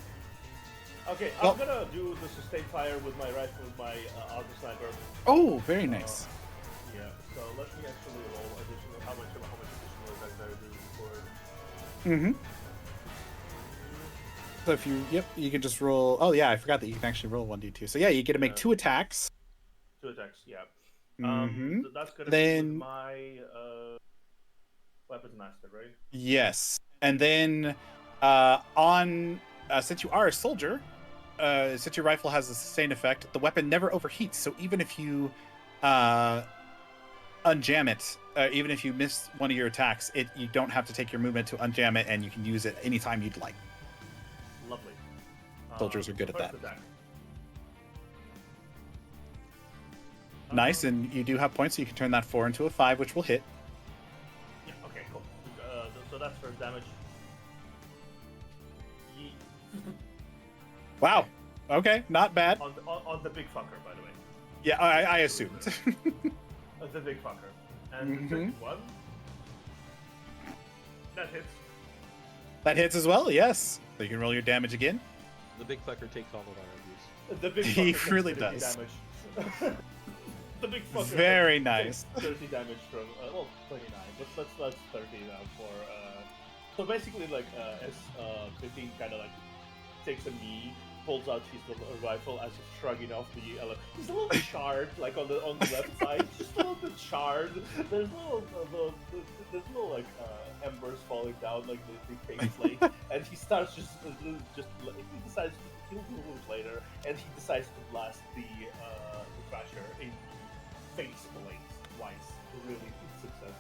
Okay, Well- I'm gonna do the sustained fire with my rifle, with my auto sniper. Oh, very nice. Yeah, so let me actually roll additional. How much additional effect I do for? Mm-hmm. So if you can just roll. Oh yeah, I forgot that you can actually roll 1d2. So yeah, you get to make 2 attacks. 2 attacks, yeah. That's gonna be Then- with my weapons master, right? Yes. And then since you are a soldier, since your rifle has the sustain effect, the weapon never overheats. So even if you unjam it, even if you miss one of your attacks, you don't have to take your movement to unjam it, and you can use it anytime you'd like. Lovely. Soldiers are good at first that. attack. Nice, and you do have points, so you can turn that 4 into a 5, which will hit. Yeah. Okay. Cool. So that's first damage. Yeet. Wow. Okay, not bad. On the big fucker, by the way. Yeah, I assumed. The big fucker. And the second one. That hits. That hits as well, yes. So you can roll your damage again. The big fucker takes all of our abuse. The big fucker He takes really 30 does. Damage. The big fucker. Very takes nice. 30 damage from 29. Let's 30 now for. So basically, like as 15 kind of like takes a knee, pulls out his little rifle as he's shrugging off the. He's a little charred, like on the left side, just a little bit charred. There's little like embers falling down, like the fake slate, and he starts he decides he'll do it later, and he decides to blast the Thrasher in face blades twice. Really good success.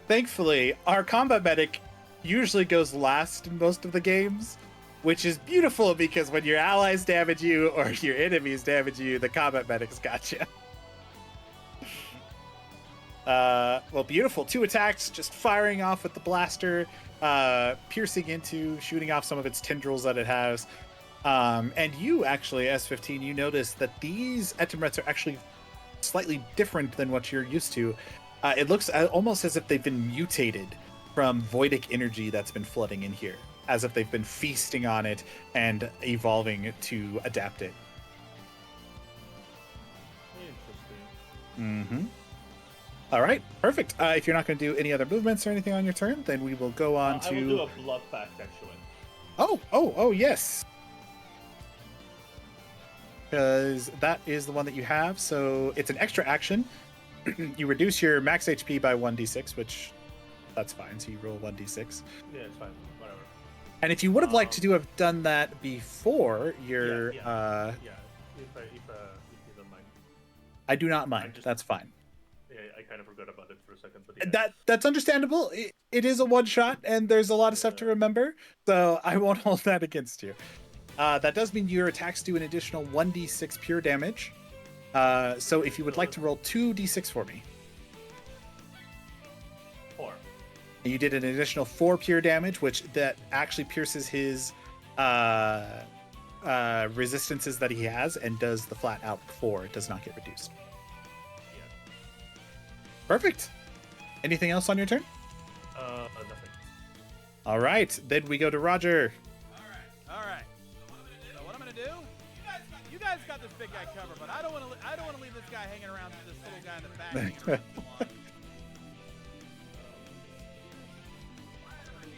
Thankfully, our combat medic usually goes last in most of the games, which is beautiful because when your allies damage you or your enemies damage you, the combat medic's got you. Well, beautiful. 2 attacks, just firing off with the blaster, piercing into, shooting off some of its tendrils that it has. And you actually, S15, you notice that these Etemrets are actually slightly different than what you're used to. It looks almost as if they've been mutated from voidic energy that's been flooding in here, as if they've been feasting on it and evolving to adapt it. Interesting. All right, perfect. If you're not going to do any other movements or anything on your turn, then we will go on to. I will do a blood pact actually. Oh, yes. Because that is the one that you have. So it's an extra action. You reduce your max HP by 1d6, which that's fine. So you roll 1d6. Yeah, it's fine. Whatever. And if you would have liked to have done that before your, Yeah. If you don't mind. I do not mind. That's fine. Yeah, I kind of forgot about it for a second, but yeah. That's understandable. It is a one shot, and there's a lot of stuff to remember, so I won't hold that against you. That does mean your attacks do an additional 1d6 pure damage. So if you would like to roll 2d6 for me. 4. And you did an additional 4 pure damage, which that actually pierces his resistances that he has and does the flat out 4. It does not get reduced. Yeah. Perfect. Anything else on your turn? Nothing. All right, then we go to Roger. All right. So what I'm gonna do? You guys got this big guy covered, but I don't want to leave this guy hanging around with this little guy in the back.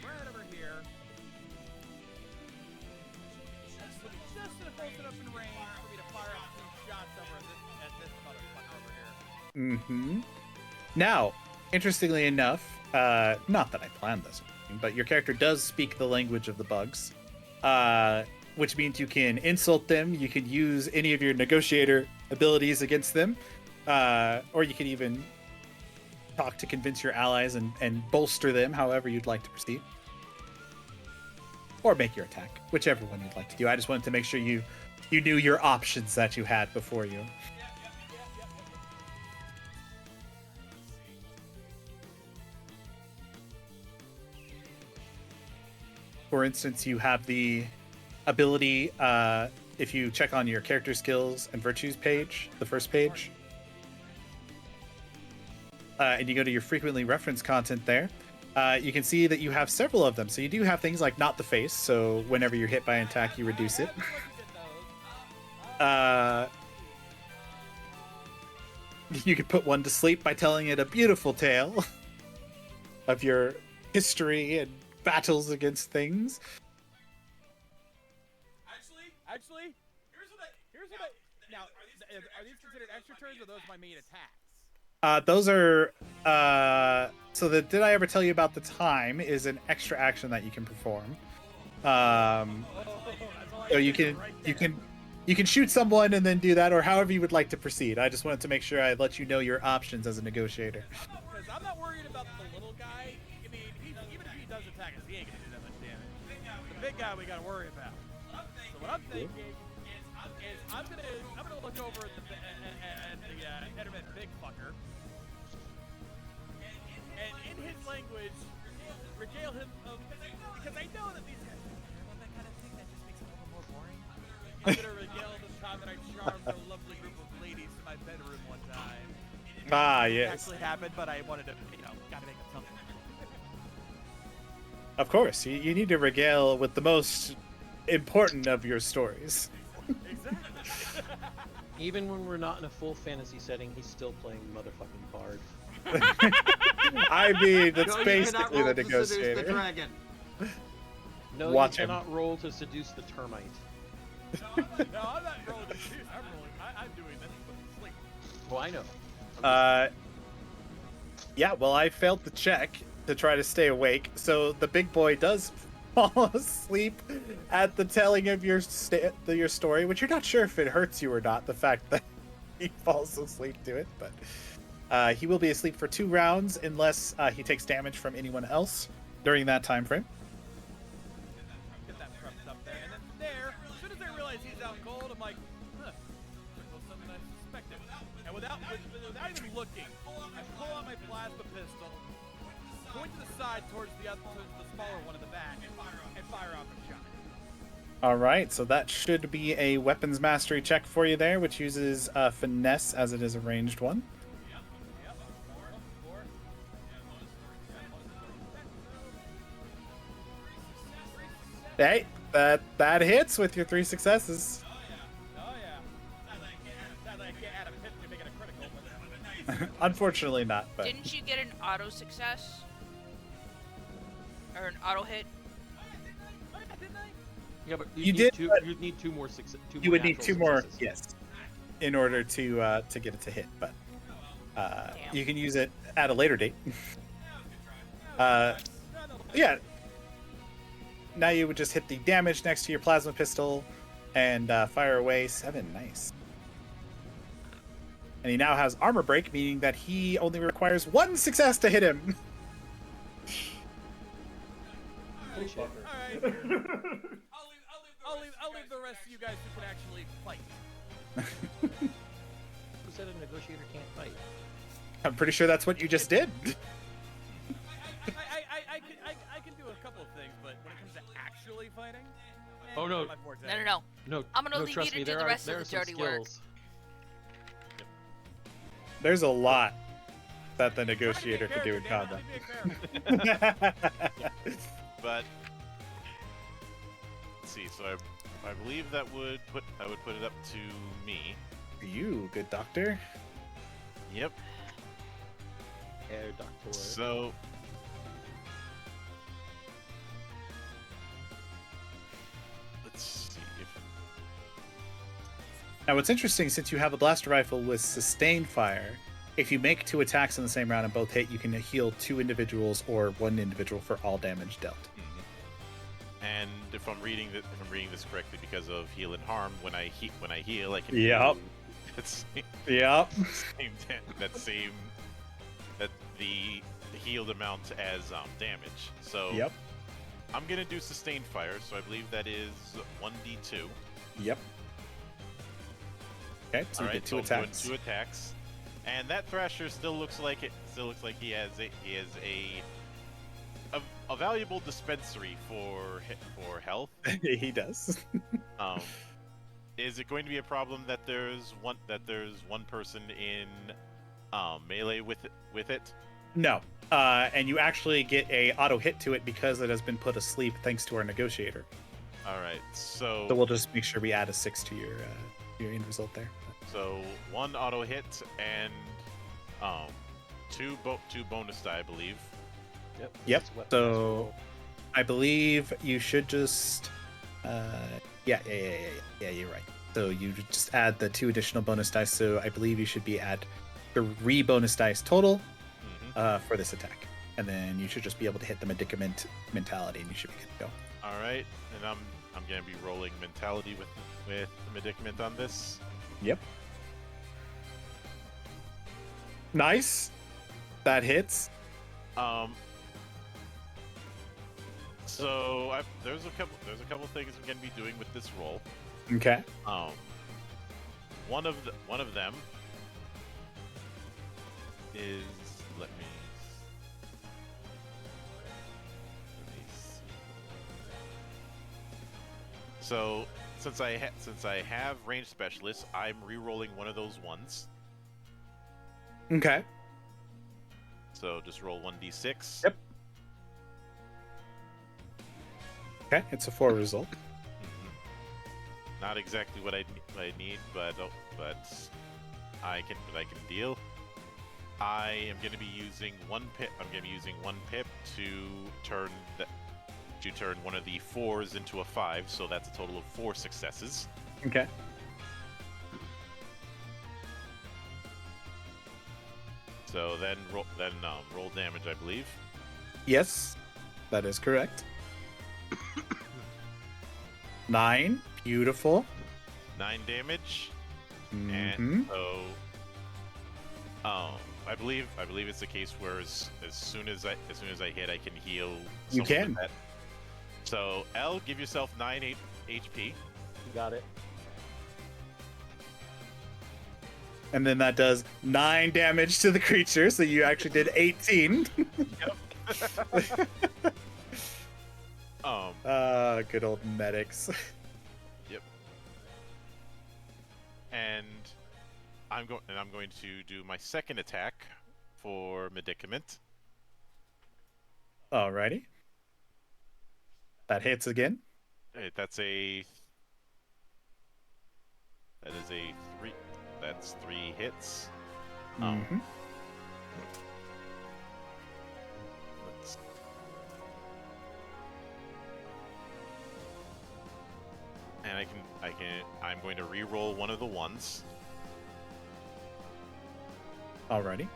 Right over here. Just enough close enough in range for me to fire up 2 shots over at this motherfucker over here. Mm-hmm. Now, interestingly enough, not that I planned this, but your character does speak the language of the bugs, which means you can insult them, you can use any of your negotiator abilities against them, or you can even talk to convince your allies and bolster them however you'd like to proceed. Or make your attack, whichever one you'd like to do. I just wanted to make sure you knew your options that you had before you. For instance, you have the ability, if you check on your character skills and virtues page, the first page, and you go to your frequently referenced content there, you can see that you have several of them. So you do have things like not the face, so whenever you're hit by an attack, you reduce it. You could put one to sleep by telling it a beautiful tale of your history and battles against things. Actually, here's what I now are these considered extra turns or those my main attacks? Those are did I ever tell you about the time is an extra action that you can perform. So you can shoot someone and then do that, or however you would like to proceed. I just wanted to make sure I let you know your options as a negotiator. Because I'm not worried about the little guy. I mean, even if he does attack us, he ain't gonna do that much damage. The big guy we gotta worry about. So what I'm thinking is I'm gonna look over at the intermittent big fucker, and in his language, regale him of, because I know that these guys don't care about that kind of thing. That just makes it a little more boring. I'm gonna regale this time that I charmed a lovely group of ladies to my bedroom one time. Ah, It yes. actually happened, but I wanted to, gotta make up something. Of course, you need to regale with the most important of your stories. Exactly. Even when we're not in a full fantasy setting, he's still playing motherfucking bard. I mean, that's No, you cannot basically roll the to seduce the negotiator. dragon. No, Watch you him. cannot roll to seduce the termite. No, I'm not rolling the shoes. I'm doing this with sleep. Well, I know. Yeah, well, I failed the check to try to stay awake, so the big boy does fall asleep at the telling of your story, which you're not sure if it hurts you or not, the fact that he falls asleep to it, but he will be asleep for 2 rounds unless he takes damage from anyone else during that time frame. Get that prepped up there, and then from there, as soon as I realize he's out cold, I'm like, there goes something I suspected. And without even looking, I pull out my plasma pistol, point to the side towards the smaller one in the back, and fire off a shot. All right, so that should be a weapons mastery check for you there, which uses finesse as it is a ranged one. Yep. Four. Hey, that hits with your 3 successes. Oh yeah. Sounds like I can't add a pit to make it a critical, but Unfortunately not, but Didn't you get an auto success? Or an auto hit? oh yeah, didn't I? Yeah, but You did, but you'd need 2 more success. you would need 2 more, successes. yes, in order to get it to hit, but you can use it at a later date. Yeah. Now you would just hit the damage next to your plasma pistol and fire away 7. Nice. And he now has armor break, meaning that he only requires 1 success to hit him. Bullshit. All right. I'll leave the rest of you guys who can actually fight. Who said a negotiator can't fight? I'm pretty sure that's what you just did. I can do a couple of things, but when it comes to actually fighting, Oh, no. my forte. No. No, I'm gonna no, leave trust you me, to do there the rest are of the some dirty work. skills. There's a lot that the Trying to be a negotiator could do in character, combat. damn it, let me be a character. But let's see. So I believe that would put it up to me. You, good doctor. Yep. Herr Doctor. So let's see if Now, what's interesting, since you have a blaster rifle with sustained fire, if you make 2 attacks in the same round and both hit, you can heal 2 individuals or 1 individual for all damage dealt. and if I'm reading this correctly, because of heal and harm, when I heal, I can Yep. do Yep. that the healed amount as damage. So Yep. I'm gonna do sustained fire. So I believe that is 1d2. Yep. Okay, so you get 2 so I'm doing attacks. 2 attacks, and that Thrasher still looks like he has a valuable dispensary for health. He does. Is it going to be a problem that there's one person in melee with it? No. And you actually get a auto hit to it because it has been put asleep thanks to our negotiator. All right, so So we'll just make sure we add a 6 to your end result there. So 1 auto hit and 2 bonus die, I believe. Yep. It's a weapon So roll. I believe you should just yeah, you're right. So you just add the 2 additional bonus dice, so I believe you should be at 3 bonus dice total Mhm. for this attack, and then you should just be able to hit the medicament mentality, and you should be good to go. All right, and I'm gonna be rolling mentality with the medicament on this. Yep. Nice. That hits. So there's a couple things I'm gonna be doing with this roll. Okay. One of them is let me see. So since I have range specialist, I'm re-rolling one of those ones. Okay. So just roll 1d6. Yep. Okay, it's a 4 result. Not exactly what I need, but I can deal. I am going to be using 1 pip. I'm going to be using 1 pip to turn one of the 4s into a 5. So that's a total of 4 successes. Okay. So then roll damage, I believe. Yes, that is correct. 9. Beautiful. 9 damage. Mhm. And so, I believe it's the case where as soon as I hit, I can heal. You can. That. So L, give yourself 9 HP. You got it. And then that does 9 damage to the creature, so you actually did 18. Good old medics. Yep. And I'm going to do my second attack for medicament. Alrighty. That hits again. That is a 3. That's 3 hits. Mhm. Let's- And I'm going to re-roll one of the ones. Alrighty.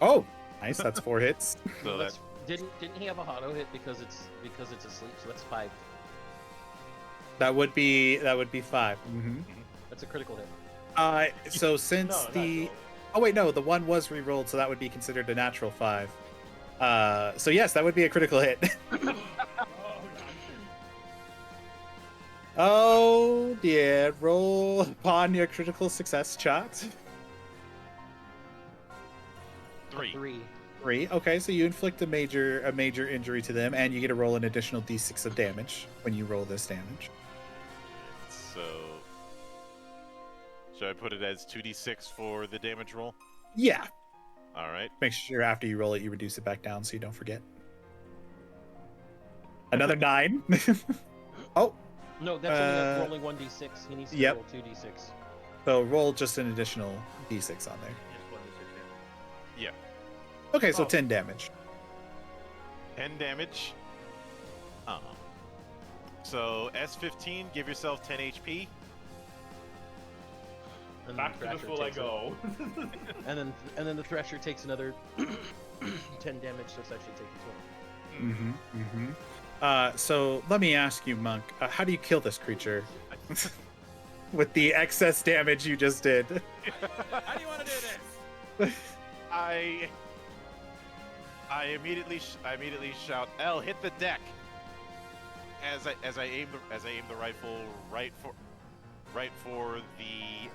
Oh, nice. That's 4 hits. So That's, didn't he have a auto hit because it's asleep? So that's 5. That would be 5. Mm-hmm. That's a critical hit. So since No, the natural. oh wait, no, the 1 was re-rolled, so that would be considered a natural 5. So yes, that would be a critical hit. Oh dear, roll upon your critical success chart. 3. 3. 3. Okay, so you inflict a major injury to them, and you get to roll an additional d6 of damage when you roll this damage. So should I put it as 2d6 for the damage roll? Yeah. All right. Make sure after you roll it, you reduce it back down so you don't forget. Another 9. Oh, No, that's only rolling 1d6. He needs to Yep. roll 2d6. so roll just an additional d6 on there. Just 1 to 6, yeah. Yeah. Okay, so Oh. 10 damage. 10 damage. So S15, give yourself 10 HP. And Back to the Thrasher full I takes go. and then the Thrasher takes another 10 damage, so it's actually taking 20. Mm-hmm. Mm-hmm. So let me ask you, Monk, how do you kill this creature? With the excess damage you just did. How do you want to do this? I immediately shout, "L, hit the deck!" As I aim the rifle right for the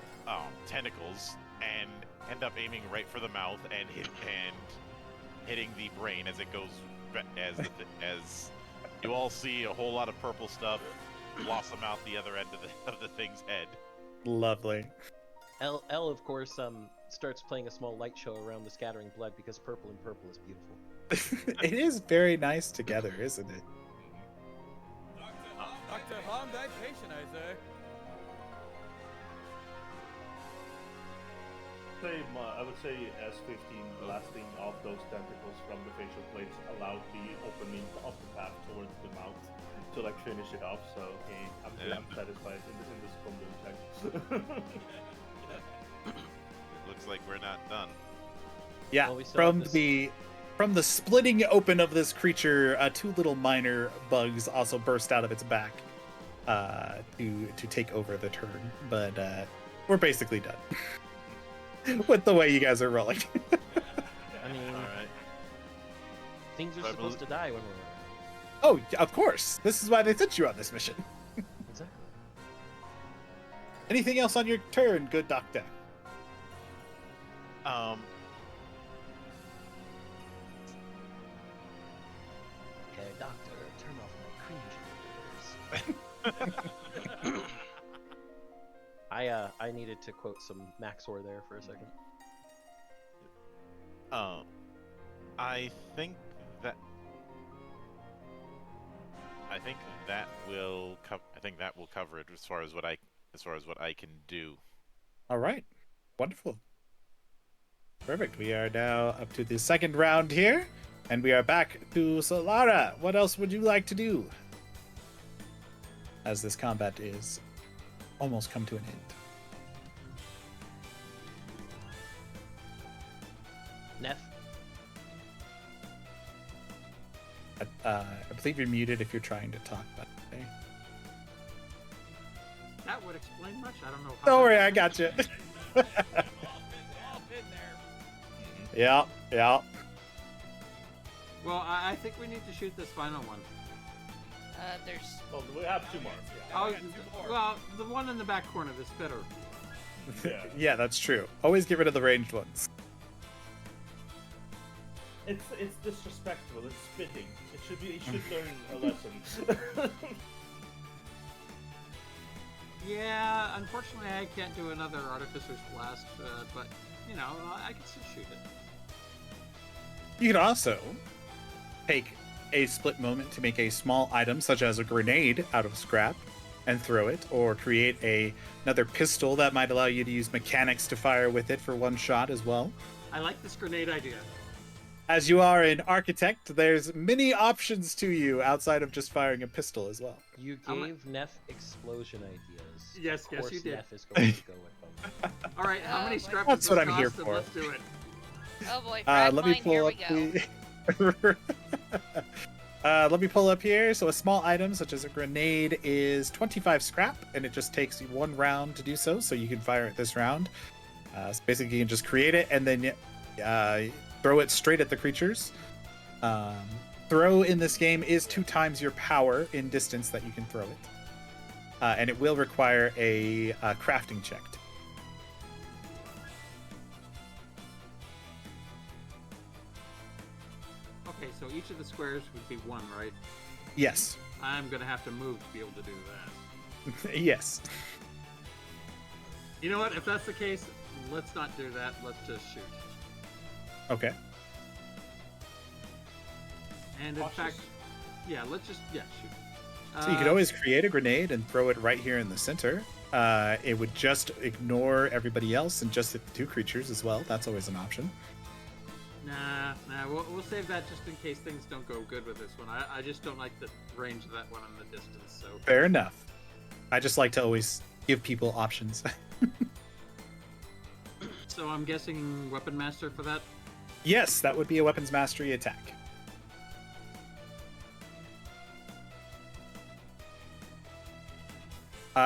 tentacles, and end up aiming right for the mouth and hitting the brain as it goes as you all see a whole lot of purple stuff blossom out the other end of the thing's head. Lovely. L, of course, starts playing a small light show around the scattering blood because purple and purple is beautiful. It is very nice together, isn't it? Dr. Harm thy patient, I say. I would say S15 blasting off those tentacles from the facial plates allowed the opening of the path towards the mouth to like finish it off. So I'm satisfied in this combo check. It looks like we're not done. Yeah, Well, we still have from the splitting open of this creature, two little minor bugs also burst out of its back to take over the turn. But we're basically done with the way you guys are rolling. I mean, All right. things are I supposed to die when we're Oh, of course. This is why they sent you on this mission. exactly. Anything else on your turn, good doctor? Hey, doctor, turn off my cringe. I needed to quote some Maxor there for a second. I think that will cover it as far as what I can do. All right. Wonderful. Perfect. We are now up to the second round here, and we are back to Solara. What else would you like to do? As this combat is almost come to an end. Neff, I believe you're muted if you're trying to talk, but okay. That would explain much. I don't know. How Don't worry, that- I got you. All been there. Yeah. Well, I think we need to shoot this final one. There's. Well, we have 2 more. Oh, we got 2 more. well, the one in the back corner, the spitter. Yeah. Yeah, that's true. Always get rid of the ranged ones. It's disrespectful. It's spitting. It should learn a lesson. Yeah, unfortunately, I can't do another Artificer's Blast, but, you know, I can still shoot it. You can also take a split moment to make a small item, such as a grenade, out of scrap and throw it, or create another pistol that might allow you to use mechanics to fire with it for one shot as well. I like this grenade idea. As you are an architect, there's many options to you outside of just firing a pistol as well. you I'm a- gave Neff explosion ideas. Yes, Of yes, course you did. Neff is going to go with them. All right, how many boy. scraps That's does what this I'm here cost? And for. Let's do it. Oh boy, frag Let me mine, here pull we up go. let me pull up here. So a small item such as a grenade is 25 scrap, and it just takes 1 round to do so. So you can fire it this round. So basically, you can just create it and then throw it straight at the creatures. Throw in this game is 2 times your power in distance that you can throw it, and it will require a crafting check. Okay, so each of the squares would be 1, right? Yes, I'm gonna have to move to be able to do that. yes. You know what? If that's the case, let's not do that. Let's just shoot. Okay. And in Cautious. fact, yeah, let's just shoot. So you could always create a grenade and throw it right here in the center. It would just ignore everybody else and just hit the 2 creatures as well. That's always an option. Nah, we'll save that just in case things don't go good with this one. I just don't like the range of that one on the distance. So Fair enough. I just like to always give people options. So I'm guessing Weapon Master for that. Yes, that would be a weapons mastery attack.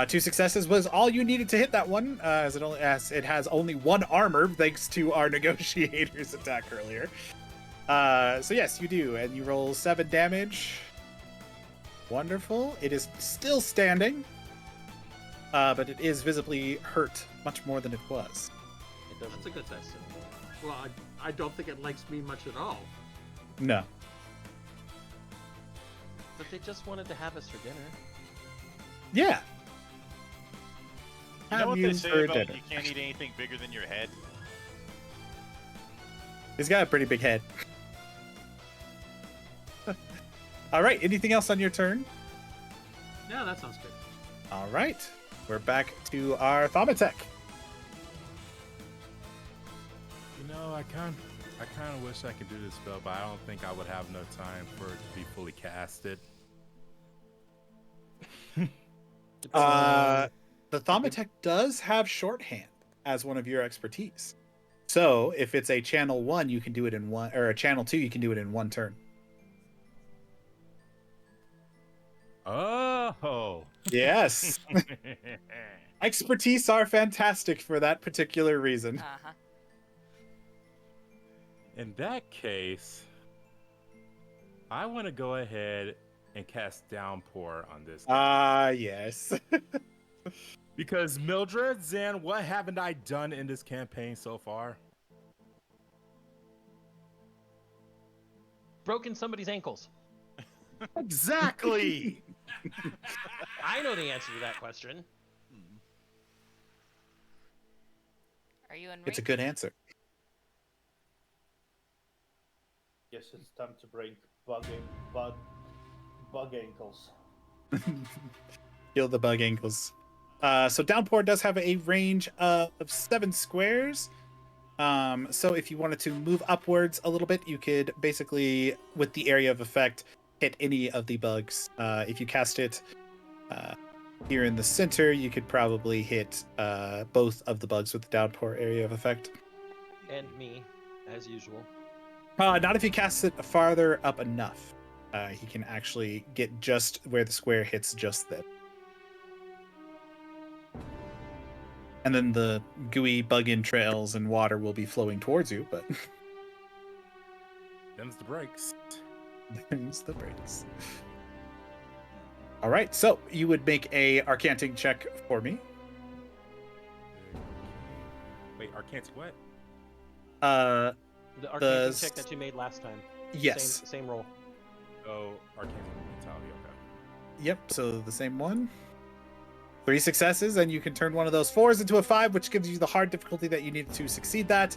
Two successes was all you needed to hit that one, as it has only 1 armor thanks to our negotiator's attack earlier. So yes, you do, and you roll 7 damage. Wonderful. It is still standing, but it is visibly hurt much more than it was. It doesn't That's a good like test. us anymore. Well, I don't think it likes me much at all. No. But they just wanted to have us for dinner. Yeah. You know Have what you they say for about dinner. you can't eat anything bigger than your head? He's got a pretty big head. All right. Anything else on your turn? Yeah, that sounds good. All right. We're back to our Thaumatek. You know, I kind of wish I could do this spell, but I don't think I would have enough time for it to be fully casted. The Thaumatek does have shorthand as one of your expertise. So if it's a channel 1, you can do it in one, or a channel 2, you can do it in one turn. Oh. Yes. Expertise are fantastic for that particular reason. Uh-huh. In that case, I want to go ahead and cast Downpour on this guy. Yes. Because Mildred, Zan, what haven't I done in this campaign so far? Broken somebody's ankles. Exactly! I know the answer to that question. Are you in range? It's a good answer. Yes, it's time to break bug ankles. Heal the bug ankles. So Downpour does have a range of 7 squares. So if you wanted to move upwards a little bit, you could basically, with the area of effect, hit any of the bugs. If you cast it here in the center, you could probably hit both of the bugs with the Downpour area of effect. And me, as usual. Not if he casts it farther up enough. He can actually get just where the square hits just then. And then the gooey bug entrails and water will be flowing towards you, but Them's the breaks. there's the breaks. All right, so you would make a Arcanting check for me. Wait, Arcantic what? Uh, The arcane check that you made last time. yes. Same roll. Oh, Arcantic mentality, okay. Yep, so the same one. 3 successes, and you can turn one of those 4s into a 5, which gives you the hard difficulty that you need to succeed that.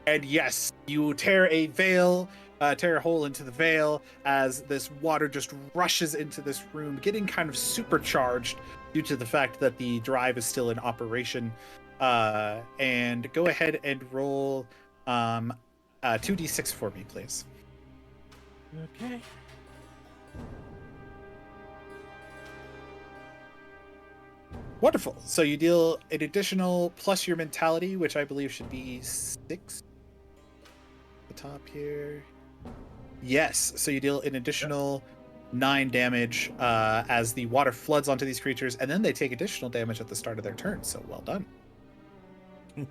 And yes, you tear a veil, tear a hole into the veil as this water just rushes into this room, getting kind of supercharged due to the fact that the drive is still in operation. And go ahead and roll 2d6 for me, please. Okay. Wonderful. So you deal an additional plus your mentality, which I believe should be 6. The top here. Yes. So you deal an additional 9 damage as the water floods onto these creatures, and then they take additional damage at the start of their turn. So well done. Can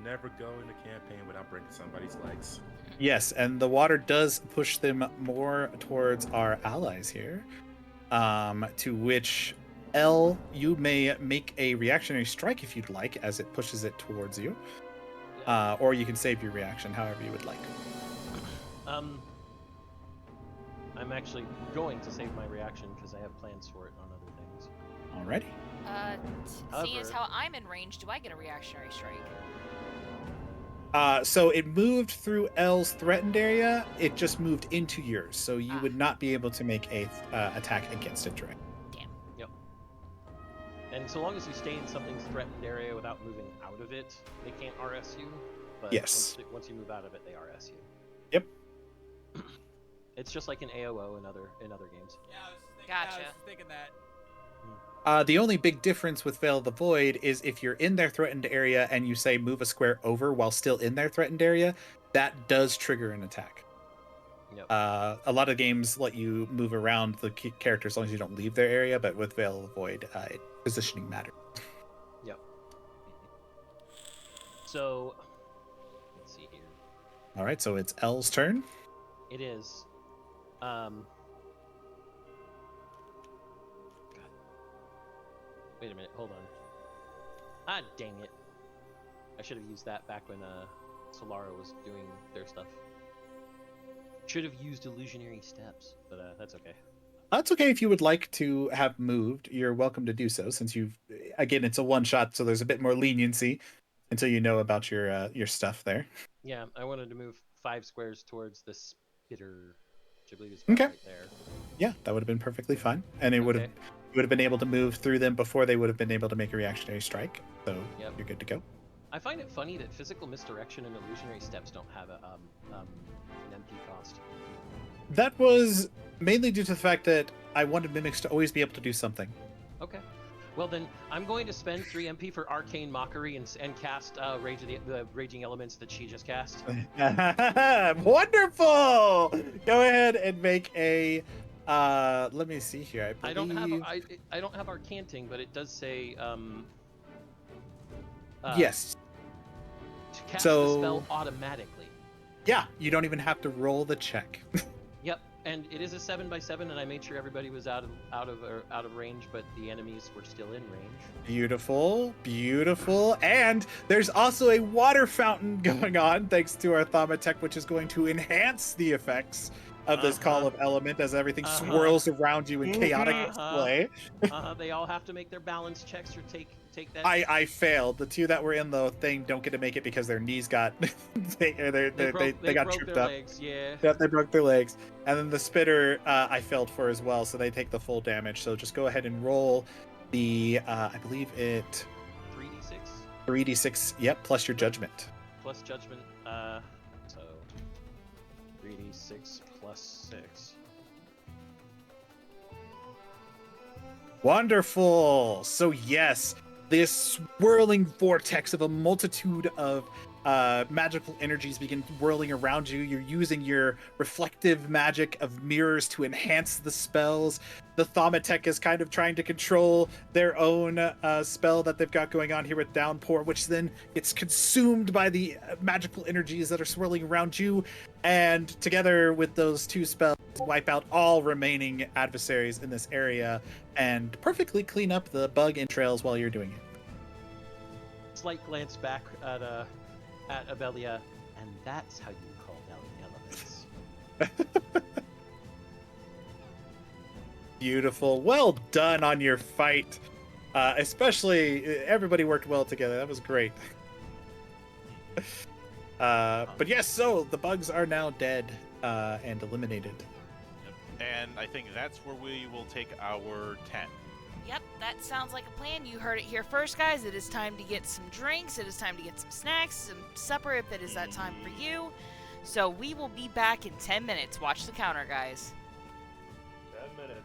never go in a campaign without breaking somebody's legs. Yes, and the water does push them more towards our allies here. To which, L, you may make a reactionary strike if you'd like, as it pushes it towards you. Or you can save your reaction, however you would like. I'm actually going to save my reaction because I have plans for it on other things. Alrighty. Seeing as However- how I'm in range, do I get a reactionary strike? So it moved through L's threatened area. It just moved into yours, so you would not be able to make a attack against it direct. Damn. Yep. And so long as you stay in something's threatened area without moving out of it, they can't RS you. But Yes. once you move out of it, they RS you. Yep. It's just like an AOO in other games. Yeah, I was thinking, Gotcha. I was thinking that. The only big difference with Veil of the Void is if you're in their threatened area and you say move a square over while still in their threatened area, that does trigger an attack. Yep. A lot of games let you move around the character as long as you don't leave their area, but with Veil of the Void, positioning matters. Yep. So, let's see here. All right, so it's L's turn. It is. God. Wait a minute, hold on. Ah, dang it. I should have used that back when Solara was doing their stuff. Should have used illusionary steps, but that's okay. That's okay if you would like to have moved. You're welcome to do so, since you've again it's a one shot, so there's a bit more leniency until you know about your stuff there. Yeah, I wanted to move 5 squares towards the spitter, which I believe is Okay. right there. Yeah, that would have been perfectly fine, and it would have you would have been able to move through them before they would have been able to make a reactionary strike. So Yep. you're good to go. I find it funny that physical misdirection and illusionary steps don't have an MP cost. That was mainly due to the fact that I wanted mimics to always be able to do something. Okay. Well then, I'm going to spend 3 MP for Arcane Mockery and cast Rage of the Raging Elements that she just cast. Wonderful. Go ahead and make a. Let me see here. I don't have I don't have Arcanting, but it does say Yes. to cast So- the spell automatically. Yeah, you don't even have to roll the check. Yep, and it is a 7x7, and I made sure everybody was out of range, but the enemies were still in range. Beautiful, beautiful. And there's also a water fountain going on thanks to our Thaumatek, which is going to enhance the effects of this call of element as everything swirls around you in chaotic display. They all have to make their balance checks or take that. I failed. The two that were in the thing don't get to make it because their knees got they got broke tripped their up. legs. Yeah. Yeah, they broke their legs. And then the spitter I failed for as well, so they take the full damage. So just go ahead and roll the I believe it 3d6 3d6. Yep, plus your judgment. plus judgment. So 3d6 plus 6. Wonderful. So yes, this swirling vortex of a multitude of magical energies begin whirling around you. You're using your reflective magic of mirrors to enhance the spells. The Thaumatek is kind of trying to control their own spell that they've got going on here with Downpour, which then gets consumed by the magical energies that are swirling around you. And together with those two spells, wipe out all remaining adversaries in this area and perfectly clean up the bug entrails while you're doing it. Slight glance back at Abelia, and that's how you call down the elements. Beautiful. Well done on your fight. Especially, everybody worked well together. That was great. But yes, so the bugs are now dead and eliminated. And I think that's where we will take our 10. Yep, that sounds like a plan. You heard it here first, guys. It is time to get some drinks. It is time to get some snacks, some supper if it is that time for you. So we will be back in 10 minutes. Watch the counter, guys. 10 minutes.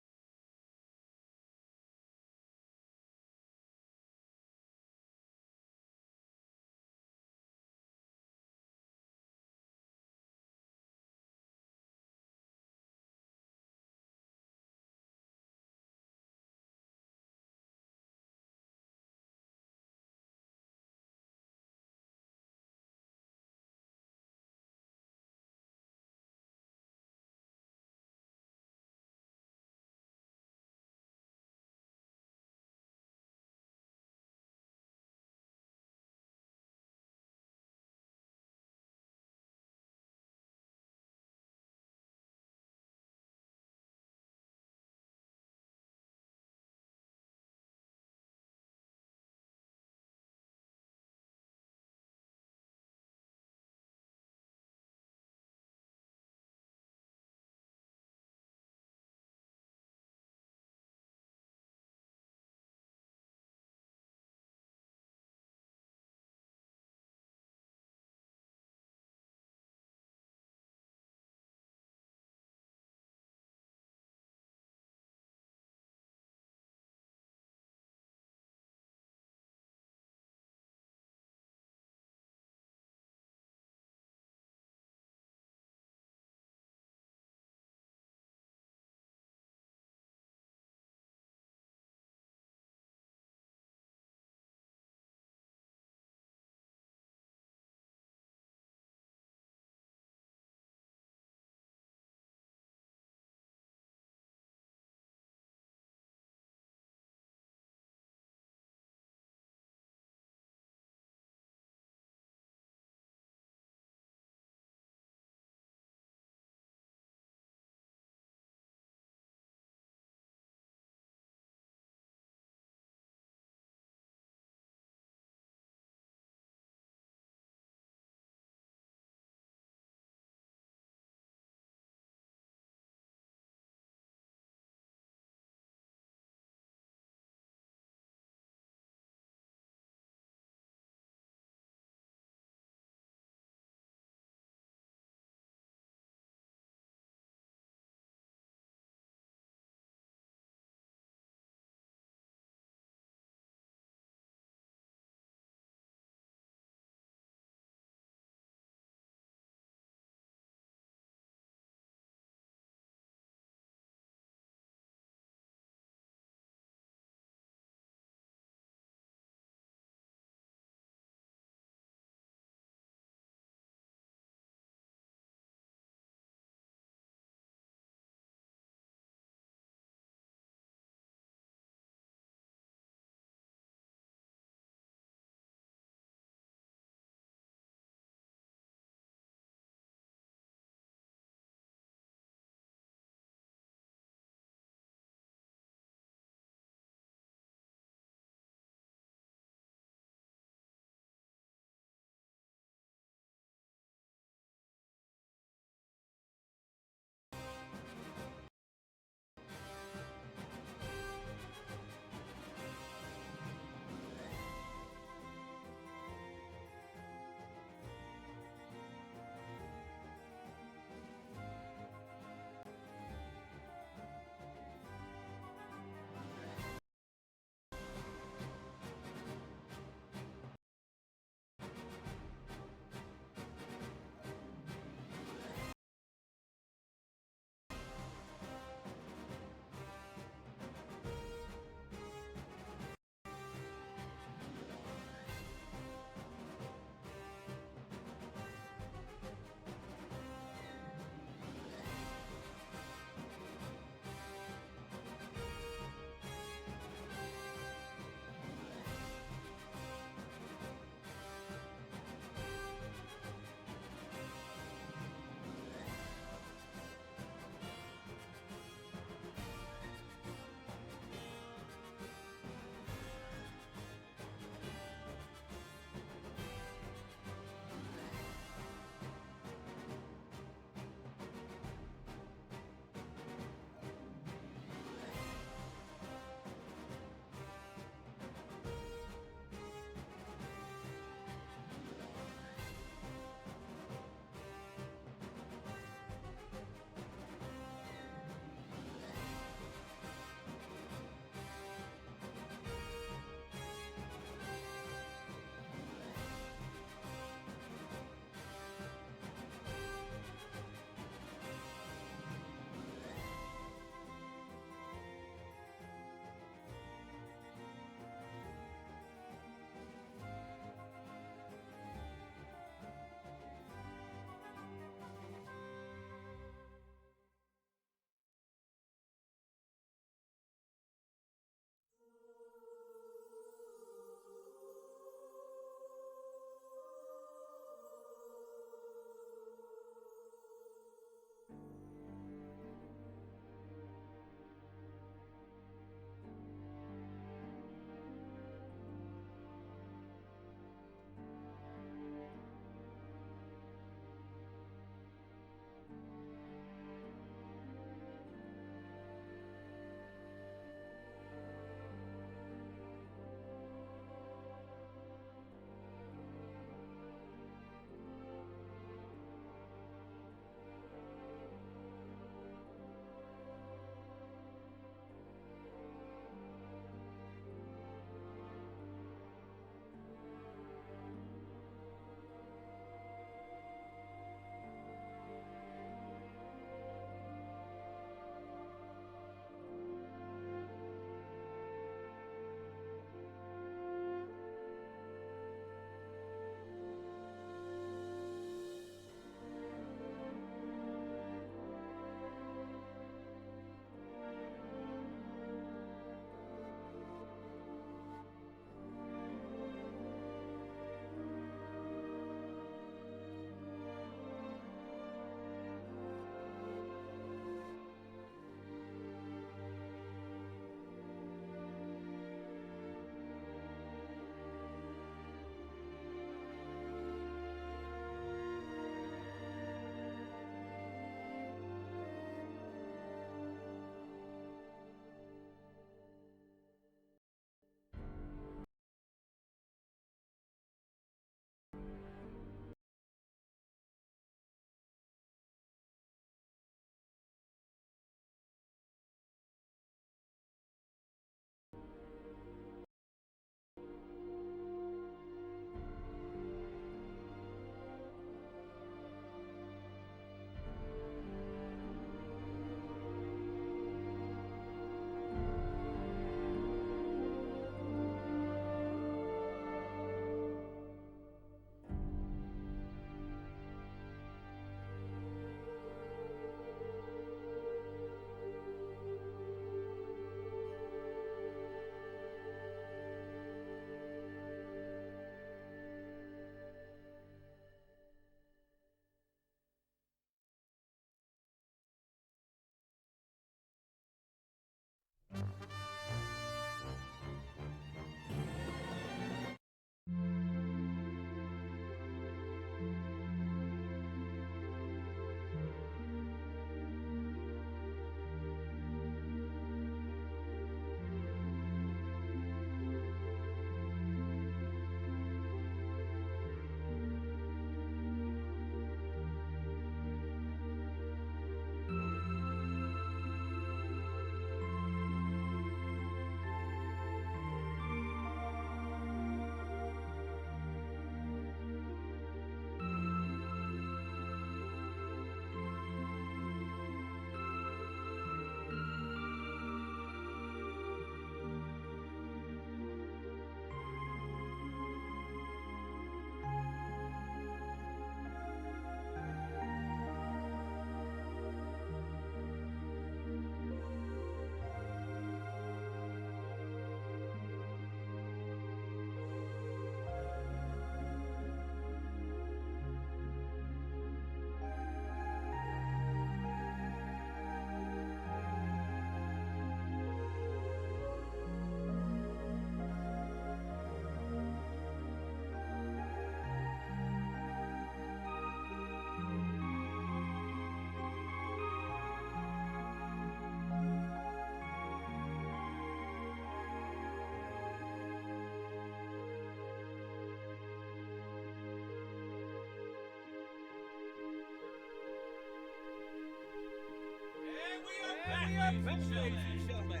ladies and gentlemen.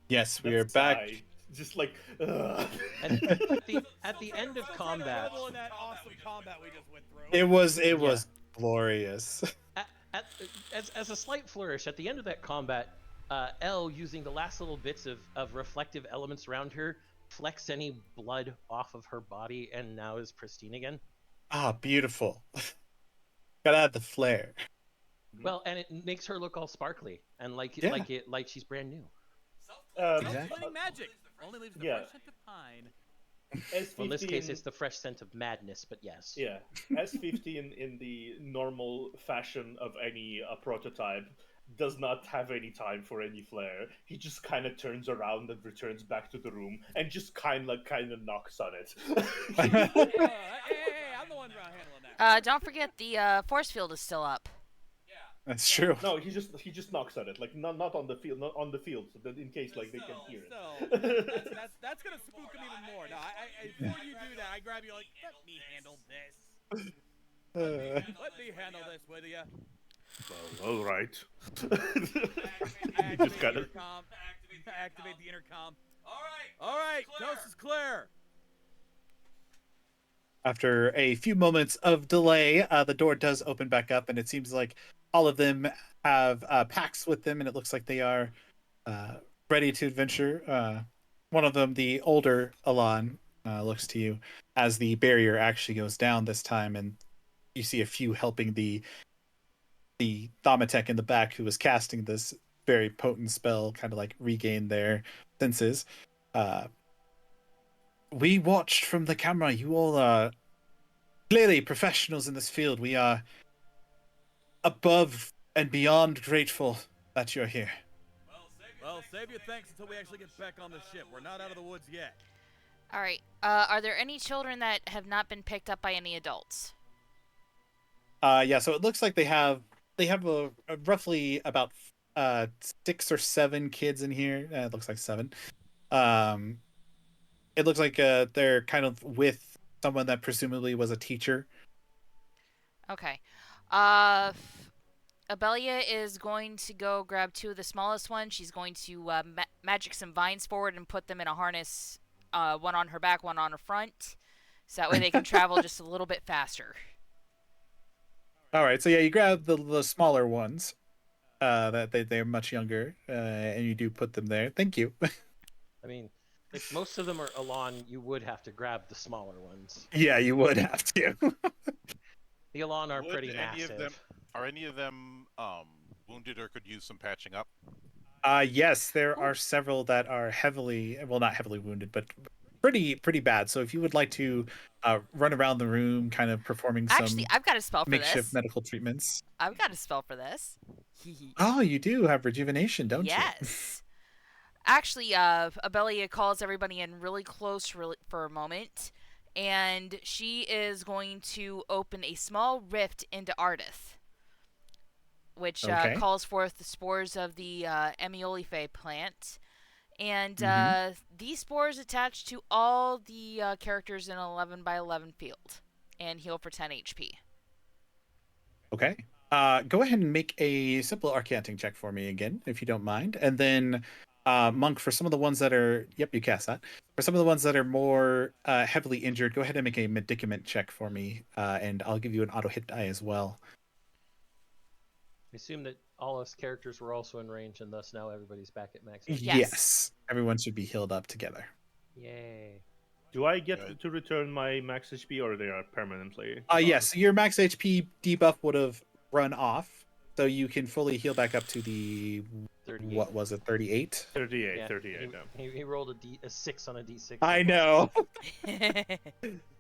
Yes, we are That's back. sigh. Just like, ugh. And at the end of So combat, incredible in that awesome combat we just went through. It Yeah. was glorious. as a slight flourish, at the end of that combat, Elle, using the last little bits of reflective elements around her, flecks any blood off of her body and now is pristine again. Ah, beautiful. Gotta add the flair. Well, and it makes her look all sparkly and Yeah. like she's brand new. Self-cleaning magic only leaves the Yeah. fresh scent of pine. S15, Well, in this case, it's the fresh scent of madness, but yes. yeah, S15 in the normal fashion of any prototype does not have any time for any flair. He just kind of turns around and returns back to the room and just kind of knocks on it. Hey, I'm the one handling that. Don't forget the force field is still up. That's true. No, he just knocks on it, like not on the field, not on the field, so that in case like they can hear it. That's gonna spook him even more. No, before you do that, I grab you like, let me handle this. Let me handle this with you. Well, all right. Activate just the gotta. intercom. Activate the intercom. All right, coast is clear. After a few moments of delay, the door does open back up, and it seems like all of them have packs with them, and it looks like they are ready to adventure. One of them, the older Alon, looks to you as the barrier actually goes down this time, and you see a few helping the Thaumatek in the back who was casting this very potent spell kind of like regain their senses. We watched from the camera. You all are clearly professionals in this field. We are above and beyond grateful that you're here. Well, save your thanks until we actually get back on the ship. We're not out of the woods yet. All right. Are there any children that have not been picked up by any adults? Yeah, so it looks like they have a roughly about 6 or 7 kids in here. It looks like 7. It looks like they're kind of with someone that presumably was a teacher. Okay. Abelia is going to go grab 2 of the smallest ones. She's going to magic some vines forward and put them in a harness, one on her back, one on her front, so that way they can travel just a little bit faster. All right, so yeah, you grab the smaller ones. That they're much younger, and you do put them there. Thank you. I mean, if most of them are Alon, you would have to grab the smaller ones. Yeah, you would have to. The Alon are Would pretty any massive. of them are any of them wounded or could use some patching up? Yes, there are several that are not heavily wounded, but pretty bad. So if you would like to run around the room, kind of performing Actually, some I've got a spell for makeshift this. medical treatments. I've got a spell for this. Oh, you do have rejuvenation, don't you? Yes. Actually, Abelia calls everybody in really close for a moment, and she is going to open a small rift into Ardith, which Okay. calls forth the spores of the Emiolife plant. And these spores attach to all the characters in an 11 by 11 field and heal for 10 HP. Okay. Go ahead and make a simple arcanting check for me again, if you don't mind. And then, Monk, for some of the ones that are... Yep, you cast that. For some of the ones that are more heavily injured, go ahead and make a medicament check for me, and I'll give you an auto hit die as well. I assume that all us characters were also in range, and thus now everybody's back at max. Yes. Everyone should be healed up together. Yay. Do I get to return my max HP, or they are permanently? Yes, your max HP debuff would have run off, so you can fully heal back up to the... 38. What was it, 38? 38, Yeah, 38. He rolled a 6 on a d6. I know.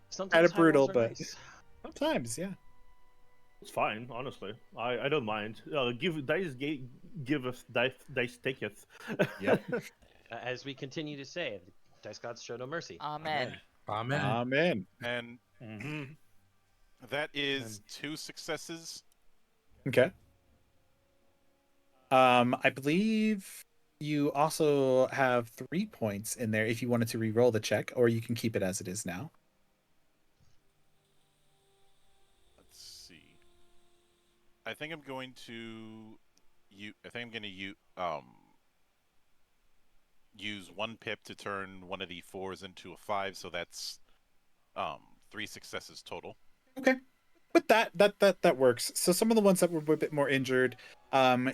Sometimes Kinda high brutal, rolls are but- nice. Sometimes, yeah. It's fine, honestly. I don't mind. Give us dice taketh. Yep. As we continue to say, the dice gods show no mercy. Amen. Amen. And Mm-hmm. that is 2 successes. Okay. I believe you also have 3 points in there if you wanted to re-roll the check, or you can keep it as it is now. I think I'm going to use one pip to turn one of the 4s into a 5, so that's 3 successes total. Okay. But that works. So some of the ones that were a bit more injured,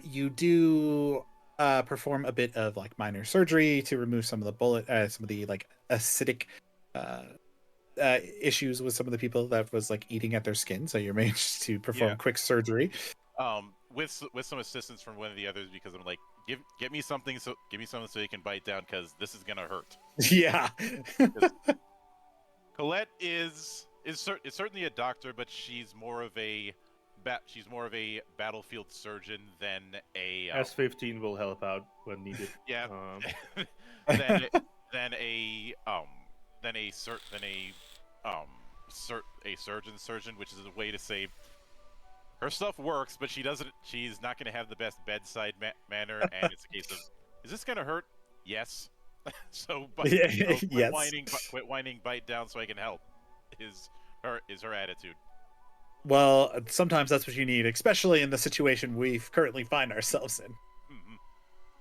you do perform a bit of like minor surgery to remove some of the some of the like acidic issues with some of the people that was like eating at their skin. So you managed to perform Yeah. quick surgery. With some assistance from one of the others, because I'm like, give me something so you can bite down, because this is gonna hurt. Yeah. Colette is certainly a doctor, but she's more of a battlefield surgeon than a S15 will help out when needed. yeah than a surgeon, which is a way to say her stuff works, but she's not going to have the best bedside manner, and it's a case of, is this going to hurt? Yes. So quit Yes. whining, bite down so I can help. Is her attitude. Well, sometimes that's what you need, especially in the situation we currently find ourselves in. Mm-hmm.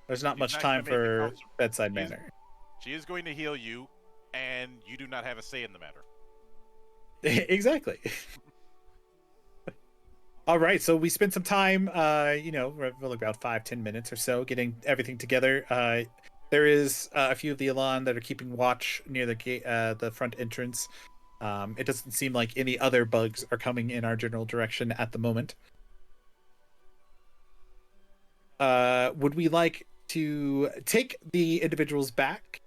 There's not She's much not time gonna make it for comfortable. bedside manner. She is going to heal you, and you do not have a say in the matter. Exactly. All right, so we spent some time, really about 5-10 minutes or so, getting everything together. There is a few of the Elan that are keeping watch near the gate, the front entrance. It doesn't seem like any other bugs are coming in our general direction at the moment. Would we like to take the individuals back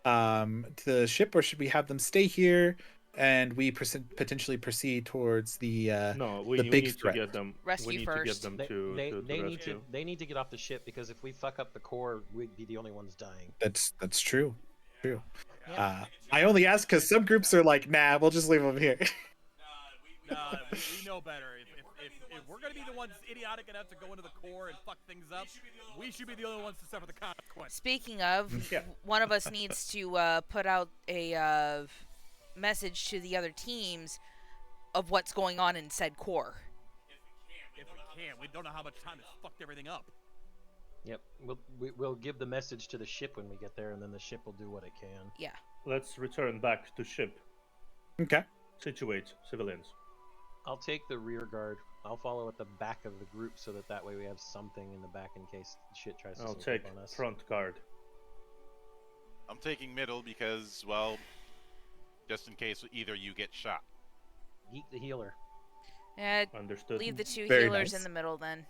to the ship, or should we have them stay here and we potentially proceed towards the No, the we big need threat? to get them. Rescue we need first. to get them They, to they, the they need rescue. to they need to get off the ship, because if we fuck up the core, we'd be the only ones dying. That's true. True. Yeah. I only ask because some groups are like, nah, we'll just leave them here. Nah, we know better. If we're gonna be the ones idiotic enough to go into the core and fuck things up, we should be the only ones to suffer the consequence. Speaking of, Yeah. one of us needs to put out a message to the other teams of what's going on in said core. If we can't, we don't know how much time has fucked everything up. Yep. We'll give the message to the ship when we get there, and then the ship will do what it can. Yeah. Let's return back to ship. Okay. Situate civilians. I'll take the rear guard. I'll follow at the back of the group, so that way we have something in the back in case shit tries to I'll sneak take up on us. front guard. I'm taking middle because, well, just in case either you get shot. Yeet the healer. Understood. Leave the two Very healers nice. in the middle then.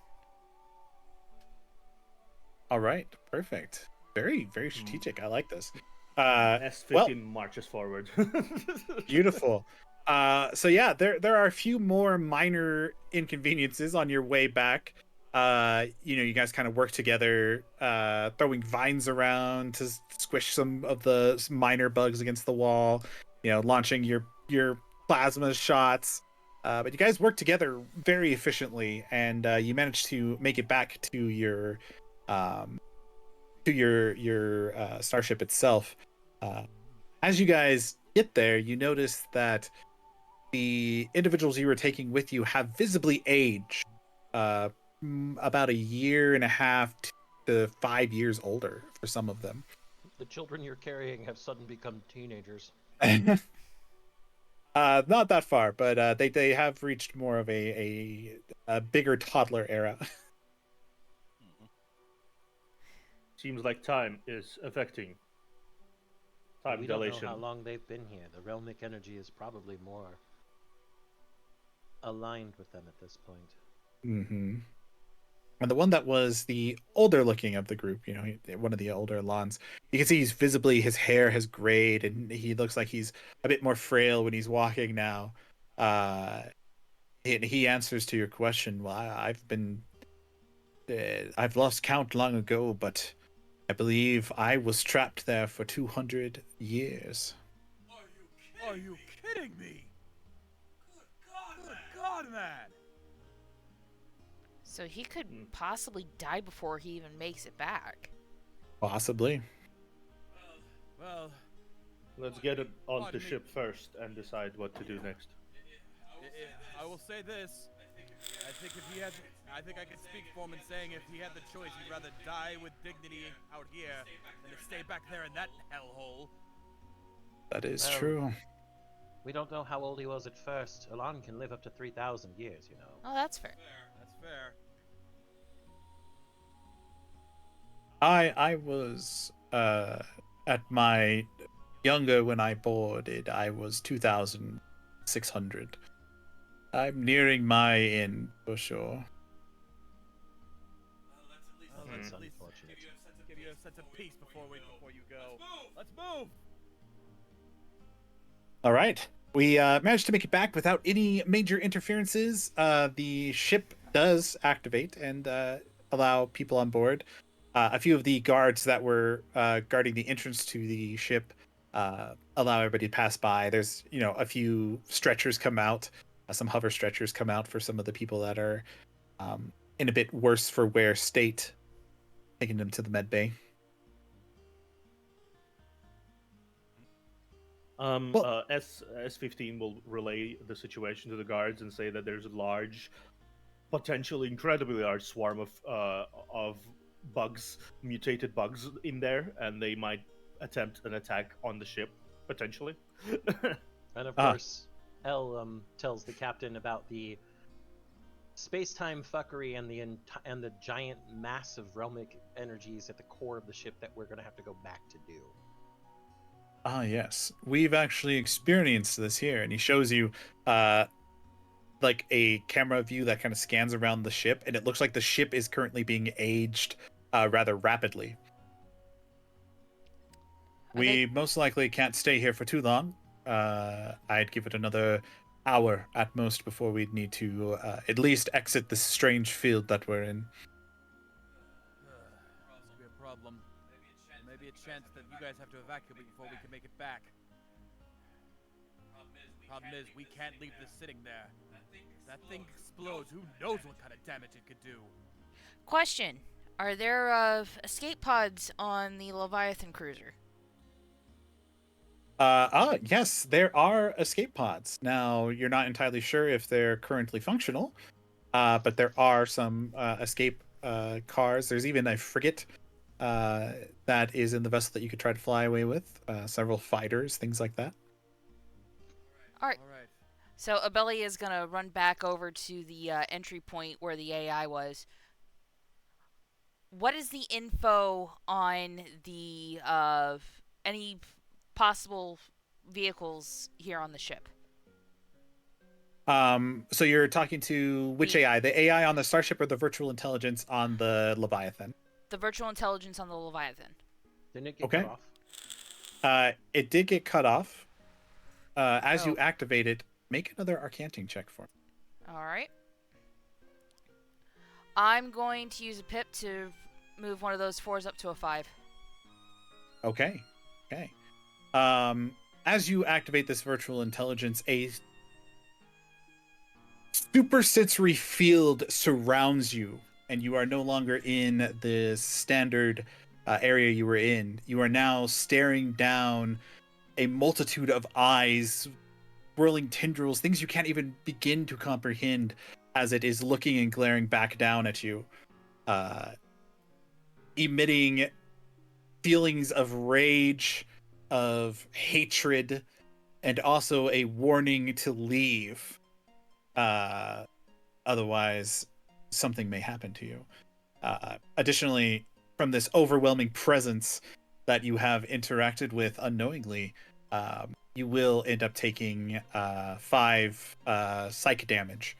All right. Perfect. Very, very strategic. I like this. S15 well, marches forward. beautiful. So yeah, there are a few more minor inconveniences on your way back. You guys kind of work together, throwing vines around to squish some of the minor bugs against the wall. Launching your plasma shots. But you guys work together very efficiently, and you manage to make it back to your starship itself. As you guys get there, you notice that the individuals you were taking with you have visibly aged, about a year and a half to 5 years older for some of them. The children you're carrying have suddenly become teenagers. Not that far, but they have reached more of a bigger toddler era. Seems like time is affecting time We don't dilation. know how long they've been here. The realmic energy is probably more aligned with them at this point. Mm-hmm. And the one that was the older looking of the group, one of the older Alans, you can see his hair has grayed and he looks like he's a bit more frail when he's walking now. And he answers to your question. Well, I've lost count long ago, but I believe I was trapped there for 200 years. Are you kidding me? Good God, man! So he could possibly die before he even makes it back. Possibly. Well, Let's get it onto Pardon me. ship first and decide what to do next. I will say this. I think if he had, I think I could speak for him in saying if he had the choice, he'd rather die with dignity out here than to stay back there in that hellhole. That is Well, true. We don't know how old he was at first. Elan can live up to 3,000 years, you know. Oh, that's fair. That's fair. I was at my younger when I boarded. I was 2,600. I'm nearing my end for sure. That's Let's at least unfortunate. give you a sense of peace before you go. Let's move. All right. We managed to make it back without any major interferences. The ship does activate and allow people on board. A few of the guards that were guarding the entrance to the ship allow everybody to pass by. There's, a few stretchers come out, some hover stretchers come out for some of the people that are in a bit worse for wear state, taking them to the med bay. Well- S15 will relay the situation to the guards and say that there's a large, potentially incredibly large swarm of bugs, mutated bugs in there, and they might attempt an attack on the ship potentially. And of course, El tells the captain about the space-time fuckery and the giant mass of realmic energies at the core of the ship that we're going to have to go back to do. Ah, yes. We've actually experienced this here, and he shows you like a camera view that kind of scans around the ship, and it looks like the ship is currently being aged rather rapidly. We most likely can't stay here for too long. I'd give it another hour at most before we'd need to at least exit this strange field that we're in. This could be a problem. Maybe a chance that you guys have to evacuate before we can make it back. Problem is, we can't leave this sitting there. If that thing explodes, who knows what kind of damage it could do. Question: are there escape pods on the Leviathan cruiser? Yes, there are escape pods. Now, you're not entirely sure if they're currently functional, but there are some escape cars. There's even a frigate that is in the vessel that you could try to fly away with. Several fighters, things like that. All right. All right. So Abeli is gonna run back over to the entry point where the AI was. What is the info on the any possible vehicles here on the ship? So you're talking to which AI? The AI on the Starship or the virtual intelligence on the Leviathan? The virtual intelligence on the Leviathan. Didn't it get Okay. cut off? It did get cut off. As you activate it, make another Arcanting check for me. All right. I'm going to use a pip to move one of those 4s up to a 5. Okay. As you activate this virtual intelligence, a supersensory field surrounds you, and you are no longer in the standard area you were in. You are now staring down a multitude of eyes, whirling tendrils, things you can't even begin to comprehend as it is looking and glaring back down at you, emitting feelings of rage, of hatred, and also a warning to leave. Otherwise, something may happen to you. Additionally, from this overwhelming presence that you have interacted with unknowingly, you will end up taking 5 psych damage.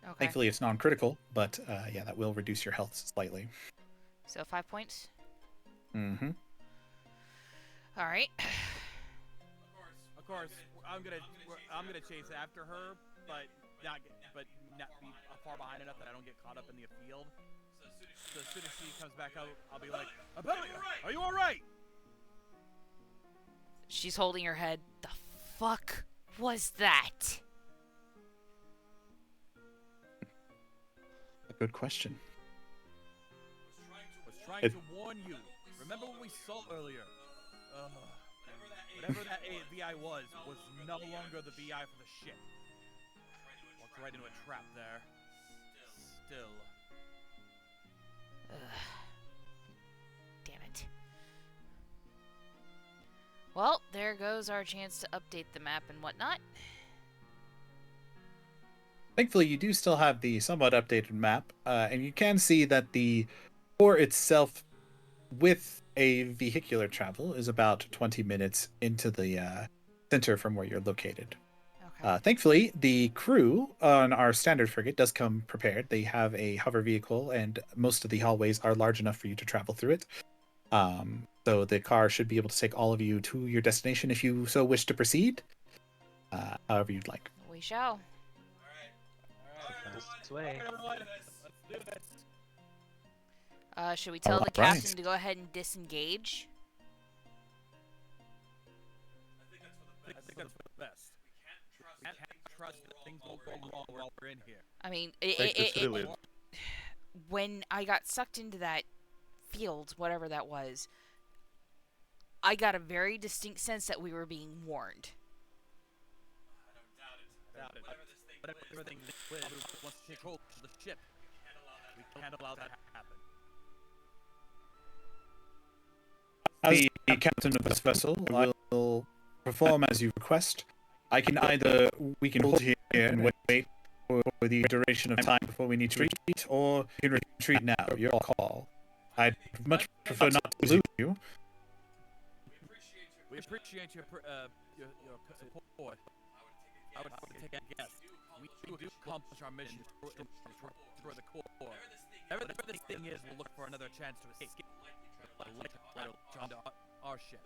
Okay. Thankfully, it's non-critical, but yeah, that will reduce your health slightly. So 5 points. Mm-hmm. All right. Of course, I'm gonna chase after her, but not be far behind enough that I don't get caught up in the field. So as soon as she comes back out, I'll be like, Abeli, are you all right? She's holding her head. The fuck was that? A good question. Was trying to warn you. Remember what we saw earlier? Whatever that VI was no longer the VI for the ship. Walked right into a trap there. still. Damn it. Well, there goes our chance to update the map and whatnot. Thankfully, you do still have the somewhat updated map, and you can see that the core itself, with a vehicular travel, is about 20 minutes into the center from where you're located. Okay. Thankfully, the crew on our standard frigate does come prepared. They have a hover vehicle, and most of the hallways are large enough for you to travel through it. So the car should be able to take all of you to your destination if you so wish to proceed. However you'd like. We shall. Fastest way. Everyone, let's do this. Should we tell the Alright. captain to go ahead and disengage? I think that's for the best. We can't trust that things won't go wrong while we're in here. I mean, Brilliant. when I got sucked into that field, whatever that was, I got a very distinct sense that we were being warned. Doubt it. Whatever everything wants to take hold of the ship. We can't allow that to happen. As the captain of this vessel, I will perform as you request. We can hold here and wait for the duration of time before we need to retreat, or you can retreat now. Your call. I'd much prefer not to lose you. We appreciate your support. I would take a guess. We do accomplish our mission to destroy the core. Whatever this thing is, we'll look for another chance to escape. Onto our ship.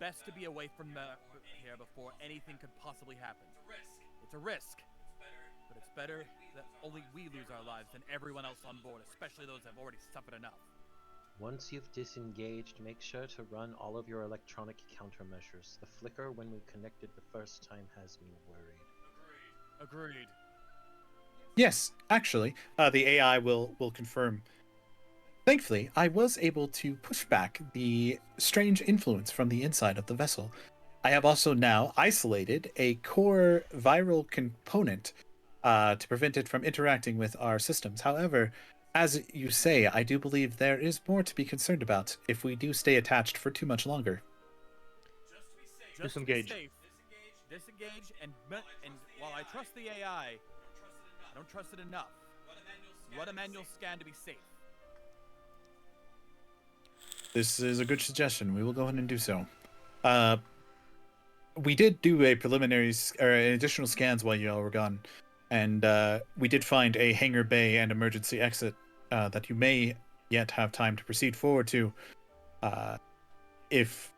Best to be away from here before anything could possibly happen. It's a risk. But it's better that only we lose our lives than everyone else on board, especially those that have already suffered enough. Once you've disengaged, make sure to run all of your electronic countermeasures. The flicker when we connected the first time has me worried. Agreed. Yes, actually, the AI will confirm. Thankfully, I was able to push back the strange influence from the inside of the vessel. I have also now isolated a core viral component to prevent it from interacting with our systems. However, as you say, I do believe there is more to be concerned about if we do stay attached for too much longer. Just to be safe. Disengage, and while I trust the AI, I don't trust it enough. Run a manual scan to be safe. This is a good suggestion. We will go ahead and do so. We did do a additional scans while you all were gone, and we did find a hangar bay and emergency exit that you may yet have time to proceed forward to, if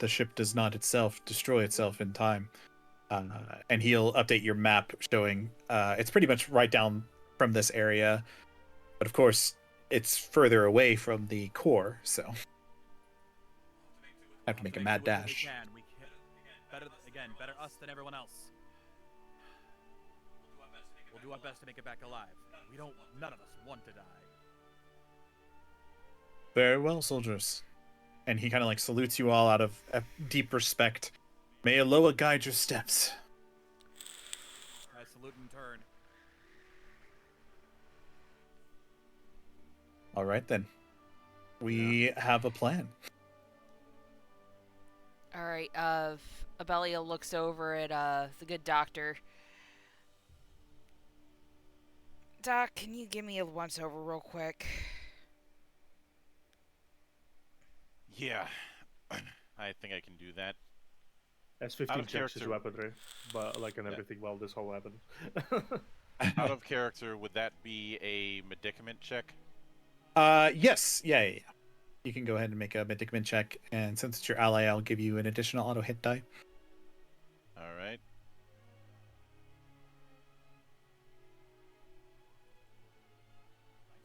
the ship does not itself destroy itself in time. And he'll update your map showing it's pretty much right down from this area, but of course it's further away from the core, so I have to make a mad dash. We can. Better us than everyone else. We'll do our best to make it back alive. None of us want to die. Very well, soldiers. And he kind of salutes you all out of deep respect. May Aloha guide your steps. I salute in turn. All right, then. We have a plan. All right. Abelia looks over at the good doctor. Doc, can you give me a once over real quick? Yeah, I think I can do that. As Out 15 of checks his character. weaponry, but and Yeah. everything while this all happened. Out of character, would that be a medicament check? Yes. Yeah. You can go ahead and make a medicament check, and since it's your ally, I'll give you an additional auto hit die. All right.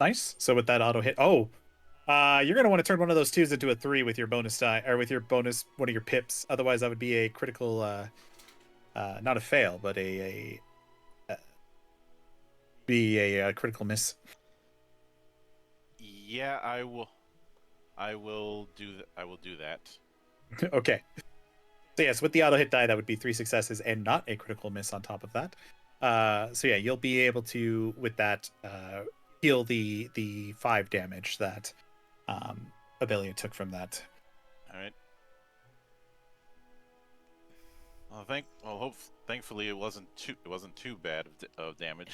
Nice. So with that auto hit, you're gonna want to turn one of those twos into a 3 with your bonus die, or with your bonus one of your pips. Otherwise, that would be a critical, not a fail, but a critical miss. Yeah, I will do that. Okay. So yes, with the auto hit die, that would be 3 successes and not a critical miss on top of that. So yeah, you'll be able to with that heal the 5 damage that Abelia took from that. All right. Thankfully it wasn't too bad of damage.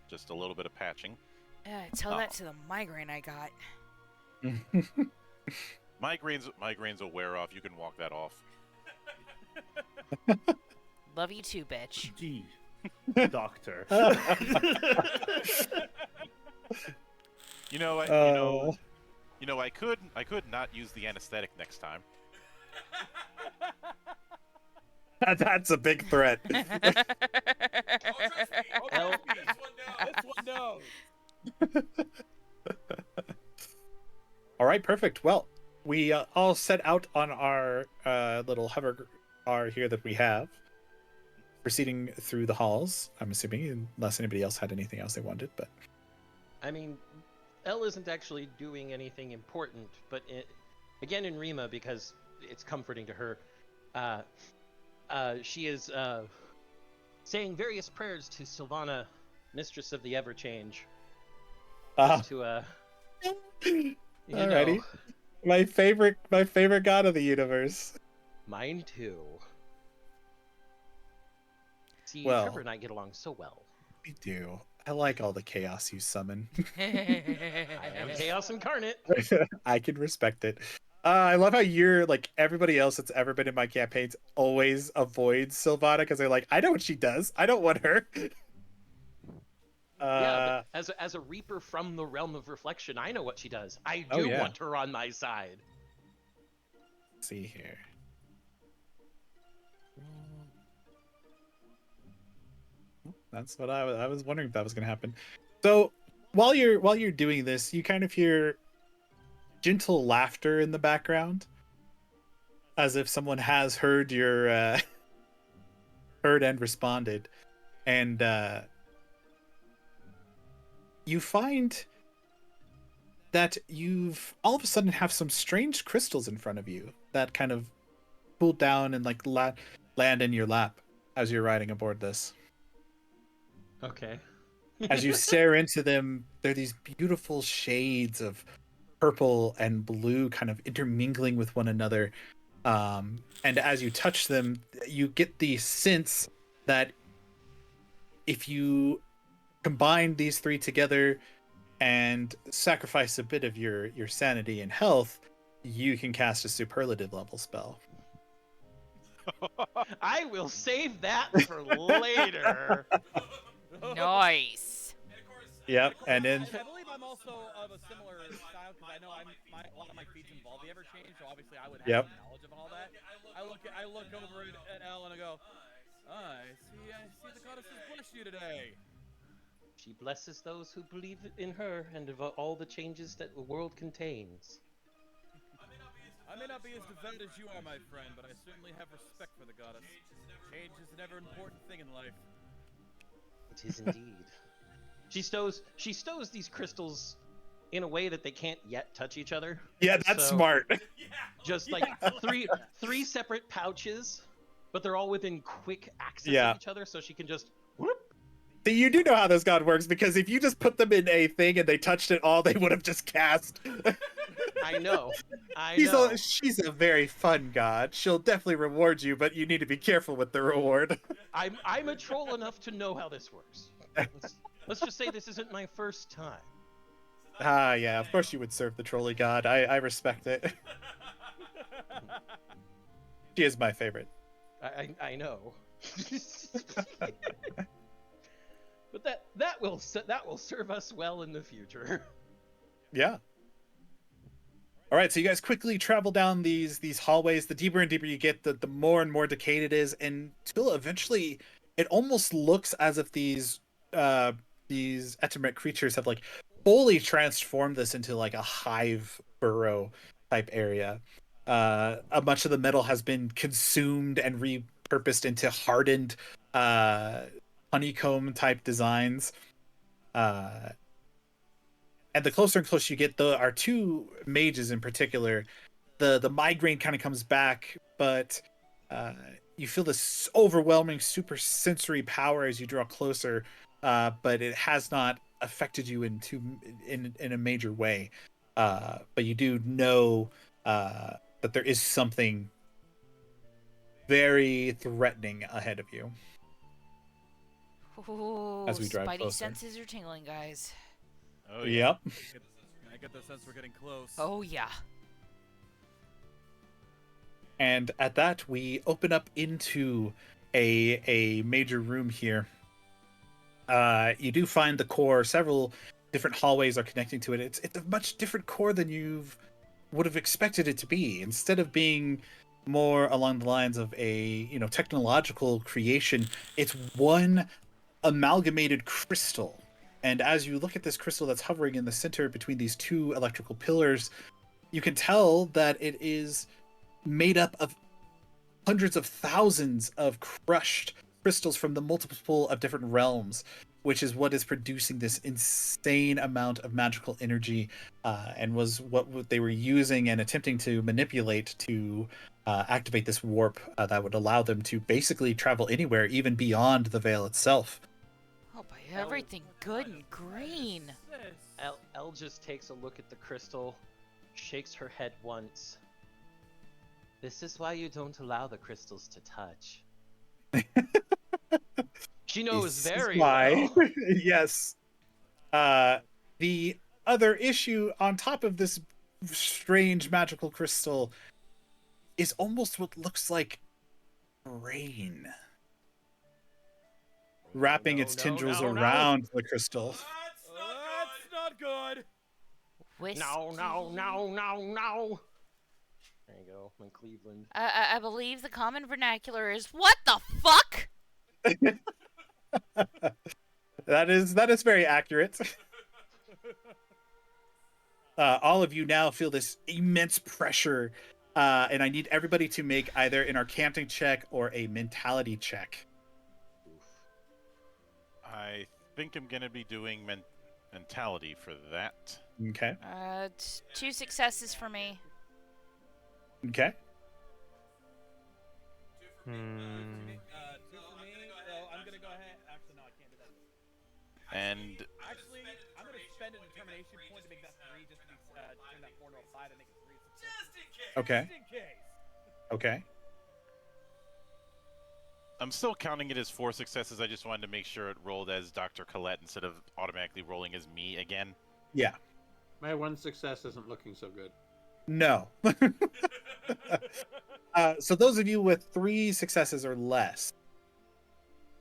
Just a little bit of patching. Tell that to the migraine I got. Migraines will wear off. You can walk that off. Love you too, bitch. Gee, doctor. You know, I could not use the anesthetic next time. That's a big threat. This one knows. All right, perfect. Well, we all set out on our little hover car here that we have, proceeding through the halls. I'm assuming, unless anybody else had anything else they wanted, but I mean, Elle isn't actually doing anything important, but again in Rima, because it's comforting to her, she is saying various prayers to Sylvana, Mistress of the Everchange. Just to, you alrighty. know, My favorite god of the universe. mine too. See, Well- Trevor and I get along so well. We do. I like all the chaos you summon. I am Chaos Incarnate. I can respect it. I love how you're like everybody else that's ever been in my campaigns always avoids Sylvana because they're like, I know what she does. I don't want her. Yeah, but as a Reaper from the realm of reflection, I know what she does. I do yeah. want her on my side. Let's see here. That's what I was wondering if that was going to happen. So while you're doing this, you kind of hear gentle laughter in the background, as if someone has heard your heard and responded, and you find that you've all of a sudden have some strange crystals in front of you that kind of cool down and like land in your lap as you're riding aboard this. Okay. As you stare into them, they're these beautiful shades of purple and blue kind of intermingling with one another. And as you touch them, you get the sense that if you combine these 3 together and sacrifice a bit of your sanity and health, you can cast a superlative level spell. I will save that for later. Nice. Yep, and then I believe I'm also of a similar style because I know a lot of my feats involve the Everchange, so obviously I would have some knowledge of all that. I look over at Elle and I go, I see the goddess has blessed you today. She blesses those who believe in her and of all the changes that the world contains. I may not be as devout as you are, my friend, but I certainly have respect for the goddess. Change is an ever important thing in life. It is indeed. She stows these crystals in a way that they can't yet touch each other. yeah, that's So, smart. Just like three separate pouches, but they're all within quick access Yeah. of each other, so she can just whoop. See, you do know how this god works because if you just put them in a thing and they touched it all, they would have just cast. I know. I She's a very fun god. She'll definitely reward you, but you need to be careful with the reward. I'm a troll enough to know how this works. Let's just say this isn't my first time. Yeah, of course you would serve the trolley god. I respect it. She is my favorite. I know. But that will serve us well in the future. Yeah. All right, so you guys quickly travel down these hallways. The deeper and deeper you get, the more and more decayed it is, until eventually it almost looks as if these Etemet creatures have like fully transformed this into like a hive burrow type area. Much of the metal has been consumed and repurposed into hardened honeycomb type designs. And the closer and closer you get, our 2 mages in particular, the migraine kind of comes back, but you feel this overwhelming super sensory power as you draw closer, but it has not affected you in a major way. But you do know that there is something very threatening ahead of you. Ooh, As we drive Spidey closer. senses are tingling, guys. Oh yeah. Yep. I get the sense we're getting close. Oh yeah. And at that, we open up into a major room here. You do find the core. Several different hallways are connecting to it. It's a much different core than you would have expected it to be. Instead of being more along the lines of a technological creation, it's one amalgamated crystal. And as you look at this crystal that's hovering in the center between these two electrical pillars, you can tell that it is made up of hundreds of thousands of crushed crystals from the multiple of different realms, which is what is producing this insane amount of magical energy, and was what they were using and attempting to manipulate to activate this warp that would allow them to basically travel anywhere, even beyond the veil itself. Oh, by everything good and green. Elle just takes a look at the crystal, shakes her head once. This is why you don't allow the crystals to touch. She knows This is very why. well. Yes. The other issue on top of this strange magical crystal is almost what looks like rain, wrapping its tendrils no. around the crystal. That's not good. Whiskey. No. There you go, I'm in Cleveland. I believe the common vernacular is "What the fuck?" That is very accurate. All of you now feel this immense pressure, and I need everybody to make either an Arcanting check or a mentality check. I think I'm gonna be doing mentality for that. Okay. 2 successes for me. Okay. Two for me. So I'm gonna go ahead. Actually, no, I can't do that. And Actually, I'm gonna spend a determination point to make that 3, just to turn that 4 into a 5 and make it 3. Just in case. Okay. Just in case. Okay. I'm still counting it as 4 successes. I just wanted to make sure it rolled as Dr. Colette instead of automatically rolling as me again. Yeah. My 1 success isn't looking so good. No. So those of you with 3 successes or less,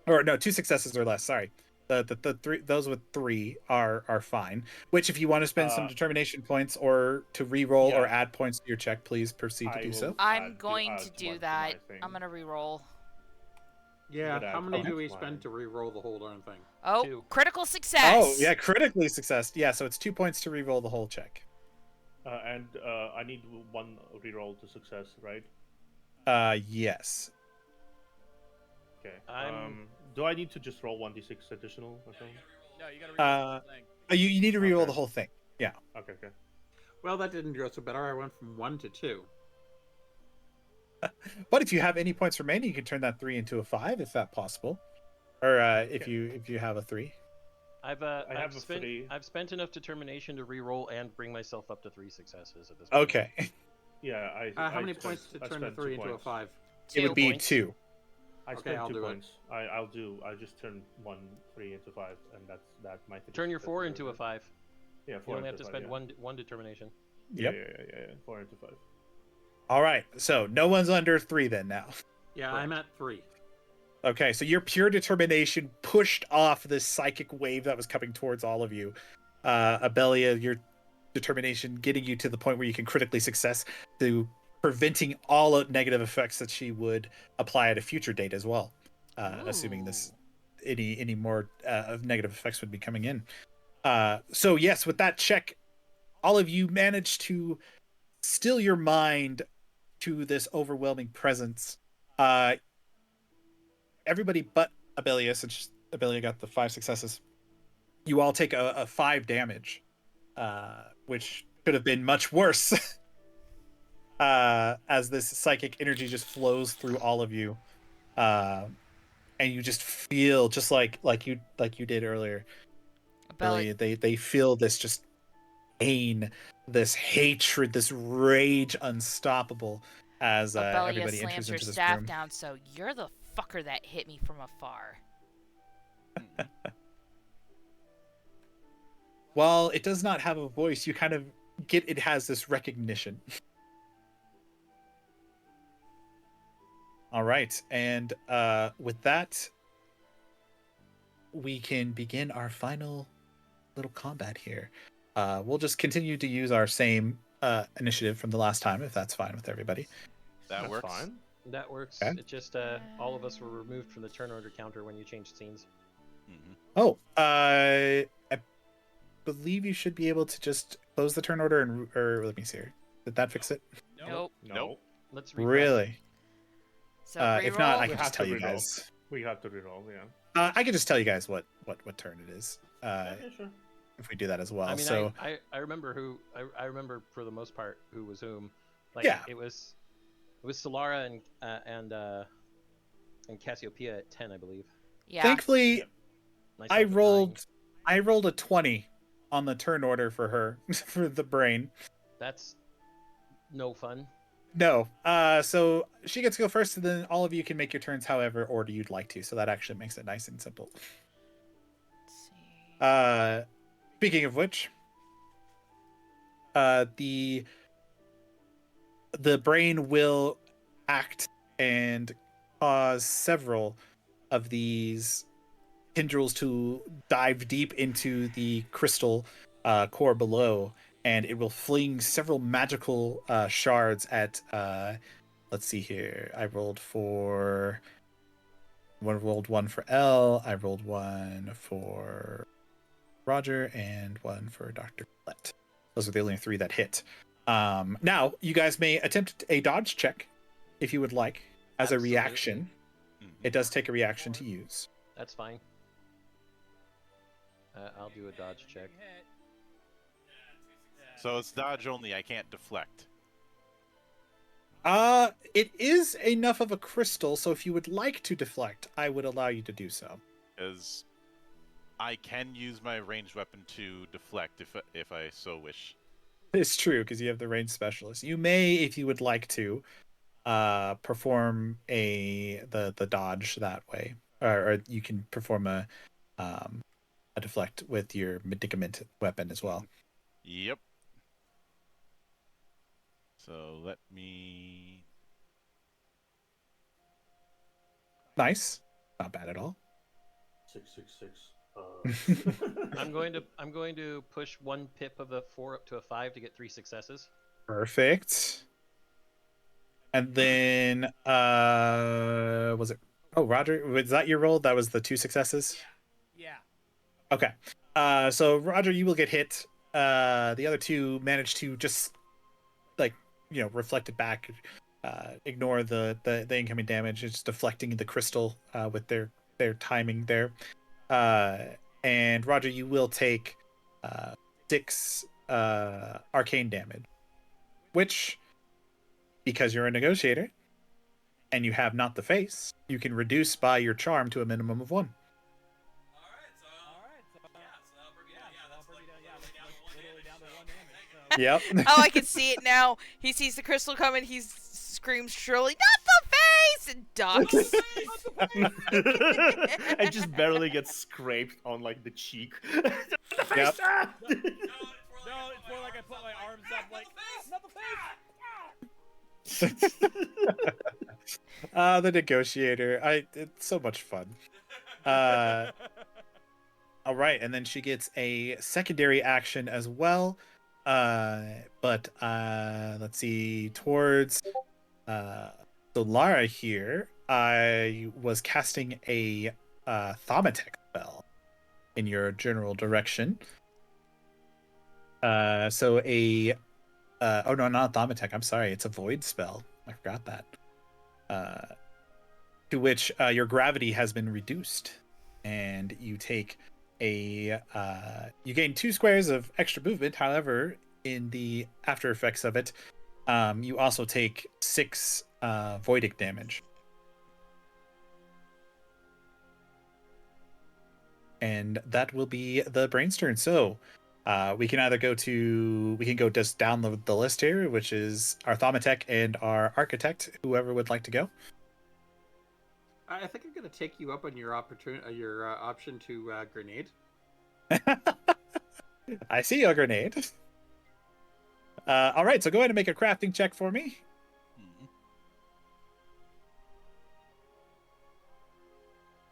or no, 2 successes or less. Sorry, the 3, those with 3 are fine. Which, if you want to spend some determination points or to re-roll or add points to your check, please proceed to do so. I'm going to do that. I'm gonna re-roll. Yeah, how many Okay. do we spend to re-roll the whole darn thing? Oh, 2. critical success. Oh yeah, critically success. Yeah, so it's 2 points to re-roll the whole check. And I need 1 reroll to success, right? Yes. Okay. I'm- Do I need to just roll 1d6 additional or something? No, you gotta read the whole thing. You need to re-roll Okay. the whole thing. Yeah. Okay. Well, that didn't go so better. I went from 1 to 2. But if you have any points remaining, you can turn that 3 into a 5, if that's possible. Or if you have a 3. I've have a spent 3. I've spent enough determination to re-roll and bring myself up to 3 successes at this point. Okay. Yeah, How many points to turn a 3 into a 5? It would be points. 2. I Okay, spent I'll 2 do it. points. I'll just turn 1 3 into 5, and that's my thing. Turn your 4 into a 5. Yeah, 4 You only have into to 5, spend yeah. one determination. Yep. Yeah. 4 into 5. All right. So no one's under 3 then now. Yeah, I'm at 3. Okay, so your pure determination pushed off this psychic wave that was coming towards all of you. Abelia, your determination getting you to the point where you can critically success to preventing all negative effects that she would apply at a future date as well. Assuming this any more of negative effects would be coming in. So yes, with that check, all of you managed to still your mind to this overwhelming presence. Everybody but Abelia, since Abelia got the 5 successes, you all take a 5 damage, which could have been much worse. As this psychic energy just flows through all of you. and you just feel just like you did earlier, Abellia, Billy. They feel this just pain, this hatred, this rage, unstoppable as Abellia everybody enters slams her into this staff room. down. So you're the fucker that hit me from afar. While it does not have a voice, you kind of get it has this recognition. All right, and with that, we can begin our final little combat here. We'll just continue to use our same initiative from the last time, if that's fine with everybody. That That's works. fine. That works. Okay. It just all of us were removed from the turn order counter when you changed scenes. Mhm. Oh, I believe you should be able to just close the turn order and or let me see here. Did that fix it? Nope. No. Let's reroll. Really? So If not, I reroll? can We just have tell to you reroll. guys. We have to reroll, yeah. I can just tell you guys what turn it is. Okay, sure. If we do that as well. I mean, So I remember who I remember for the most part who was whom. Like Yeah. it was Solara and Cassiopeia at 10, I believe. Yeah. thankfully, Yeah. Myself I at 9. rolled a 20 on the turn order for her for the brain. That's no fun. No. So she gets to go first, and then all of you can make your turns however order you'd like to. So that actually makes it nice and simple. Let's see. Speaking of which, the brain will act and cause several of these tendrils to dive deep into the crystal core below, and it will fling several magical shards at. Let's see here. I rolled one for L. I rolled one for Roger and one for Dr. Let. Those are the only 3 that hit. Now you guys may attempt a dodge check if you would like as Absolutely. a reaction. Mhm. It does take a reaction to use. That's fine. I'll do a dodge check. So it's dodge only. I can't deflect. It is enough of a crystal, so if you would like to deflect, I would allow you to do so. As I can use my ranged weapon to deflect if I so wish. It's true because you have the range specialist. You may, if you would like to, perform the dodge that way, or you can perform a deflect with your medicament weapon as well. Yep. So let me. Nice, not bad at all. 666. I'm going to push 1 pip of a 4 up to a 5 to get 3 successes. Perfect. And then was it? Oh, Roger, was that your roll? That was the 2 successes. Yeah. Okay. So Roger, you will get hit. The other 2 manage to just reflect it back, ignore the incoming damage. It's deflecting the crystal with their timing there. And Roger, you will take 6 arcane damage, which, because you're a negotiator and you have not the face, you can reduce by your charm to a minimum of 1. Yep. Oh, I can see it now. He sees the crystal coming. He screams shrilly, "Not the face!" and ducks. I just barely get scraped on like the cheek. The face! Yep. Ah! No, it's more like I put my arms up, like, not the face! The negotiator. It's so much fun. All right, and then she gets a secondary action as well. But let's see. Towards so Lara here, I was casting a Thaumatex spell in your general direction. So a oh no, not Thaumatex. I'm sorry, it's a void spell. I forgot that. To which your gravity has been reduced, and you take you gain 2 squares of extra movement. However, in the after effects of it, you also take 6 voidic damage. and that will be the brain's turn. So we can either go just down the list here, which is our Thaumatek and our Architect, whoever would like to go. I think I'm going to take you up on your option to grenade. I see your grenade. All right, so go ahead and make a crafting check for me.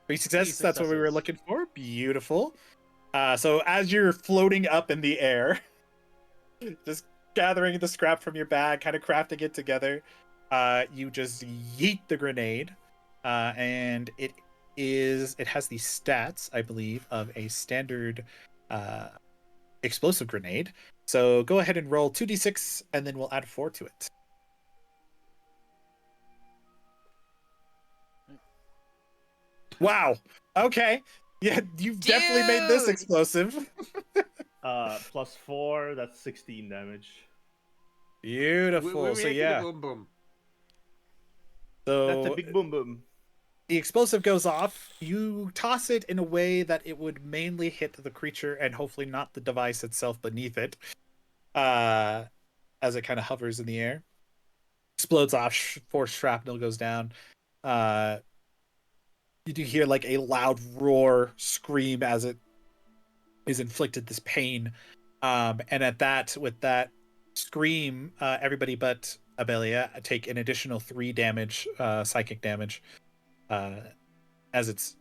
Three successes. That's what we were looking for. Beautiful. So as you're floating up in the air, just gathering the scrap from your bag, kind of crafting it together, you just yeet the grenade, and it has the stats, I believe, of a standard explosive grenade. So go ahead and roll 2d6, and then we'll add 4 to it. Wow. Okay. Yeah, you've definitely made this explosive. +4, that's 16 damage. Beautiful. So yeah. Boom boom. So That's a big boom boom. the explosive goes off. You toss it in a way that it would mainly hit the creature and hopefully not the device itself beneath it. As it kind of hovers in the air. Explodes off, force shrapnel goes down. You do hear like a loud roar, scream as it is inflicted this pain. And with that scream, everybody but Abelia take an additional 3 damage, psychic damage, as its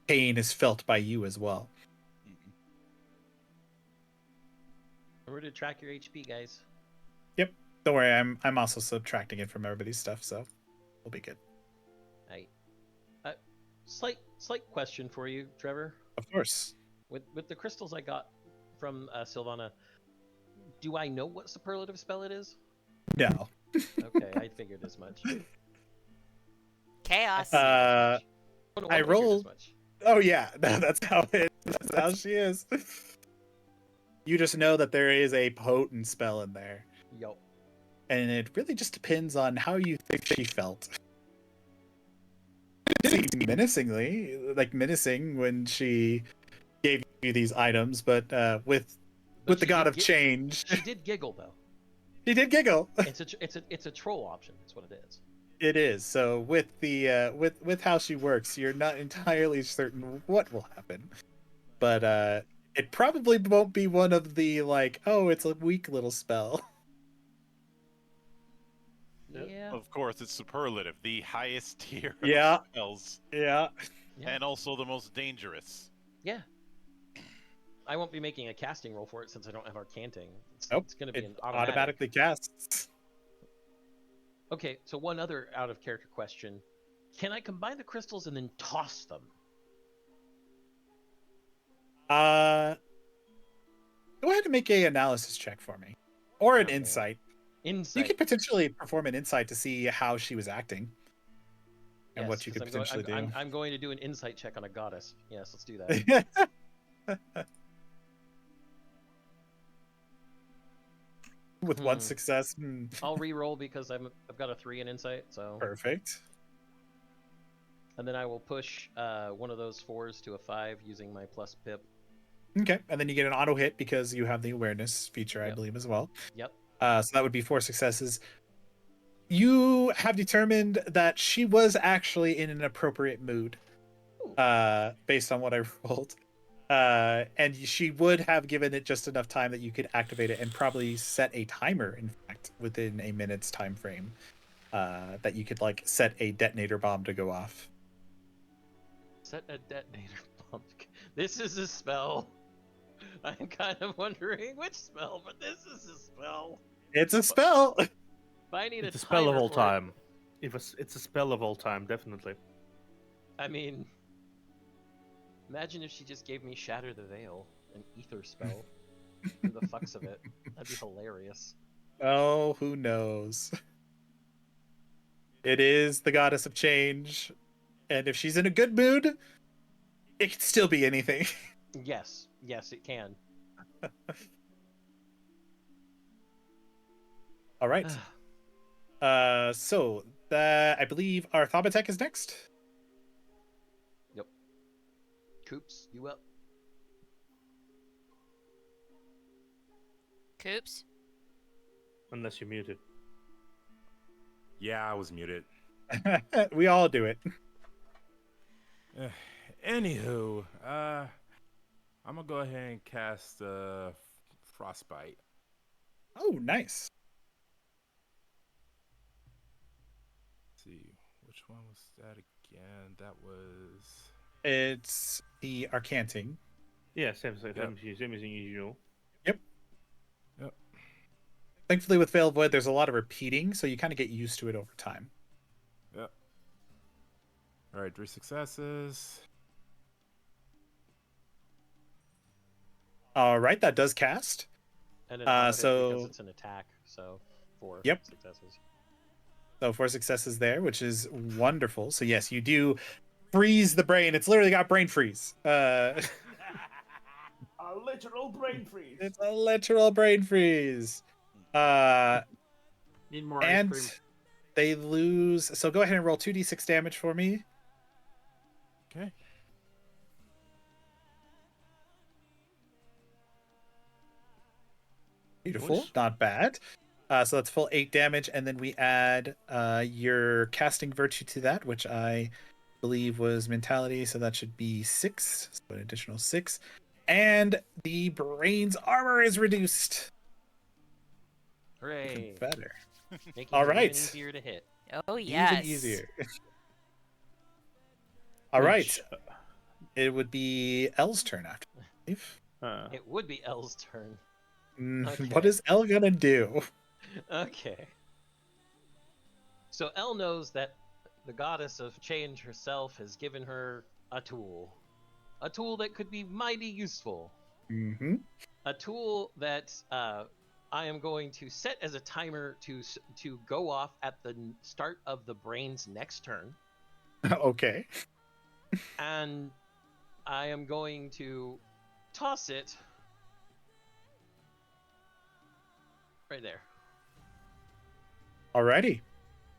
pain is felt by you as well. Remember to track your HP, guys. Yep. Don't worry, I'm also subtracting it from everybody's stuff, so we'll be good. Right. Slight question for you, Trevor. Of course. With the crystals I got from Sylvana, do I know what superlative spell it is? No. Okay, I figured as much. Chaos. I figured rolled. as much. Oh yeah, that's how she is. You just know that there is a potent spell in there. Yo. And it really just depends on how you think she felt. Menacing when she gave you these items, but with the God of Change, She did giggle though. She did giggle. It's a troll option. That's what it is. It is. So with the with how she works, you're not entirely certain what will happen, but it probably won't be one of the like, oh, it's a weak little spell. Yeah. Of course, it's superlative, the highest tier Yeah. of spells, Yeah. and also the most dangerous. Yeah. I won't be making a casting roll for it since I don't have Arcanting. Nope. It's going to be It an automatic. automatically casts. Okay, so one other out of character question: can I combine the crystals and then toss them? Go ahead and make a analysis check for me, or an Okay. insight. Insight. You could potentially perform an insight to see how she was acting, and Yes, what you could 'cause potentially do. I'm going to do an insight check on a goddess. Yes, let's do that. With one success. I'll re-roll because I've got a 3 in insight. So Perfect. and then I will push one of those 4s to a 5 using my plus pip. Okay, and then you get an auto hit because you have the awareness feature, I Yep. believe, as well. Yep. So that would be 4 successes. You have determined that she was actually in an appropriate mood, based on what I rolled. And she would have given it just enough time that you could activate it, and probably set a timer, in fact, within a minute's time frame, that you could like set a detonator bomb to go off. Set a detonator bomb. This is a spell. I'm kind of wondering which spell, but this is a spell. It's a spell. If I need It's a a spell of timer all for it- time. It's a spell of all time, definitely. I mean, imagine if she just gave me Shatter the Veil, an ether spell. Who the fucks of it? That'd be hilarious. Oh, who knows? It is the goddess of change, and if she's in a good mood, it could still be anything. Yes, it can. All right. So I believe our Thaumatek is next. Coops, you up? Coops? Unless you're muted. Yeah, I was muted. We all do it. Anywho, I'm gonna go ahead and cast Frostbite. Oh, nice. Let's see, which one was that again? That was. It's the Arcanting. Yeah, same as Yep. same as usual. Yep. Yep. Thankfully, with Veil of Void, there's a lot of repeating, so you kind of get used to it over time. Yep. All right, 3 successes. All right, that does cast. And an auto so- because it's an attack, so 4 Yep. successes. So 4 successes there, which is wonderful. So yes, you do freeze the brain. It's literally got brain freeze. A literal brain freeze. It's a literal brain freeze. Need more And ice cream. they lose. So go ahead and roll 2d6 damage for me. Okay. Beautiful. Nice. Not bad. So that's full 8 damage, and then we add your casting virtue to that, which I believe was mentality, so that should be 6. So an additional 6. And the brain's armor is reduced. Hooray! Even better. Making All it even right. easier to hit. Oh, yes. Even easier. All right. Which, It would be L's turn after. I believe. It would be L's turn. What Okay. is L gonna do? Okay. So Elle knows that the goddess of change herself has given her a tool. A tool that could be mighty useful. Mm-hmm. A tool that I am going to set as a timer to go off at the start of the brain's next turn. Okay. And I am going to toss it right there. Alrighty.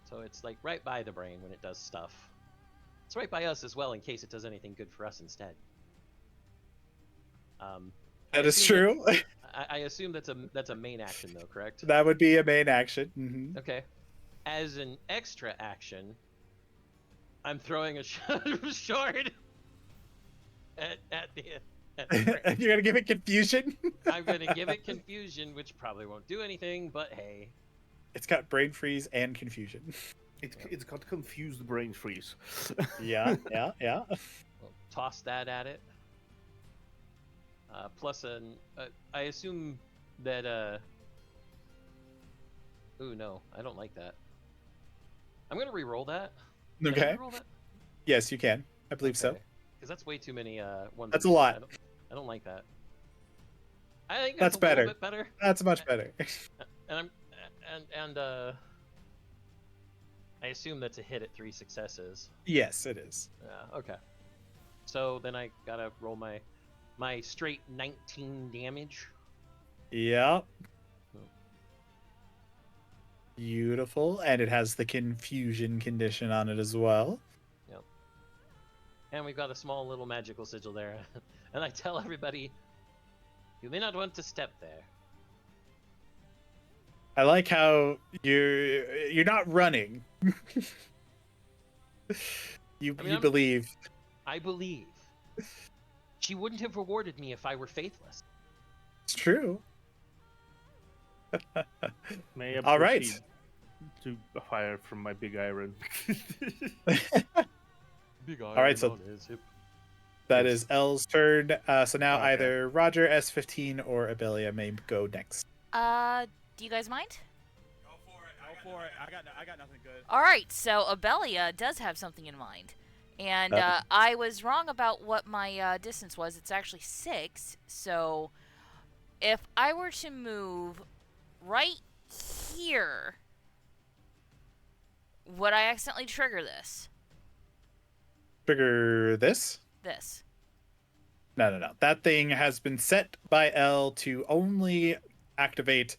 So it's like right by the brain when it does stuff. It's right by us as well in case it does anything good for us instead. That is true. I assume that's a main action though, correct? That would be a main action. Mm-hmm. Okay. As an extra action, I'm throwing a shard at the brain. You're gonna give it confusion? I'm gonna give it confusion, which probably won't do anything, but hey. It's got brain freeze and confusion. it's got confused brain freeze. Yeah. We'll toss that at it. Plus I assume that ooh no, I don't like that. I'm gonna re-roll that. Can I Okay. re-roll that? Yes, you can. I believe so. Because that's way too many ones. That's a lot. I don't like that. I think That's that's a better. little bit better. That's much better. And I assume that's a hit at 3 successes. Yes, it is. Yeah, okay. So then I gotta roll my straight 19 damage. Yep. Oh. Beautiful. And it has the confusion condition on it as well. Yep. And we've got a small little magical sigil there. And I tell everybody, you may not want to step there. I like how you're not running. You believe. I believe. She wouldn't have rewarded me if I were faithless. It's true. May I All right. proceed to fire from my big iron? Big All right, so on his hip. that is L's turn. So now Okay. either Roger, S15, or Abelia may go next. Do you guys mind? Go for it. Go for it. I got nothing good. All right, so Abelia does have something in mind. And Uh-oh. I was wrong about what my distance was. It's actually 6. So if I were to move right here, would I accidentally trigger this? Trigger this? This. No. That thing has been set by L to only activate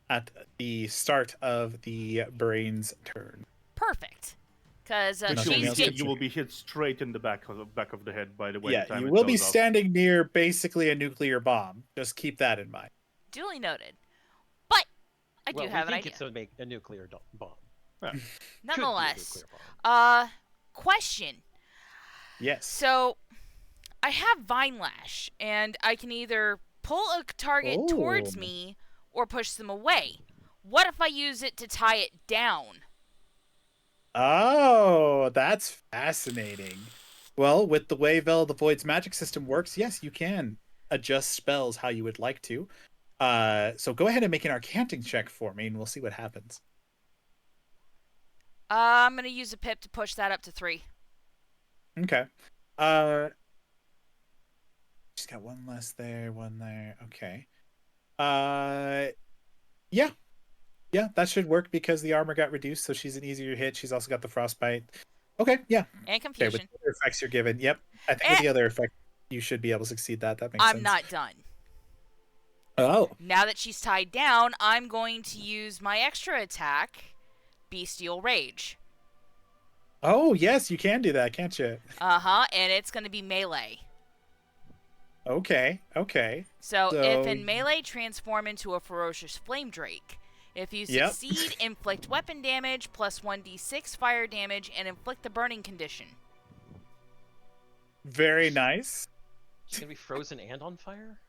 at the start of the brain's turn. Perfect. Because Nothing she's else getting... to You will be hit straight in the back of the head by the way. Yeah, the time you it will be goes off. standing near basically a nuclear bomb. Just keep that in mind. Duly noted. I do well, have we an think idea. it's to make a nuclear bomb. Yeah. Could be a Nonetheless, nuclear bomb. question. Yes. So, I have Vine Lash, and I can either pull a target towards Oh. me or push them away. What if I use it to tie it down? Oh, that's fascinating. Well, with the way Veil of the Void's magic system works, yes, you can adjust spells how you would like to. So go ahead and make an Arcanting check for me, and we'll see what happens. I'm gonna use a pip to push that up to 3. Okay. She's got one less there, one there. Okay. Yeah. Yeah, that should work because the armor got reduced, so she's an easier hit. She's also got the frostbite. Okay, yeah. And Okay, confusion. with the other effects you're given. Yep. I think with the other effect, you should be able to succeed that. That makes sense. I'm not done. Oh. Now that she's tied down, I'm going to use my extra attack, Bestial Rage. Oh, yes, you can do that, can't you? And it's going to be melee. Okay, okay. So, So- if in melee, transform into a ferocious flame drake. If you Yep. succeed, inflict weapon damage plus 1d6 fire damage and inflict the burning condition. Very nice. She's gonna be frozen and on fire.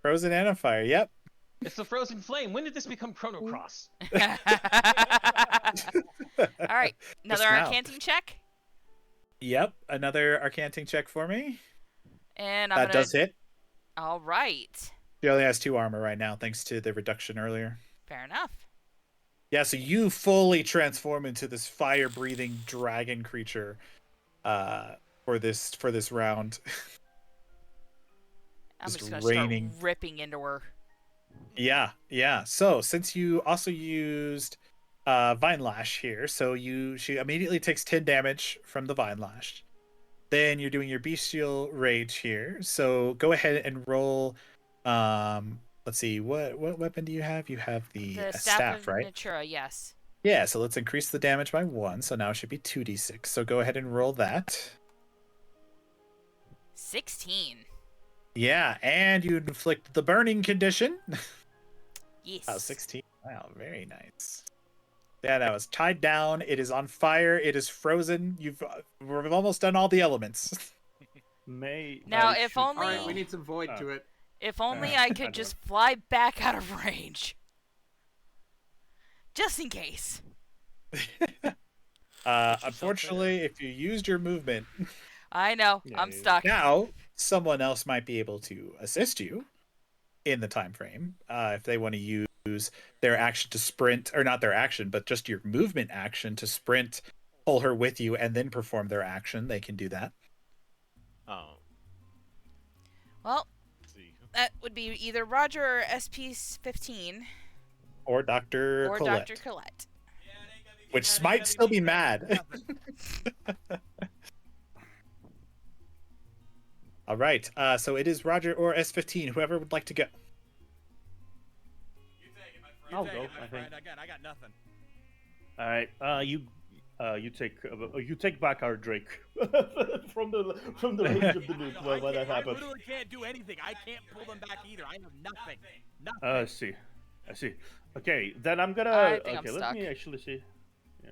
Frozen and a fire, yep. It's the frozen flame. When did this become Chrono Cross? All right, another now. Arcanting check, Yep, another Arcanting check for me. and I'm That gonna. does hit. All right, She only has 2 armor right now, thanks to the reduction earlier. fair enough. Yeah, so you fully transform into this fire-breathing dragon creature for this round. I'm Just just gonna raining. start ripping into her. Yeah, yeah. So since you also used Vine Lash here, so she immediately takes 10 damage from the Vine Lash. Then you're doing your Bestial Rage here. So go ahead and roll. Let's see, what weapon do you have? You have the The staff, of right? Natura, yes. Yeah. So let's increase the damage by 1. So now it should be 2d6. So go ahead and roll that. 16. Yeah, and you inflict the burning condition. Yes. Oh, 16. Wow, very nice. Yeah, that was tied down. It is on fire. It is frozen. We've almost done all the elements. Now, I if should- only- All right, we need some void to it. If only I could just fly back out of range. Just in case. Unfortunately, if you used your movement, I know. Yeah, I'm yeah. stuck. now someone else might be able to assist you in the time frame if they want to use their action to sprint, or not their action, but just your movement action to sprint, pull her with you, and then perform their action. They can do that. Oh, Well, let's see. that would be either Roger or SP-15 Or Dr. or Colette, Dr. Colette. which might still be mad. All right. So it is Roger or S15. Whoever would like to go. You take it, my friend. I'll You take go, it, my I think. friend. Again, I got nothing. All right, you take back our Drake from the range of the nuke. No, Well, when that I happens. literally can't do anything. I can't pull them back either. I have nothing. Nothing. I see. Okay, then I'm gonna. I think I'm okay, let stuck. me actually see. Yeah.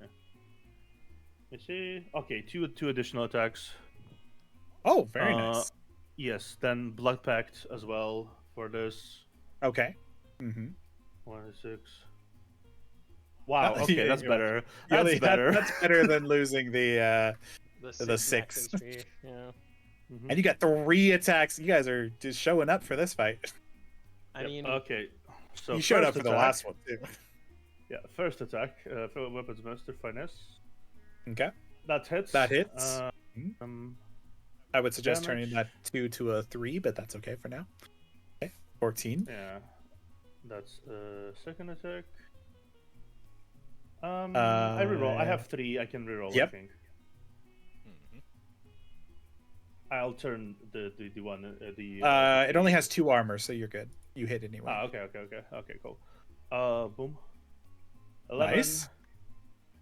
Let me see. Okay, two additional attacks. Oh, very nice. Yes, then Blood Pact as well for this. Okay. Mm-hmm. 1 6. Wow. Okay, that's better. Really, That's better. That's better than losing the. The six. max HP, yeah. And you got 3 attacks. You guys are just showing up for this fight. I mean, Okay. So You showed up first for the attack- last one too. Yeah, first attack for weapons master finesse. Okay. That hits. That hits. Um, I would suggest damage. turning that 2 to a 3, but that's okay for now. Okay. 14. yeah, that's second attack. I reroll. I have 3. I can reroll. Yep. I think. I'll turn the one the. It only has 2 armor, so you're good. You hit anyway. Okay, cool. Boom. 11. Nice.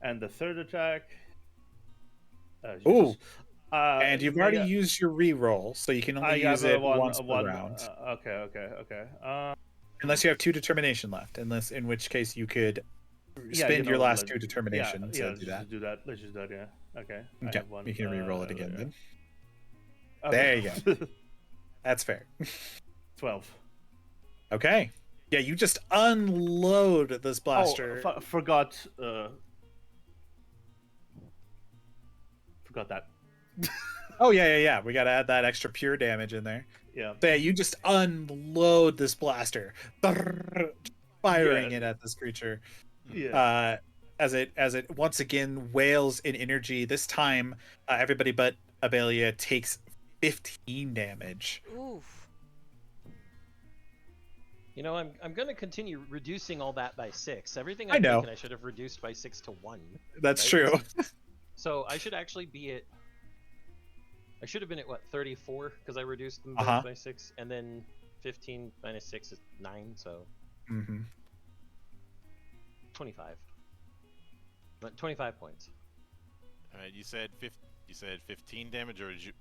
And the third attack. Ooh. Jesus. And you've already used your reroll, so you can only use it once per round. Okay. Unless you have 2 determination left. In which case you could spend your last 2 determination to do that. Let's do that. Let's just do that. Yeah. Okay. I Okay, have one. you can re-roll it again then. Okay. There you go. That's fair. 12. Okay. Yeah, you just unload this blaster. Oh, forgot. Forgot that. Oh yeah. We gotta add that extra pure damage in there. Yeah. So yeah, you just unload this blaster, firing it at this creature. Yeah. As it once again wails in energy. This time, everybody but Abelia takes 15 damage. Oof. You know, I'm going to continue reducing all that by 6. Everything I I've know. taken, I should have reduced by 6 to 1. That's right? true. So I should actually be at. I should have been at what 34 because I reduced them Uh-huh. by 6, and then 15 minus 6 is 9, so Mm-hmm. 25. But 25 points. All right, you said 15 damage, or you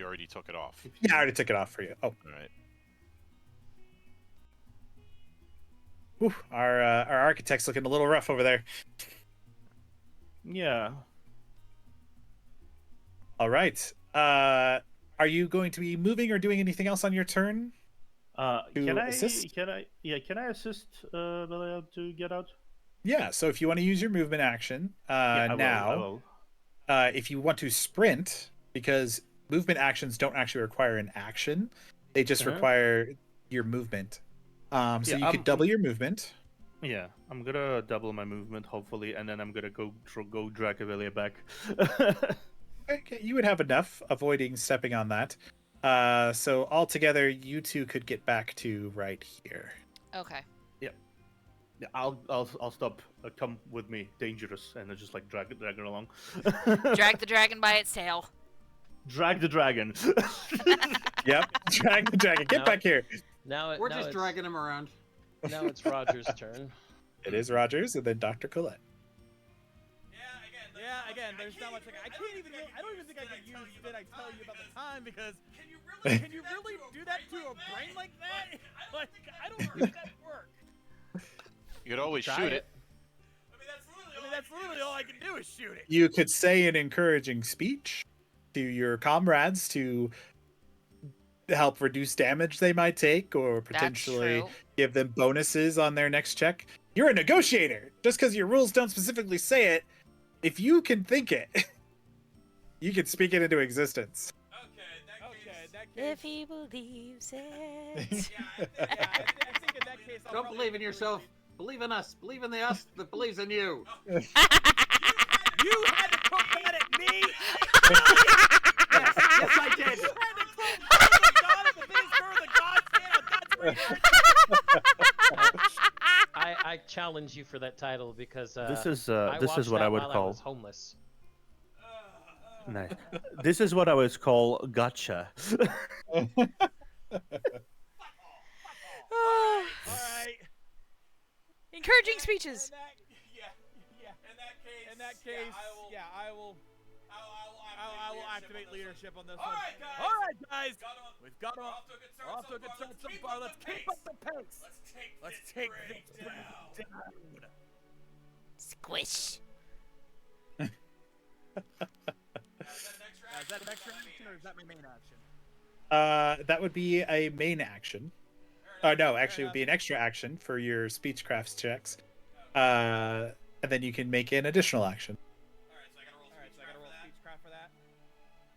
already took it off? Yeah, I already took it off for you. Oh, All right. whew, our architect's looking a little rough over there. Yeah. All right. Are you going to be moving or doing anything else on your turn? Can I assist? Can I assist Belia to get out? Yeah. So if you want to use your movement action I now, will. if you want to sprint, because movement actions don't actually require an action, they just Uh-huh. require your movement. So Yeah, you could double your movement. Yeah, I'm gonna double my movement hopefully, and then I'm gonna go drag Avelia back. Okay, you would have enough avoiding stepping on that. So altogether, you two could get back to right here. Okay. Yeah, I'll stop. Come with me, dangerous, and I just like drag her along. Drag the dragon by its tail. Drag the dragon. Yep, drag the dragon. Get No. back here. We're just dragging him around. Now it's Roger's turn. It is Rogers, and then Dr. Colette. Yeah, again, there's not much. I can't even. I don't even think I can use. Did I tell you about the time? Because can you really do that to a brain like that? Like, I don't think that work. You could always Try shoot it. it. I mean, that's literally all I can do is shoot it. You could say an encouraging speech to your comrades to help reduce damage they might take, or potentially true. give them bonuses on their next check. You're a negotiator. Just because your rules don't specifically say it, if you can think it, you can speak it into existence. Okay, in that If case. he believes it. I think in that case. I'll Don't probably believe in yourself. Believe in us. Believe in the us that believes in you. You had to put that at me. Yes, I did. You had to put the god of the biggest bird, the god stand on God's radar. I challenge you for that title because This is I this is watched what that I would while I call was homeless. nice. This is what I would call gotcha. All right. Encouraging speeches. In that case, yeah, I will activate leadership on this one. All right, guys. We've got him. We're off to a good start so far. Let's keep up the pace. Let's take this down. Squish. Is that an extra action or is that my main action? That would be a main action. No, actually, it would be an extra action for your speechcraft checks. And then you can make an additional action. All right, so I gotta roll speechcraft for that.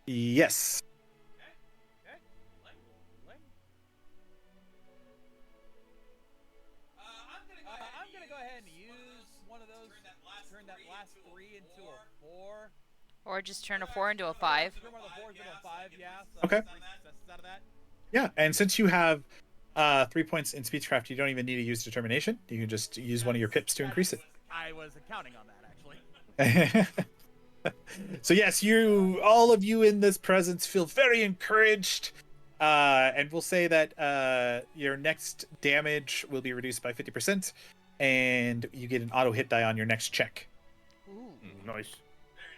Yes. Okay. Lane. I'm gonna go ahead and use one of those. Turn that last 3 into a 4. Or just turn a 4 into a 5. Turn one of the 4s into a 5. Yeah. So Okay. 3 successes out of that. Yeah, and since you have 3 points in speechcraft, you don't even need to use determination. You can just use one of your pips to increase it. I was counting on that actually. So yes, all of you in this presence feel very encouraged, and we'll say that your next damage will be reduced by 50%, and you get an auto hit die on your next check. Ooh. Nice.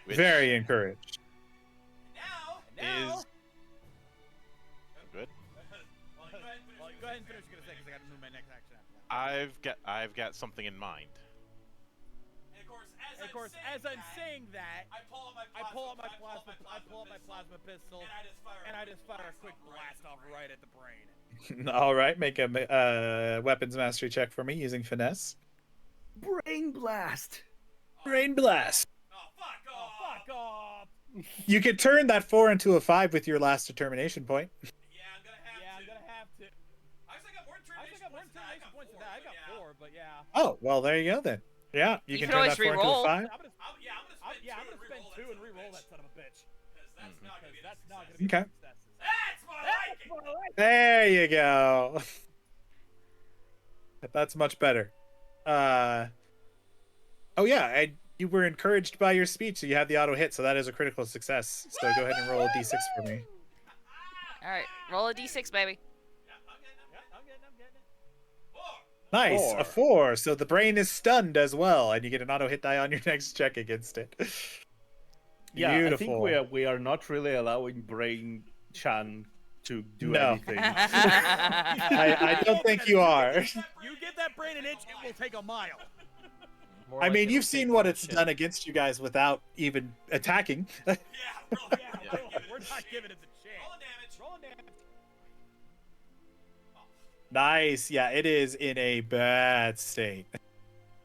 Which Very encouraged. Now. is good. Well, go ahead and finish what you're gonna say because I gotta move my next action after I've got something in mind. And of course, as I'm saying that, I pull out my plasma pistol, and I just fire a quick blast off right at the brain. All right, make a weapons mastery check for me using finesse. Brain blast. Brain blast. Oh, fuck off! You could turn that 4 into a 5 with your last determination point. Yeah, I'm gonna have to. I actually got more determination points than that. I got 4, but yeah. Oh, well, there you go then. Yeah, you You can can turn always that 4 into a re-roll. 5. I'm gonna spend 2 and re-roll that son of a bitch. Because that's not gonna Okay. be successes. That's more like it. There you go. That's much better. Oh yeah, you were encouraged by your speech, so you have the auto hit, so that is a critical success. So go ahead and roll a d6 for me. All right, roll a d6, baby. I'm getting it. 4. Nice, 4. a 4. So the brain is stunned as well, and you get an auto hit die on your next check against it. Yeah, Beautiful. I think we are not really allowing Brain Chan to do No. anything. I don't think you are. You give that brain an inch, it will take a mile. More I like mean, it'll you've take seen one what it's shit. done against you guys without even attacking. Yeah, we're not giving it a chance. Roll damage. Nice. Yeah, it is in a bad state.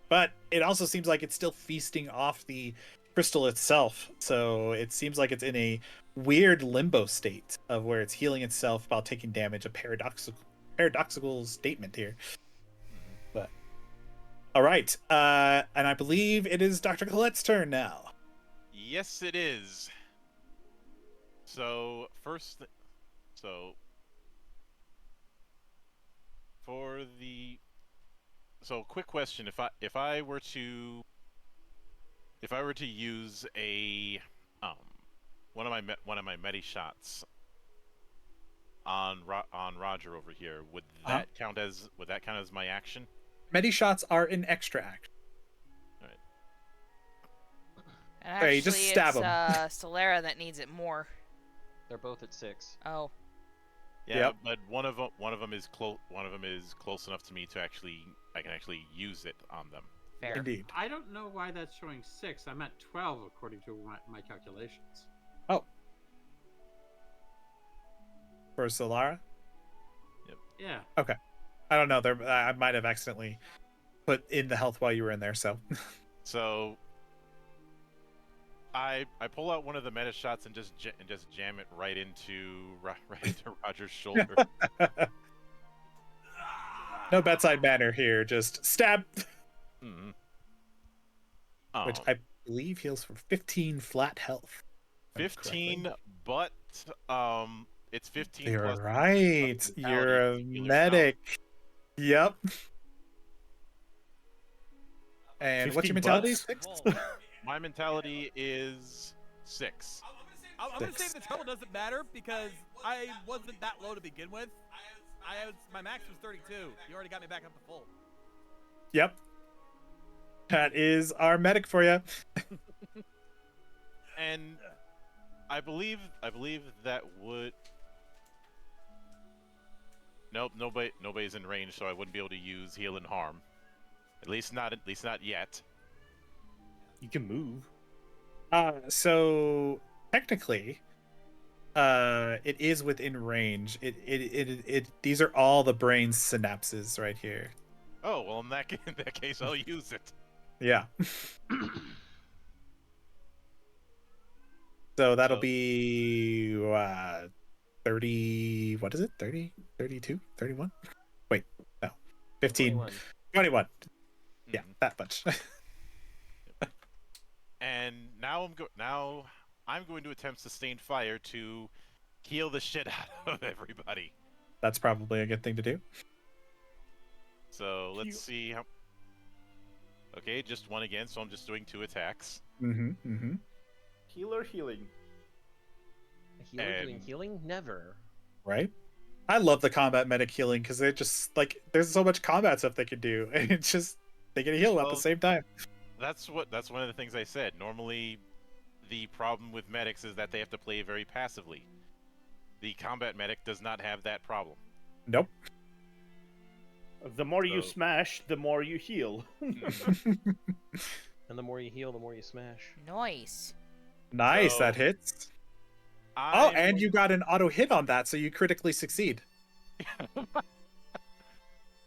But it also seems like it's still feasting off the crystal itself. So it seems like it's in a weird limbo state of where it's healing itself while taking damage. A paradoxical statement here. But all right. And I believe it is Dr. Colette's turn now. Yes, it is. So quick question: if I were to use a one of my medi shots on Roger over here, would that count as my action? Medi shots are an extra action. All right. And actually, Hey, just stab it's 'em. Solera that needs it more. They're both at 6. Oh, Yeah, Yep. but one of them is close enough to me to I can actually use it on them. fair. Indeed. I don't know why that's showing 6. I'm at 12 according to my calculations. Oh. For Solara? Yeah. Okay. I don't know. I might have accidentally put in the health while you were in there, so. So I pull out one of the meta shots and just jam it right into Roger's shoulder. No bedside manner here. Just stab. Mm-hmm. Which I believe heals for 15 flat health. 15, but it's 15 You're plus right. plus You're a mentality healer medic. Yep. And what's 15 your mentality? bucks? 6? My mentality is 6. I'm gonna say the trouble doesn't matter because I wasn't that low to begin with. My max was 32. You already got me back up to full. Yep. That is our medic for you. And I believe that would. Nope, nobody's in range, so I wouldn't be able to use heal and harm. At least not yet. You can move. So technically, it is within range. These are all the brain's synapses right here. Oh well, in that case, I'll use it. Yeah. So that'll So- be 30. What is it? 30, 32, 31? Wait, no, 15, 21. 21. Yeah, Mhm. that much. And now I'm going to attempt sustained fire to heal the shit out of everybody. That's probably a good thing to do. So let's see how. Okay, just one again, so I'm just doing 2 attacks. Mm-hmm. Healer healing. A healer doing healing? Never. Right? I love the combat medic healing because they're just like there's so much combat stuff they can do, and it's just they can heal at the Well, same time. That's one of the things I said. Normally, the problem with medics is that they have to play very passively. The combat medic does not have that problem. Nope. The more you So- smash, the more you heal. And the more you heal, the more you smash. Nice. Nice, So, that hits. Oh, I'm- and you got an auto hit on that, so you critically succeed.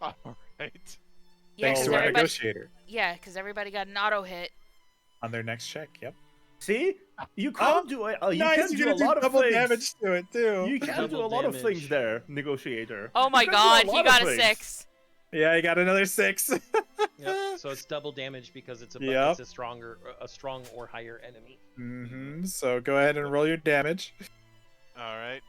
All right. Yeah, Thanks because to our everybody. negotiator Yeah, because everybody got an auto hit. on their next check. Yep. See, you can do it. You nice, can you're do a gonna lot do of double things. damage to it too. You can do a Double lot of damage. things there, negotiator. Oh my You can do a god, he lot of got a things. 6. Yeah, you got another 6. Yep. So it's double damage because it's Yep. it's a strong or higher enemy. So go ahead and roll your damage. All right.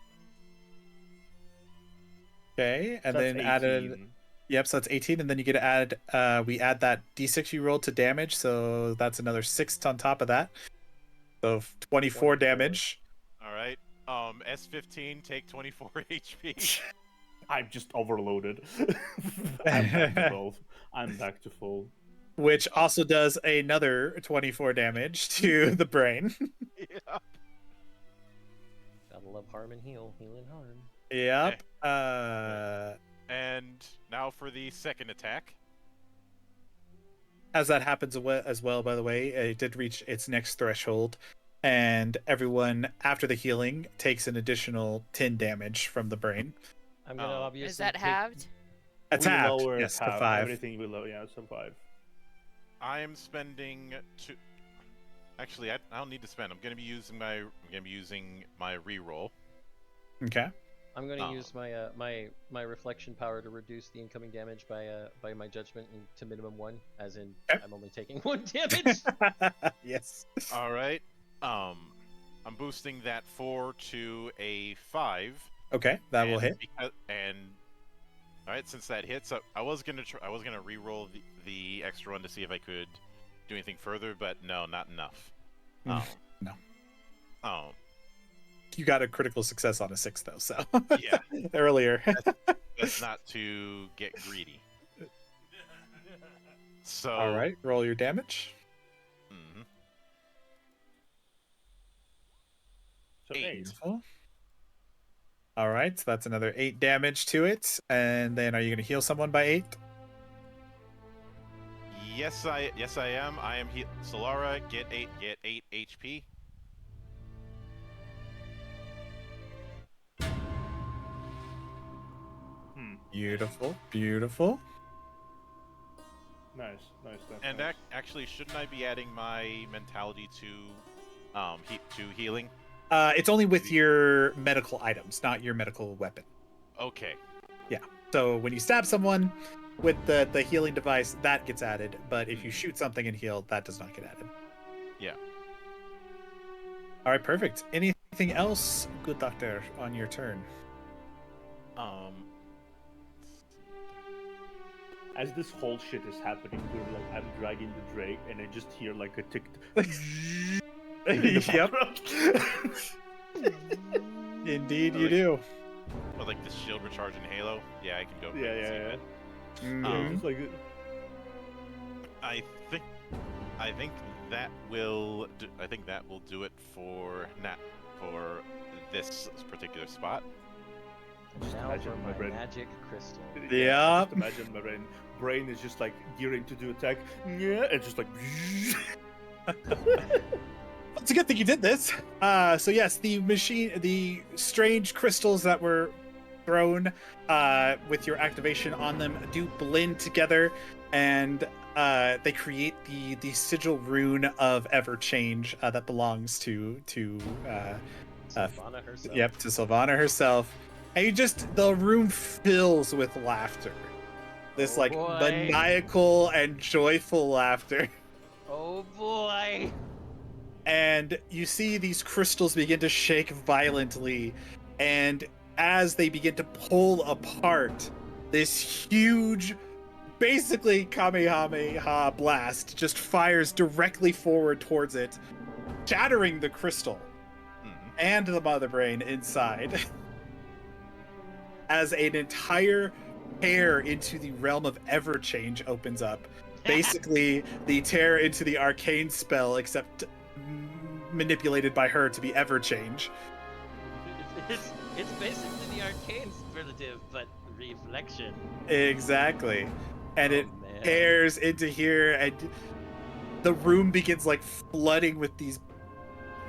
Okay, and So then that's added. 18. Yep, so that's 18, and then you get to add. We add that d6 you rolled to damage, so that's another 6 on top of that. So 24 damage. All right. S15, take 24 HP. I'm just overloaded. I'm back to full. I'm back to full. Which also does another 24 damage to the brain. Yeah. Gotta love harm and heal. Heal and harm. Yep. And now for the second attack. As that happens as well, by the way, it did reach its next threshold, and everyone after the healing takes an additional 10 damage from the brain. I'm gonna Oh. obviously Is that take- halved? It's We halved, lower yes, to half, 5. Everything we lower, yeah, so 5. I am spending two. Actually, I don't need to spend. I'm gonna be using my reroll. Okay. I'm gonna Oh. use my my reflection power to reduce the incoming damage by my judgment to minimum 1, as in Okay. I'm only taking 1 damage. Yes. All right. I'm boosting that 4 to a 5. Okay, that will and hit. And all right, since that hits, I was gonna re-roll the extra one to see if I could do anything further, but no, not enough. No. Oh, You got a critical success on a 6, though, so. yeah. Earlier. That's not to get greedy. So. All right, roll your damage. Mhm. So 8. 8. Beautiful. All right, so that's another 8 damage to it. And then are you going to heal someone by 8? Yes, I am. I am Solara. Get 8 HP. Beautiful, beautiful. Nice. That's And nice. actually, shouldn't I be adding my mentality to healing? It's only with your medical items, not your medical weapon. Okay. So when you stab someone with the healing device, that gets added. But if you shoot something and heal, that does not get added. Yeah. All right, perfect. Anything else, good doctor, on your turn? As this whole shit is happening, we're like, I'm dragging the Drake, and I just hear like a tick. Yep, indeed you do. Or like the shield recharge in Halo. Yeah, I can go. Yeah, and see yeah, that. Mhm. Just like, I think that will do it for this particular spot. just Now imagine for my my brain. magic crystal. Yeah. Just imagine my brain is just like gearing to do attack. Yeah, it's just like. It's a good thing you did this. So yes, the strange crystals that were thrown with your activation on them do blend together, and they create the sigil rune of ever change that belongs to Sylvana herself. Yep, to Sylvana herself. And the room fills with laughter. This Oh, like boy. maniacal and joyful laughter. Oh boy! And you see these crystals begin to shake violently, and as they begin to pull apart, this huge, basically Kamehameha blast just fires directly forward towards it, shattering the crystal Mhm. and the mother brain inside. As an entire tear into the realm of Everchange opens up. Basically, the tear into the arcane spell, except manipulated by her to be Everchange. It's basically the arcane superlative, but Reflection. Exactly. And it man. tears into here, and the room begins like flooding with these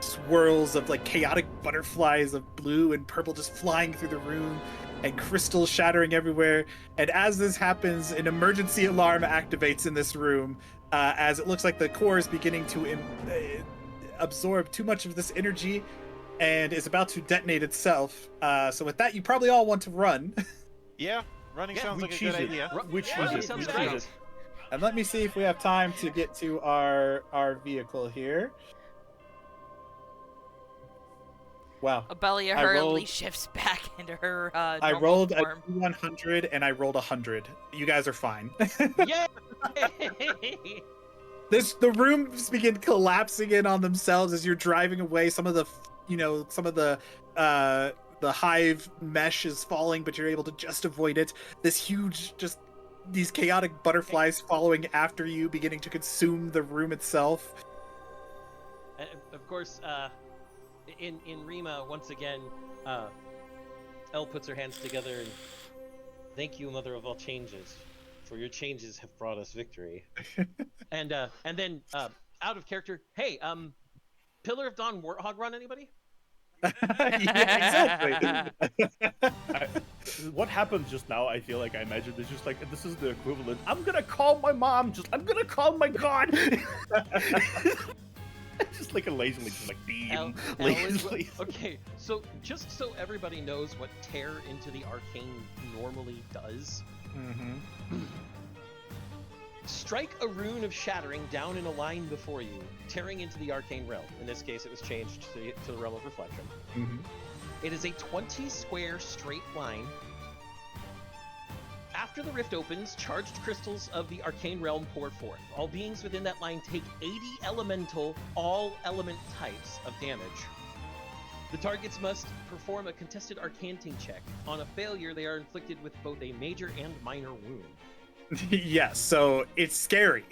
swirls of like chaotic butterflies of blue and purple just flying through the room, and crystals shattering everywhere. And as this happens, an emergency alarm activates in this room, as it looks like the core is beginning to absorb too much of this energy and is about to detonate itself. So with that, you probably all want to run. Yeah, running Yeah, sounds we like a cheese good it. idea. We Yeah, cheese that it. sounds We great. cheese it. And let me see if we have time to get to our vehicle here. Wow. Abelia I hurriedly rolled- shifts back into her I normal rolled a form. 100 and I rolled 100. You guys are fine. Yay! The rooms begin collapsing in on themselves as you're driving away. Some of the hive mesh is falling, but you're able to just avoid it. This huge, just these chaotic butterflies following after you, beginning to consume the room itself. Of course, in Rima, once again, Elle puts her hands together and thank you, Mother of all changes, for your changes have brought us victory. and then out of character, hey, Pillar of Dawn Warthog run anybody? Yeah, exactly. What happened just now, I feel like I imagine it's just like, this is the equivalent. I'm gonna call my mom, I'm gonna call my god! Just like a lazily, just like, Elle beam, is- lazily. Okay, so just so everybody knows what tear into the arcane normally does, Mm-hmm. strike a rune of shattering down in a line before you, tearing into the arcane realm. In this case, it was changed to the realm of reflection. Mm-hmm. It is a 20 square straight line. After the rift opens, charged crystals of the arcane realm pour forth. All beings within that line take 80 elemental, all element types of damage. The targets must perform a contested arcanting check. On a failure, they are inflicted with both a major and minor wound. Yes, so it's scary.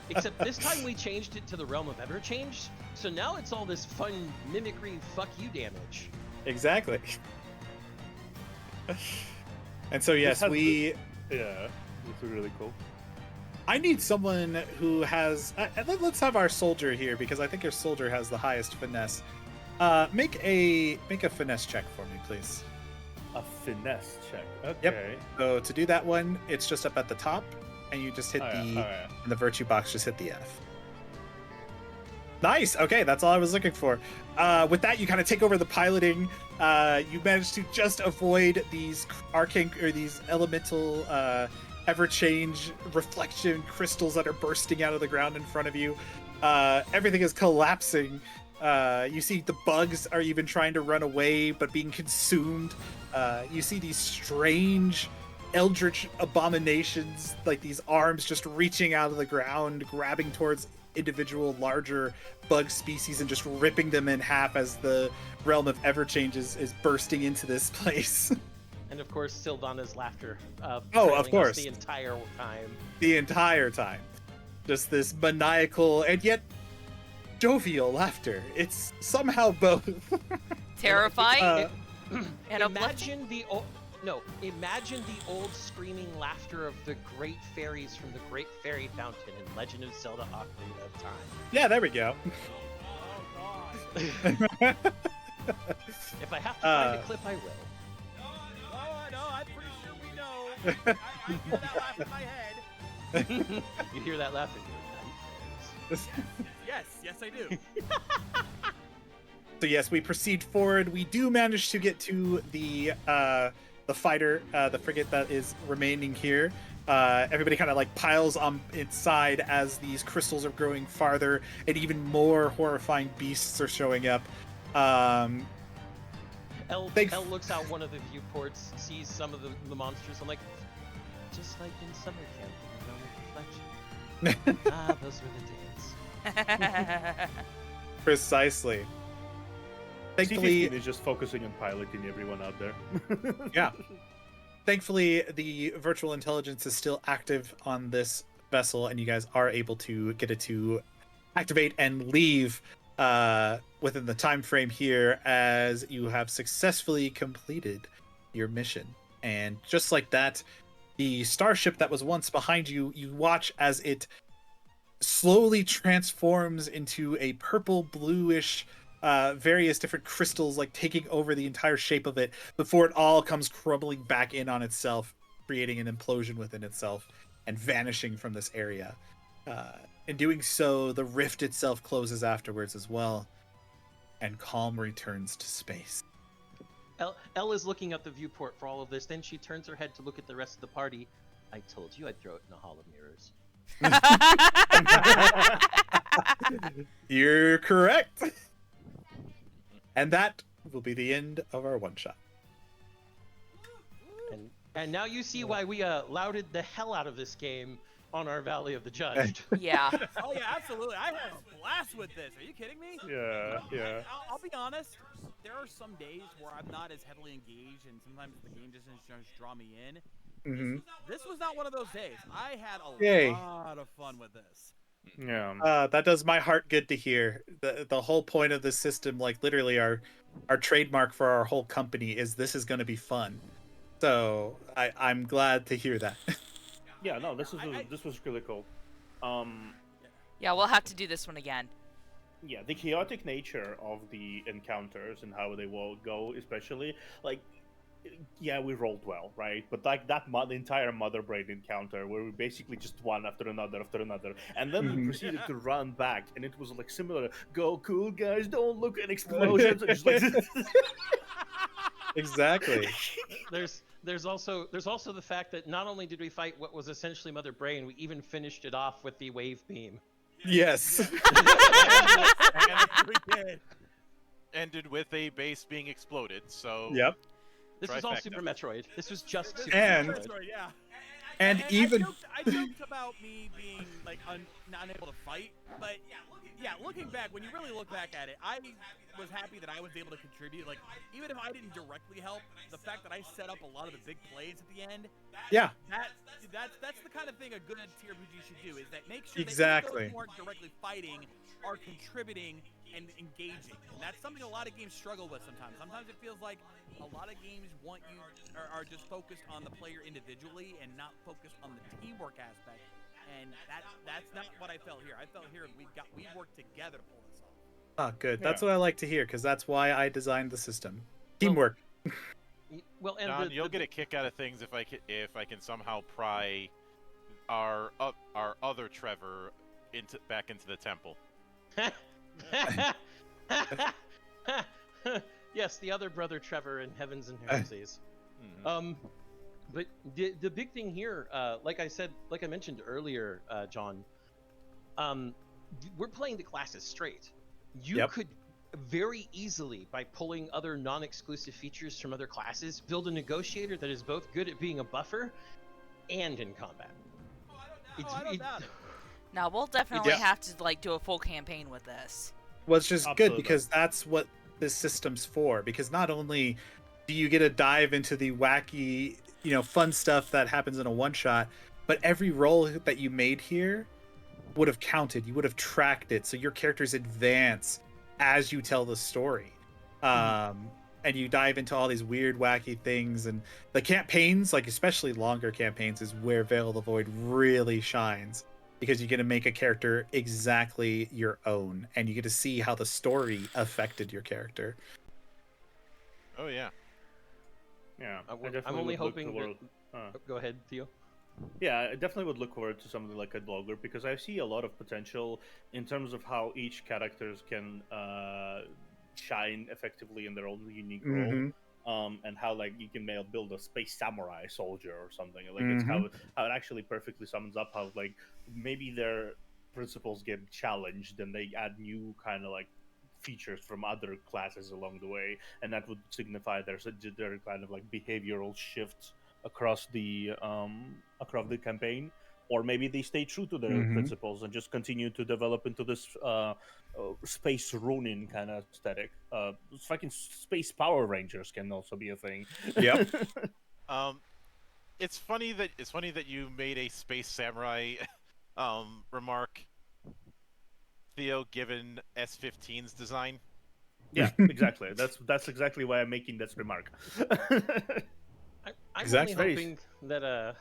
Except this time we changed it to the realm of Everchange, so now it's all this fun mimicry fuck you damage. Exactly. And so yes, has we. Yeah, it's really cool. I need someone who has. Let's have our soldier here because I think your soldier has the highest finesse. Make a finesse check for me, please. A finesse check. Okay. Yep. So to do that one, it's just up at the top, and you just hit in the virtue box. Just hit the F. Nice. Okay, that's all I was looking for. With that, you kind of take over the piloting. You manage to just avoid these arcane or these elemental ever-change reflection crystals that are bursting out of the ground in front of you. Everything is collapsing. You see the bugs are even trying to run away, but being consumed. You see these strange eldritch abominations, like these arms just reaching out of the ground, grabbing towards individual larger bug species and just ripping them in half as the realm of Everchange is bursting into this place. And of course, Sildana's laughter. Of trailing us course. The entire time. The entire time. Just this maniacal and yet jovial laughter. It's somehow both. Terrifying and uplifting. Imagine the old screaming laughter of the great fairies from the Great Fairy Fountain in Legend of Zelda: Ocarina of Time. Yeah, there we go. If I have to find a clip, I will. No, I'm pretty sure we know. I hear that laugh in my head. You hear that laugh in your nightmares. Yes, I do. So yes, we proceed forward. We do manage to get to the fighter, the frigate that is remaining here. Everybody kind of like piles on inside as these crystals are growing farther, and even more horrifying beasts are showing up. Elle looks out one of the viewports, sees some of the monsters. I'm like, just like in summer camp in the realm of reflection. Those were the days. Precisely. Thankfully, C-15 is just focusing on piloting everyone out there. yeah. Thankfully, the virtual intelligence is still active on this vessel, and you guys are able to get it to activate and leave within the time frame here, as you have successfully completed your mission. and just like that, the starship that was once behind you, you watch as it slowly transforms into a purple bluish various different crystals like taking over the entire shape of it before it all comes crumbling back in on itself, creating an implosion within itself and vanishing from this area. In doing so, the rift itself closes afterwards as well, and calm returns to space. Elle is looking at the viewport for all of this. Then she turns her head to look at the rest of the party. I told you I'd throw it in a hall of mirrors. You're correct. And that will be the end of our one shot. And now you see why we lauded the hell out of this game on our Valley of the Judged. Yeah. Oh yeah, absolutely. I had a blast with this. Are you kidding me? Yeah, yeah. I'll be honest. There are some days where I'm not as heavily engaged, and sometimes the game doesn't just draw me in. Mm-hmm. This was not one of those days. I had a Yay. lot of fun with this. Yeah. That does my heart good to hear. The whole point of this system, like literally our trademark for our whole company, is this is going to be fun. So I'm glad to hear that. Yeah, no, this was really cool. Yeah, we'll have to do this one again. Yeah, the chaotic nature of the encounters and how they will go, especially like, yeah, we rolled well, right? But like that, the entire Mother Brain encounter, where we basically just one after another, and then we proceeded to run back, and it was like similar. Go, cool guys, don't look at explosions. And just like... Exactly. There's also the fact that not only did we fight what was essentially Mother Brain, we even finished it off with the wave beam. Yes. We did. Ended with a base being exploded, so... Yep. This was all Trifecta. Super Metroid. This was just Super And- Metroid. Sorry, yeah. And even I joked about me being like not able to fight, but yeah, looking back, when you really look back at it, I was happy that I was able to contribute. Like, even if I didn't directly help, the fact that I set up a lot of the big plays at the end, yeah, that's the kind of thing a good TRPG should do, is that make sure Exactly. that those who aren't directly fighting are contributing and engaging. And that's something a lot of games struggle with sometimes. Sometimes it feels like a lot of games want you are just focused on the player individually and not focused on the teamwork aspect. And that's not what I felt here. I felt here we worked together to pull this off. oh, good. That's Yeah. what I like to hear, because that's why I designed the system. Teamwork. Well, and John, you'll get a kick out of things if I can somehow pry our other Trevor back into the temple. Yes, the other brother Trevor in Heavens and Heresies. Mhm. But the big thing here, like I mentioned earlier, John, we're playing the classes straight. You Yep. could very easily, by pulling other non-exclusive features from other classes, build a negotiator that is both good at being a buffer and in combat. I don't doubt it. Now we'll definitely Yeah. have to like do a full campaign with this. Was just good Absolutely. because that's what this system's for. Because not only do you get to dive into the wacky, fun stuff that happens in a one shot, but every roll that you made here would have counted. You would have tracked it, so your characters advance as you tell the story. And you dive into all these weird, wacky things, and the campaigns, like especially longer campaigns, is where Veil of the Void really shines. Because you get to make a character exactly your own, and you get to see how the story affected your character. Oh yeah. Yeah. I'm definitely only would look hoping toward- Go ahead, Theo. Yeah, I definitely would look forward to something like a Dogger, because I see a lot of potential in terms of how each characters can shine effectively in their own unique role. And how like you can build a space samurai soldier or something. Like it's how it actually perfectly sums up how like maybe their principles get challenged and they add new kind of like features from other classes along the way, and that would signify there's their kind of like behavioral shifts across the campaign, or maybe they stay true to their principles and just continue to develop into this space Ronin kind of aesthetic. Fucking space Power Rangers can also be a thing. Yep. It's funny that you made a space samurai remark, Theo, given S15's design. Yeah, exactly. That's exactly why I'm making this remark. I'm Exactly. only hoping that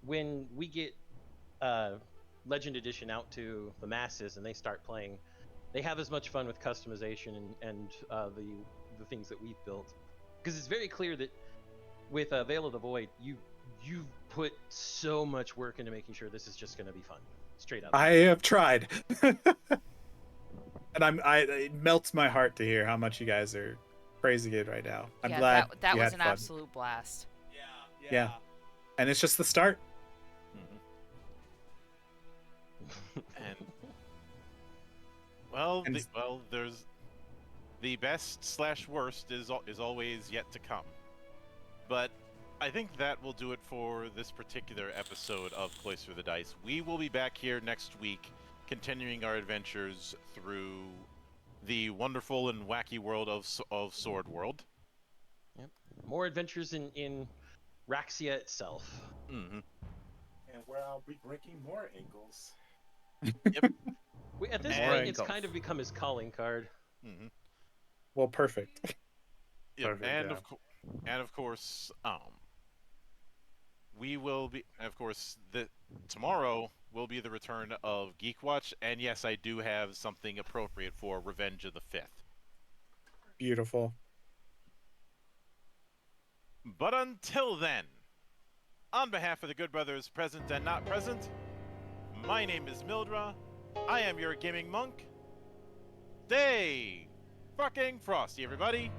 when we get Legend Edition out to the masses and they start playing, they have as much fun with customization and the things that we've built. Because it's very clear that with Veil of the Void, you've put so much work into making sure this is just going to be fun, straight up. I have tried, and it melts my heart to hear how much you guys are praising it right now. I'm Yeah, glad that you was had an fun. absolute blast. Yeah. And it's just the start. And well, And- there's the best/worst is always yet to come. But I think that will do it for this particular episode of Cloister the Dice. We will be back here next week, continuing our adventures through the wonderful and wacky world of Sword World. Yep. More adventures in Raxia itself. Mm-hmm. And where I'll be breaking more ankles. At this And- point, it's kind of become his calling card. Mm-hmm. Well, perfect. Yep. Perfect, And yeah. of course, we will be. Of course, tomorrow will be the return of Geek Watch, and yes, I do have something appropriate for Revenge of the Fifth. Beautiful. But until then, on behalf of the good brothers present and not present, my name is Mildra. I am your gaming monk. Stay fucking frosty, everybody.